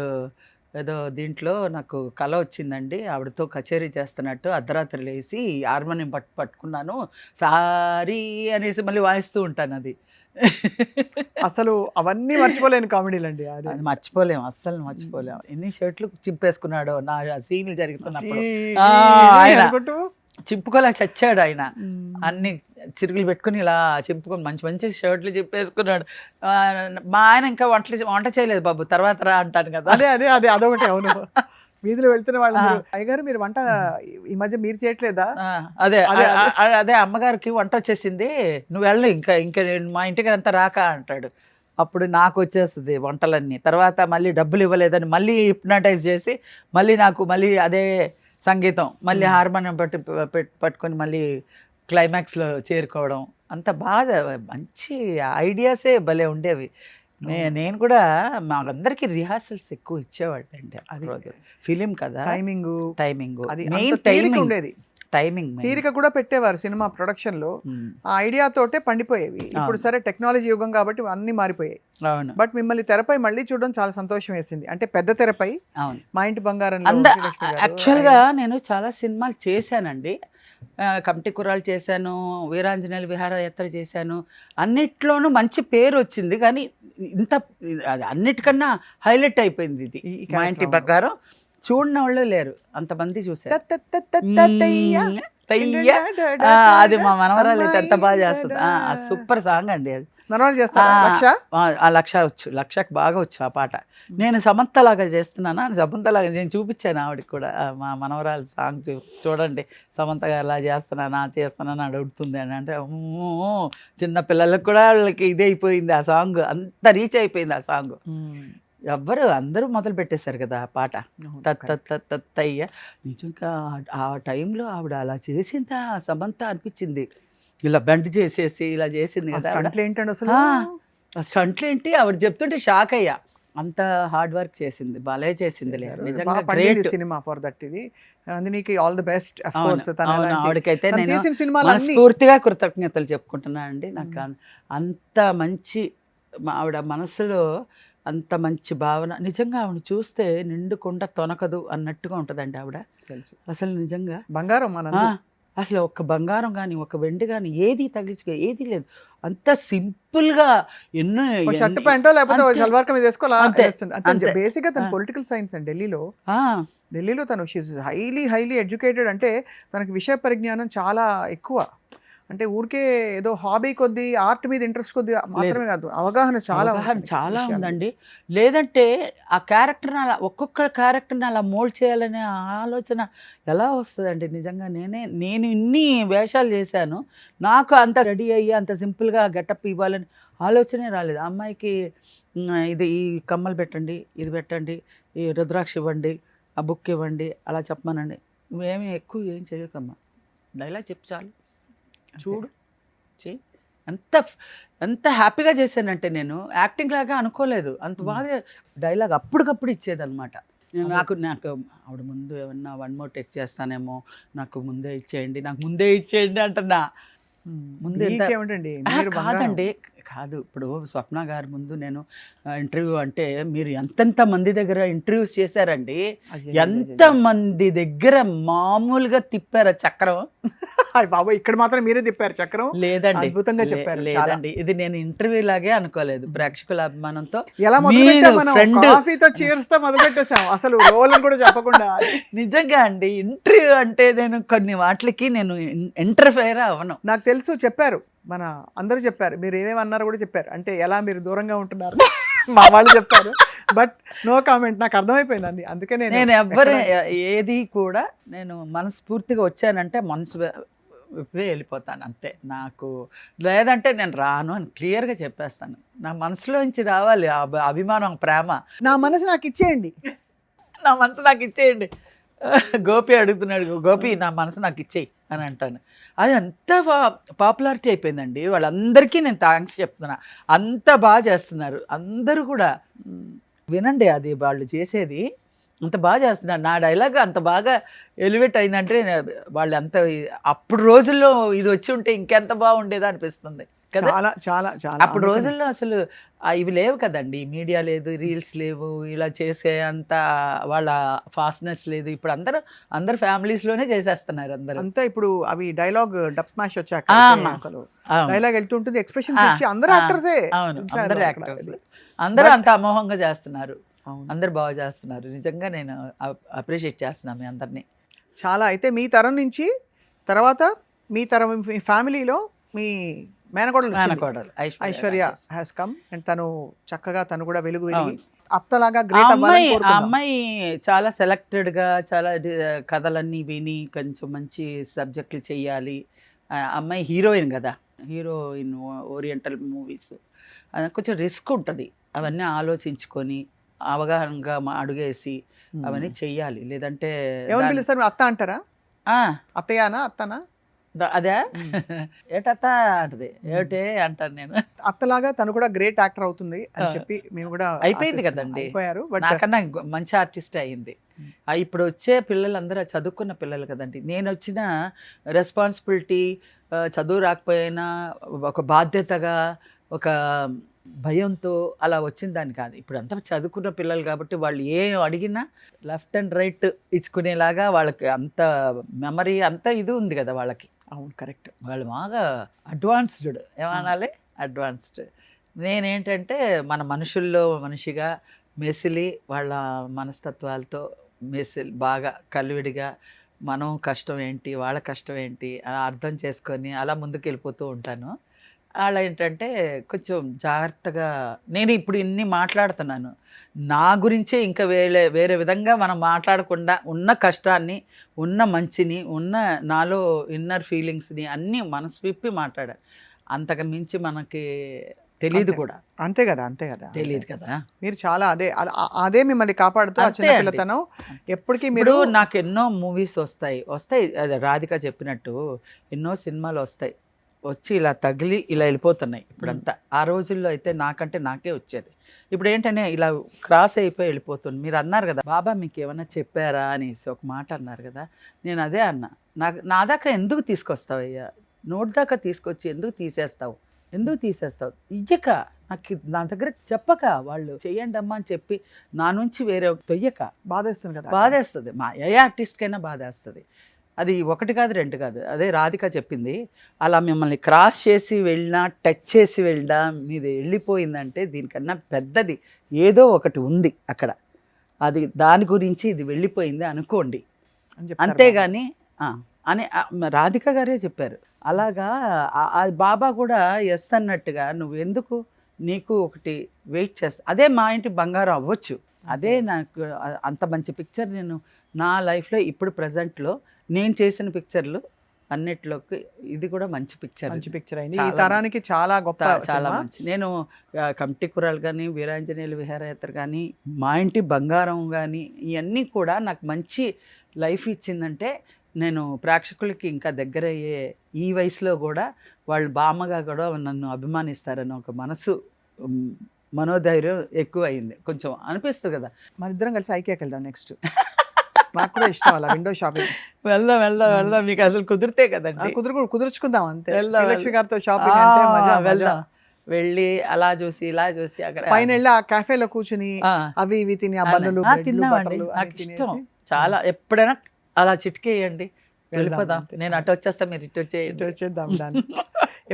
ఏదో దీంట్లో నాకు కళ వచ్చిందండి, ఆవిడతో కచేరీ చేస్తున్నట్టు అర్ధరాత్రి లేసి హార్మోనియం పట్టుకున్నాను సారీ అనేసి మళ్ళీ వాయిస్తూ ఉంటాను. అది అసలు అవన్నీ మర్చిపోలేని కామెడీలు అండి. అది మర్చిపోలేము, అస్సలు మర్చిపోలేము. ఎన్ని షర్ట్లు చింపేసుకున్నాడో నా సీన్లు జరుగుతున్నప్పుడు. ఆయన చింపుకోలేక చచ్చాడు ఆయన. అన్ని చిరుగులు పెట్టుకుని ఇలా చింపుకొని మంచి మంచి షర్ట్లు చింపేసుకున్నాడు. మా ఆయన ఇంకా వంట చేయలేదు బాబు, తర్వాత రా అంటాను కదా. అదే అదొకటి. అవును, వీధిలో వెళ్తున్న వాళ్ళు అయ్యగారు మీరు వంట ఈ మధ్య మీరు చేయట్లేదా? అదే అమ్మగారికి వంట వచ్చేసింది, నువ్వు వెళ్ళు ఇంకా మా ఇంటికి అంతా రాక అంటాడు. అప్పుడు నాకు వచ్చేస్తుంది వంటలన్నీ. తర్వాత మళ్ళీ డబ్బులు ఇవ్వలేదని మళ్ళీ హిప్నటైజ్ చేసి మళ్ళీ అదే సంగీతం, మళ్ళీ హార్మోనియం పట్టుకొని మళ్ళీ క్లైమాక్స్లో చేరుకోవడం. అంత బాగా మంచి ఐడియాసే భలే ఉండేవి. నేను కూడా మాకందరికి రిహార్సల్స్ ఎక్కువ ఇచ్చేవాళ్ళు అండి. అది ఫిలిం కదా, టైమింగ్ ఉండేది. టైమింగ్ తీరిక కూడా పెట్టేవారు సినిమా ప్రొడక్షన్ లో. ఆ ఐడియా తోటే పండిపోయేవి. ఇప్పుడు సరే టెక్నాలజీ యుగం కాబట్టి అన్ని మారిపోయాయి. అవును, బట్ మిమ్మల్ని తెరపై మళ్ళీ చూడడం చాలా సంతోషం వేసింది. అంటే పెద్ద తెరపై మా ఇంటి బంగారం. యాక్చువల్గా నేను చాలా సినిమాలు చేశానండి. కమిటీ కుర్రాలు చేశాను, వీరాంజనేయుల విహారయాత్ర చేశాను. అన్నిట్లోనూ మంచి పేరు వచ్చింది. కానీ ఇంత అన్నిటికన్నా హైలైట్ అయిపోయింది ఇది మా ఇంటి బంగారం. చూడని వాళ్ళు లేరు, అంతమంది చూసారు. అది మా మనవరాలు అయితే ఎంత బాగా చేస్తుంది. సూపర్ సాంగ్ అండి అది. లక్షకు బాగా వచ్చు ఆ పాట. నేను సమంతలాగా చేస్తున్నానా, సమంతలాగా నేను చూపించాను ఆవిడకి కూడా. మా మనవరాలు సాంగ్ చూడండి, సమంత గారు అలా చేస్తున్నాను అడుగుతుంది అని అంటే చిన్న పిల్లలకు కూడా వాళ్ళకి ఇదే అయిపోయింది ఆ సాంగ్. అంత రీచ్ అయిపోయింది ఆ సాంగ్. అందరూ మొదలు పెట్టేశారు కదా ఆ పాట. తత్తయ్య నిజంగా ఆ టైంలో ఆవిడ అలా చేసిందా సమంత అనిపించింది. ఇలా బెండ్ చేసేసి ఇలా చేసింది కదా. స్టంట్లు ఏంటి ఆవిడ చెప్తుంటే షాక్ అయ్యా. అంత హార్డ్ వర్క్ చేసింది, భలే చేసింది. నిజంగా గ్రేట్ సినిమా ఫర్ దట్. ఇది నందినికి ఆల్ ది బెస్ట్. ఆవిడకైతే నేను మనస్ఫూర్తిగా కృతజ్ఞతలు చెప్పుకుంటున్నాను అండి. నాకు అంత మంచి ఆవిడ మనసులో అంత మంచి భావన. నిజంగా ఆవిడ చూస్తే నిండుకుండా తొనకదు అన్నట్టుగా ఉంటుందండి ఆవిడ. తెలుసు, అసలు నిజంగా బంగారం మన అసలు ఒక బంగారం కానీ ఒక వెండి కానీ ఏది తగిలించుకో ఏది లేదు. అంత సింపుల్గా ఎన్నో షర్ట్ ప్యాంటో లేకపోతే అంతే. సల్వార్ కమీజ్ వేసుకోవాలి. అంతే. బేసిక్ గా తన ఆ. పొలిటికల్ సైన్స్ అండి ఆ, ఢిల్లీలో తను షీఈ్ హైలీ ఎడ్యుకేటెడ్. అంటే తనకి విషయ పరిజ్ఞానం చాలా ఎక్కువ. అంటే ఊరికే ఏదో హాబీ కొద్ది ఆర్ట్ మీద ఇంట్రెస్ట్ కొద్ది మాత్రమే కాదు, అవగాహన చాలా అవగాహన ఉంటుంది చాలా విషయాల మీద. ఉందండి. లేదంటే ఆ క్యారెక్టర్ని అలా ఒక్కొక్క క్యారెక్టర్ని అలా మోల్డ్ చేయాలనే ఆలోచన ఎలా వస్తుందండి నిజంగా. నేను ఇన్ని వేషాలు చేశాను, నాకు అంత రెడీ అయ్యి అంత సింపుల్గా గెటప్ ఇవ్వాలని ఆలోచనే రాలేదు. ఆ అమ్మాయికి ఇది ఈ కమ్మలు పెట్టండి, ఇది పెట్టండి, ఈ రుద్రాక్ష ఇవ్వండి, ఆ బుక్ ఇవ్వండి, అలా చెప్పమనండి. నువ్వేమీ ఎక్కువ ఏం చేయకమ్మా, డైలాగ్ చెప్పు చాలు, చూడు చెయ్యి. ఎంత హ్యాపీగా చేశానంటే నేను యాక్టింగ్ లాగా అనుకోలేదు. అంత బాగా డైలాగ్ అప్పటికప్పుడు ఇచ్చేదన్నమాట. నాకు ఆవిడ ముందు ఏమన్నా 1 more టేక్ చేస్తానేమో, నాకు ముందే ఇచ్చేయండి అంటున్నా. ముందు మీకేమిటండి, మీరు కాదండి, కాదు. ఇప్పుడు స్వప్న గారి ముందు నేను ఇంటర్వ్యూ అంటే మీరు ఎంతెంత మంది దగ్గర ఇంటర్వ్యూస్ చేశారండి, ఎంత మంది దగ్గర మామూలుగా తిప్పారు చక్రం. బాబు ఇక్కడ మాత్రం మీరే తిప్పారు చక్రం. లేదండి, అద్భుతంగా చెప్పారు. లేదండి, ఇది నేను ఇంటర్వ్యూ లాగే అనుకోలేదు. ప్రేక్షకుల అభిమానంతో ఎలా కాఫీతో చీర్స్ తో మొదలు పెట్టేసాం, అసలు రోల్ కూడా చెప్పకుండా. నిజంగా అండి, ఇంటర్వ్యూ అంటే నేను కొన్ని వాటికి నేను ఇంటర్ఫేర్ అవ్వను. నాకు తెలుసు, చెప్పారు, మన అందరూ చెప్పారు, మీరు ఏమేమి అన్నారో కూడా చెప్పారు. అంటే ఎలా మీరు దూరంగా ఉంటున్నారు మా వాళ్ళు చెప్పారు. బట్ నో కామెంట్, నాకు అర్థమైపోయింది. అందుకే నేను ఎవ్వరు ఏది కూడా నేను మనస్ఫూర్తిగా వచ్చానంటే మనసు విప్పి వెళ్ళిపోతాను అంతే. నాకు లేదంటే నేను రాను అని క్లియర్గా చెప్పేస్తాను. నా మనసులోంచి రావాలి ఆ అభిమానం, ప్రేమ. నా మనసు నాకు ఇచ్చేయండి, నా మనసు నాకు ఇచ్చేయండి. గోపి అడుగుతున్నాడు, గోపి నా మనసు నాకు ఇచ్చేయి అని అంటాను. అది అంత పాపులారిటీ అయిపోయిందండి. వాళ్ళందరికీ నేను థ్యాంక్స్ చెప్తున్నా. అంత బాగా చేస్తున్నారు అందరూ కూడా. వినండి, అది వాళ్ళు చేసేది అంత బాగా చేస్తున్నారు. నా డైలాగ్ అంత బాగా ఎలివేట్ అయిందంటే వాళ్ళు అంత అప్పుడు రోజుల్లో ఇది వచ్చి ఉంటే ఇంకెంత బాగుండేదో అనిపిస్తుంది కదా. చాలా చాలా చాలా అప్పుడు రోజుల్లో అసలు ఇవి లేవు కదండి, మీడియా లేదు, రీల్స్ లేవు, ఇలా చేసే అంత వాళ్ళ ఫాస్ట్నెస్ లేదు. ఇప్పుడు అందరు ఫ్యామిలీస్లోనే చేసేస్తున్నారు అందరూ. అంతా ఇప్పుడు అవి డైలాగ్ డబ్ స్మాష్ వచ్చాక అసలు డైలాగ్ వెళ్తుంటుంది, ఎక్స్ప్రెషన్ అందరూ యాక్టర్సే. అవును, అందరు యాక్టర్స్, అందరూ అంత అమోఘంగా చేస్తున్నారు, అందరు బాగా చేస్తున్నారు. నిజంగా నేను అప్రిషియేట్ చేస్తున్నాను మీ అందరినీ చాలా. అయితే మీ తరం నుంచి తర్వాత మీ తరం, మీ ఫ్యామిలీలో మీ మేనకోడలు ఐశ్వర్య హ్యాస్ కమ్ అండ్ తను చక్కగా తను కూడా వెలుగు వెలిగి అత్తలాగా గ్రేట్ అవ్వాలని కోరుకుందాం. ఆ అమ్మాయి చాలా సెలెక్టెడ్గా చాలా కథలన్నీ విని కొంచెం మంచి సబ్జెక్టులు చెయ్యాలి. అమ్మాయి హీరోయిన్ కదా, హీరోయిన్ ఓరియంటల్ మూవీస్, కొంచెం రిస్క్ ఉంటుంది. అవన్నీ ఆలోచించుకొని అవగాహనగా అడుగేసి అవన్నీ చెయ్యాలి. లేదంటే ఎవరు పిలుస్తారు, అత్త అంటారా? అత్తయ్యానా అత్తనా? అదే ఏటత్త అంటది, ఏమిటే అంటాను నేను. అత్తలాగా తను కూడా గ్రేట్ యాక్టర్ అవుతుంది అని చెప్పి మేము కూడా అయిపోయింది కదండి, అయిపోయారు. నాకన్నా మంచి ఆర్టిస్ట్ అయింది. ఇప్పుడు వచ్చే పిల్లలందరూ చదువుకున్న పిల్లలు కదండి. నేను వచ్చిన రెస్పాన్సిబిలిటీ, చదువు రాకపోయినా ఒక బాధ్యతగా, ఒక భయంతో అలా వచ్చిన దాన్ని కాదు. ఇప్పుడు అంతా చదువుకున్న పిల్లలు కాబట్టి వాళ్ళు ఏం అడిగినా లెఫ్ట్ అండ్ రైట్ ఇచ్చుకునేలాగా వాళ్ళకి అంత మెమరీ అంత ఇది ఉంది కదా వాళ్ళకి. అవును, కరెక్ట్. వాళ్ళు బాగా అడ్వాన్స్డ్, ఏమనాలి, అడ్వాన్స్డ్. నేనేంటంటే మన మనుషుల్లో మనిషిగా మెసిలి వాళ్ళ మనస్తత్వాలతో మెసిలి బాగా కలివిడిగా మనం కష్టం ఏంటి, వాళ్ళ కష్టం ఏంటి అలా అర్థం చేసుకొని అలా ముందుకు వెళ్ళిపోతూ ఉంటాను. అలా ఏంటంటే కొంచెం జాగ్రత్తగా నేను ఇప్పుడు ఇన్ని మాట్లాడుతున్నాను నా గురించే. ఇంకా వేరే విధంగా మనం మాట్లాడకుండా ఉన్న కష్టాన్ని, ఉన్న మంచిని, ఉన్న నాలో ఇన్నర్ ఫీలింగ్స్ని అన్నీ మనసు విప్పి మాట్లాడాలి. అంతకు మించి మనకి తెలియదు కూడా. అంతే కదా, అంతే కదా, తెలియదు కదా. మీరు చాలా అదే మిమ్మల్ని కాపాడుతూ చిన్నపిల్లతనం ఎప్పటికీ. మీరు నాకు ఎన్నో మూవీస్ వస్తాయి, అది రాధిక చెప్పినట్టు ఎన్నో సినిమాలు వస్తాయి, వచ్చి ఇలా తగిలి ఇలా వెళ్ళిపోతున్నాయి ఇప్పుడంతా. ఆ రోజుల్లో అయితే నాకే వచ్చేది. ఇప్పుడు ఏంటనే ఇలా క్రాస్ అయిపోయి వెళ్ళిపోతుంది. మీరు అన్నారు కదా, బాబా మీకు ఏమన్నా చెప్పారా అనేసి ఒక మాట అన్నారు కదా. నేను అదే అన్నా, నా దాకా ఎందుకు తీసుకొస్తావు అయ్యా, నోటి దాకా తీసుకొచ్చి ఎందుకు తీసేస్తావు ఇయ్యక నాకు నా దగ్గర చెప్పక వాళ్ళు చెయ్యండి అమ్మా అని చెప్పి నా నుంచి వేరే తొయ్యక బాధేస్తుంది కదా. బాధేస్తుంది. మా ఏ ఆర్టిస్ట్కైనా బాధేస్తుంది. అది ఒకటి కాదు రెండు కాదు. అదే రాధిక చెప్పింది, అలా మిమ్మల్ని క్రాస్ చేసి వెళ్ళినా టచ్ చేసి వెళ్ళినా మీది వెళ్ళిపోయిందంటే దీనికన్నా పెద్దది ఏదో ఒకటి ఉంది అక్కడ, అది దాని గురించి ఇది వెళ్ళిపోయింది అనుకోండి, అని చెప్తారు అంతేగాని అని రాధిక గారే చెప్పారు. అలాగా బాబా కూడా ఎస్ అన్నట్టుగా నువ్వు ఎందుకు, నీకు ఒకటి వెయిట్ చేస్తా. అదే మా ఇంటి బంగారం అవ్వచ్చు. అదే నాకు అంత మంచి పిక్చర్ నేను నా లైఫ్లో ఇప్పుడు ప్రజెంట్లో నేను చేసిన పిక్చర్లు అన్నిట్లోకి ఇది కూడా మంచి పిక్చర్. మంచి పిక్చర్ అయింది. ఈ తరానికి చాలా గొప్ప, చాలా మంచి. నేను కమిటీ కురాలు కానీ, వీరాంజనేయులు విహారయాత్ర కానీ, మా ఇంటి బంగారం కానీ, ఇవన్నీ కూడా నాకు మంచి లైఫ్ ఇచ్చిందంటే నేను ప్రేక్షకులకి ఇంకా దగ్గర అయ్యే ఈ వయసులో కూడా వాళ్ళు బామ్మగా కూడా నన్ను అభిమానిస్తారని ఒక మనోధైర్యం ఎక్కువ అయింది. కొంచెం అనిపిస్తుంది కదా. మన ఇద్దరం కలిసి ఐకియాకి వెళ్దాం నెక్స్ట్. నాకు కూడా ఇష్టం అలా విండో షాపింగ్. వెళ్దాం మీకు అసలు కుదిరితే కదండి. కుదుర్చుకుందాం అంతే. వెళ్దాం లక్ష్మి గారితో షాపింగ్ అంటే మజా. వెళ్దాం, వెళ్ళి అలా చూసి ఇలా చూసి అక్కడ పైన వెళ్ళి ఆ కాఫేలో కూర్చుని అవి ఇవి తిని ఆ బన్నులు తిన్నామండి. నాకు ఇష్టం చాలా. ఎప్పుడైనా అలా చిటికేయండి, వెళ్ళిపోదాం. నేను అటు వచ్చేస్తా, మీరు ఇటు వచ్చేద్దాం.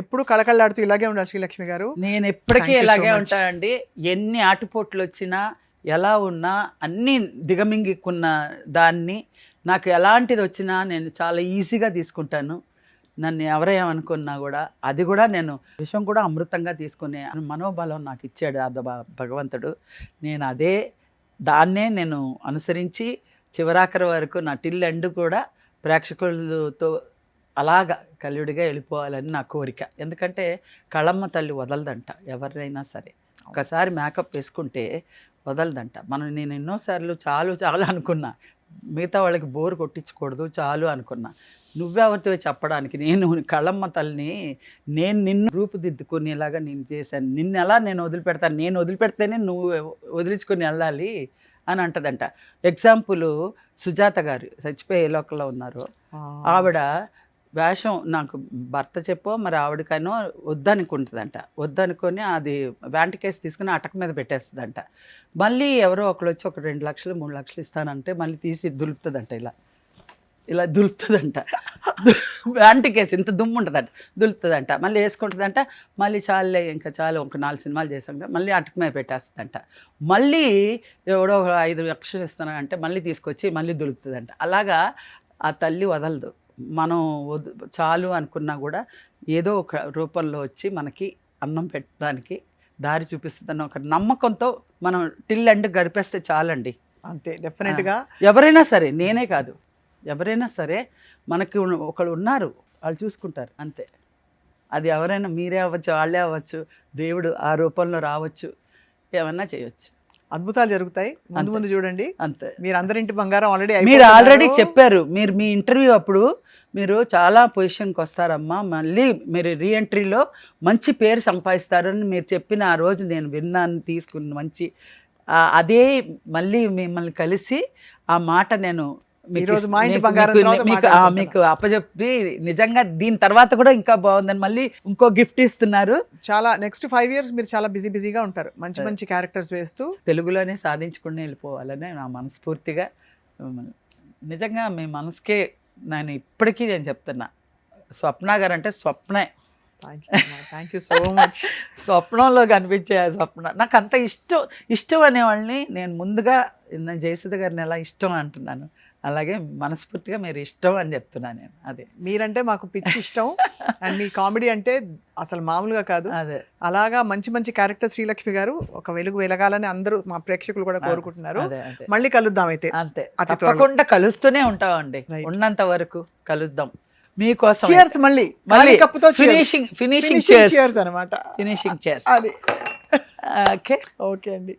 ఎప్పుడు కళకళలాడుతూ ఇలాగే ఉండాలి శ్రీలక్ష్మి గారు. నేను ఎప్పటికీ ఇలాగే ఉంటానండి. ఎన్ని ఆటుపోట్లు వచ్చినా ఎలా ఉన్నా అన్నీ దిగమింగిక్కున్న దాన్ని నాకు ఎలాంటిది వచ్చినా నేను చాలా ఈజీగా తీసుకుంటాను. నన్ను ఎవరేమనుకున్నా కూడా అది కూడా నేను విషయం కూడా అమృతంగా తీసుకునే మనోబలం నాకు ఇచ్చాడు భగవంతుడు. నేను దాన్నే నేను అనుసరించి చివరాఖరి వరకు నా టిల్ ఎండ్ కూడా ప్రేక్షకులతో అలాగా కలుడిగా వెళ్ళిపోవాలని నా కోరిక. ఎందుకంటే కళమ్మ తల్లి వదలదంట ఎవరినైనా సరే. ఒకసారి మేకప్ వేసుకుంటే వదలదంట. నేను ఎన్నోసార్లు చాలు అనుకున్నా, మిగతా వాళ్ళకి బోరు కొట్టించకూడదు చాలు అనుకున్నా. నువ్వెవరితో చెప్పడానికి? నేను కళమ్మ తల్లిని, నేను నిన్ను రూపుదిద్దుకునేలాగా నేను చేశాను. నిన్ను ఎలా నేను వదిలిపెడతాను? నేను వదిలిపెడితేనే నువ్వు వదిలించుకొని వెళ్ళాలి అని అంటదంట. ఎగ్జాంపుల్ సుజాత గారు చచ్చిపోయి ఏ లోకంలో ఉన్నారు. ఆవిడ వేషం నాకు భర్త చెప్పో మరి ఆవిడకైనా వద్దనుకుంటుందంట. వద్దనుకొని అది వ్యాంటి కేసు తీసుకుని అటక మీద పెట్టేస్తుందంట. మళ్ళీ ఎవరో ఒకరు వచ్చి ఒక 2 లక్షలు 3 లక్షలు ఇస్తానంటే మళ్ళీ తీసి దులుపుతుందంట. ఇలా దులుపుతుందంట. వ్యాంటి కేసు ఇంత దుమ్ము ఉంటుందంట, దులుపుతుందంట. మళ్ళీ వేసుకుంటుందంట. మళ్ళీ చాలే ఇంకా చాలు, ఒక 4 సినిమాలు చేసాం కదా, మళ్ళీ అటక మీద పెట్టేస్తుందంట. మళ్ళీ ఎవడో 5 లక్షలు ఇస్తానంటే మళ్ళీ తీసుకొచ్చి మళ్ళీ దులుపుతుందంట. అలాగా ఆ తల్లి వదలదు. మనం చాలు అనుకున్నా కూడా ఏదో ఒక రూపంలో వచ్చి మనకి అన్నం పెట్టడానికి దారి చూపిస్తుందన్న ఒక నమ్మకంతో మనం టిల్ ఎండ్ గడిపేస్తే చాలండి. అంతే, డెఫినెట్గా. ఎవరైనా సరే, నేనే కాదు, ఎవరైనా సరే మనకి ఒకళ్ళు ఉన్నారు, వాళ్ళు చూసుకుంటారు అంతే. అది ఎవరైనా మీరే అవ్వచ్చు, వాళ్ళే అవ్వచ్చు, దేవుడు ఆ రూపంలో రావచ్చు, ఏమన్నా చేయొచ్చు. అద్భుతాలు జరుగుతాయి. ముందు చూడండి. అంతే. మీరు అందరింటి బంగారం మీరు ఆల్రెడీ చెప్పారు. మీ ఇంటర్వ్యూ అప్పుడు మీరు చాలా పొజిషన్కి వస్తారమ్మా, మళ్ళీ మీరు రీఎంట్రీలో మంచి పేరు సంపాదిస్తారని మీరు చెప్పిన ఆ రోజు నేను విన్నాను, తీసుకున్న మంచి అదే మళ్ళీ మిమ్మల్ని కలిసి ఆ మాట నేను మీకు అప్పచెప్పి నిజంగా దీని తర్వాత కూడా ఇంకా బాగుందని మళ్ళీ ఇంకో గిఫ్ట్ ఇస్తున్నారు. చాలా నెక్స్ట్ 5 years మీరు చాలా బిజీగా ఉంటారు, మంచి మంచి క్యారెక్టర్స్ వేస్తూ తెలుగులోనే సాధించుకుని వెళ్ళిపోవాలని నా మనస్ఫూర్తిగా. నిజంగా మీ మనసుకే నేను ఇప్పటికీ నేను చెప్తున్నా, స్వప్న గారు అంటే స్వప్నే. Thank you so much. స్వప్నంలో కనిపించే స్వప్న నాకు అంత ఇష్టం అనేవాళ్ళని నేను ముందుగా జయసుధ గారిని ఎలా ఇష్టం అంటున్నాను, అలాగే మనస్ఫూర్తిగా మీరు ఇష్టం అని చెప్తున్నాను నేను. అదే మీరంటే మాకు పిచ్చి ఇష్టం. అండ్ మీ కామెడీ అంటే అసలు మామూలుగా కాదు. అదే అలాగా మంచి మంచి క్యారెక్టర్ శ్రీలక్ష్మి గారు ఒక వెలుగు వెలగాలని అందరూ మా ప్రేక్షకులు కూడా కోరుకుంటున్నారు. మళ్ళీ కలుద్దాం అయితే. అంతే, తప్పకుండా కలుస్తూనే ఉంటామండి, ఉన్నంత వరకు కలుద్దాం మీకోసం. మళ్ళీ ఫినిషింగ్ చేర్స్ అన్నమాట. Finishing chairs. అది ఓకే అండి.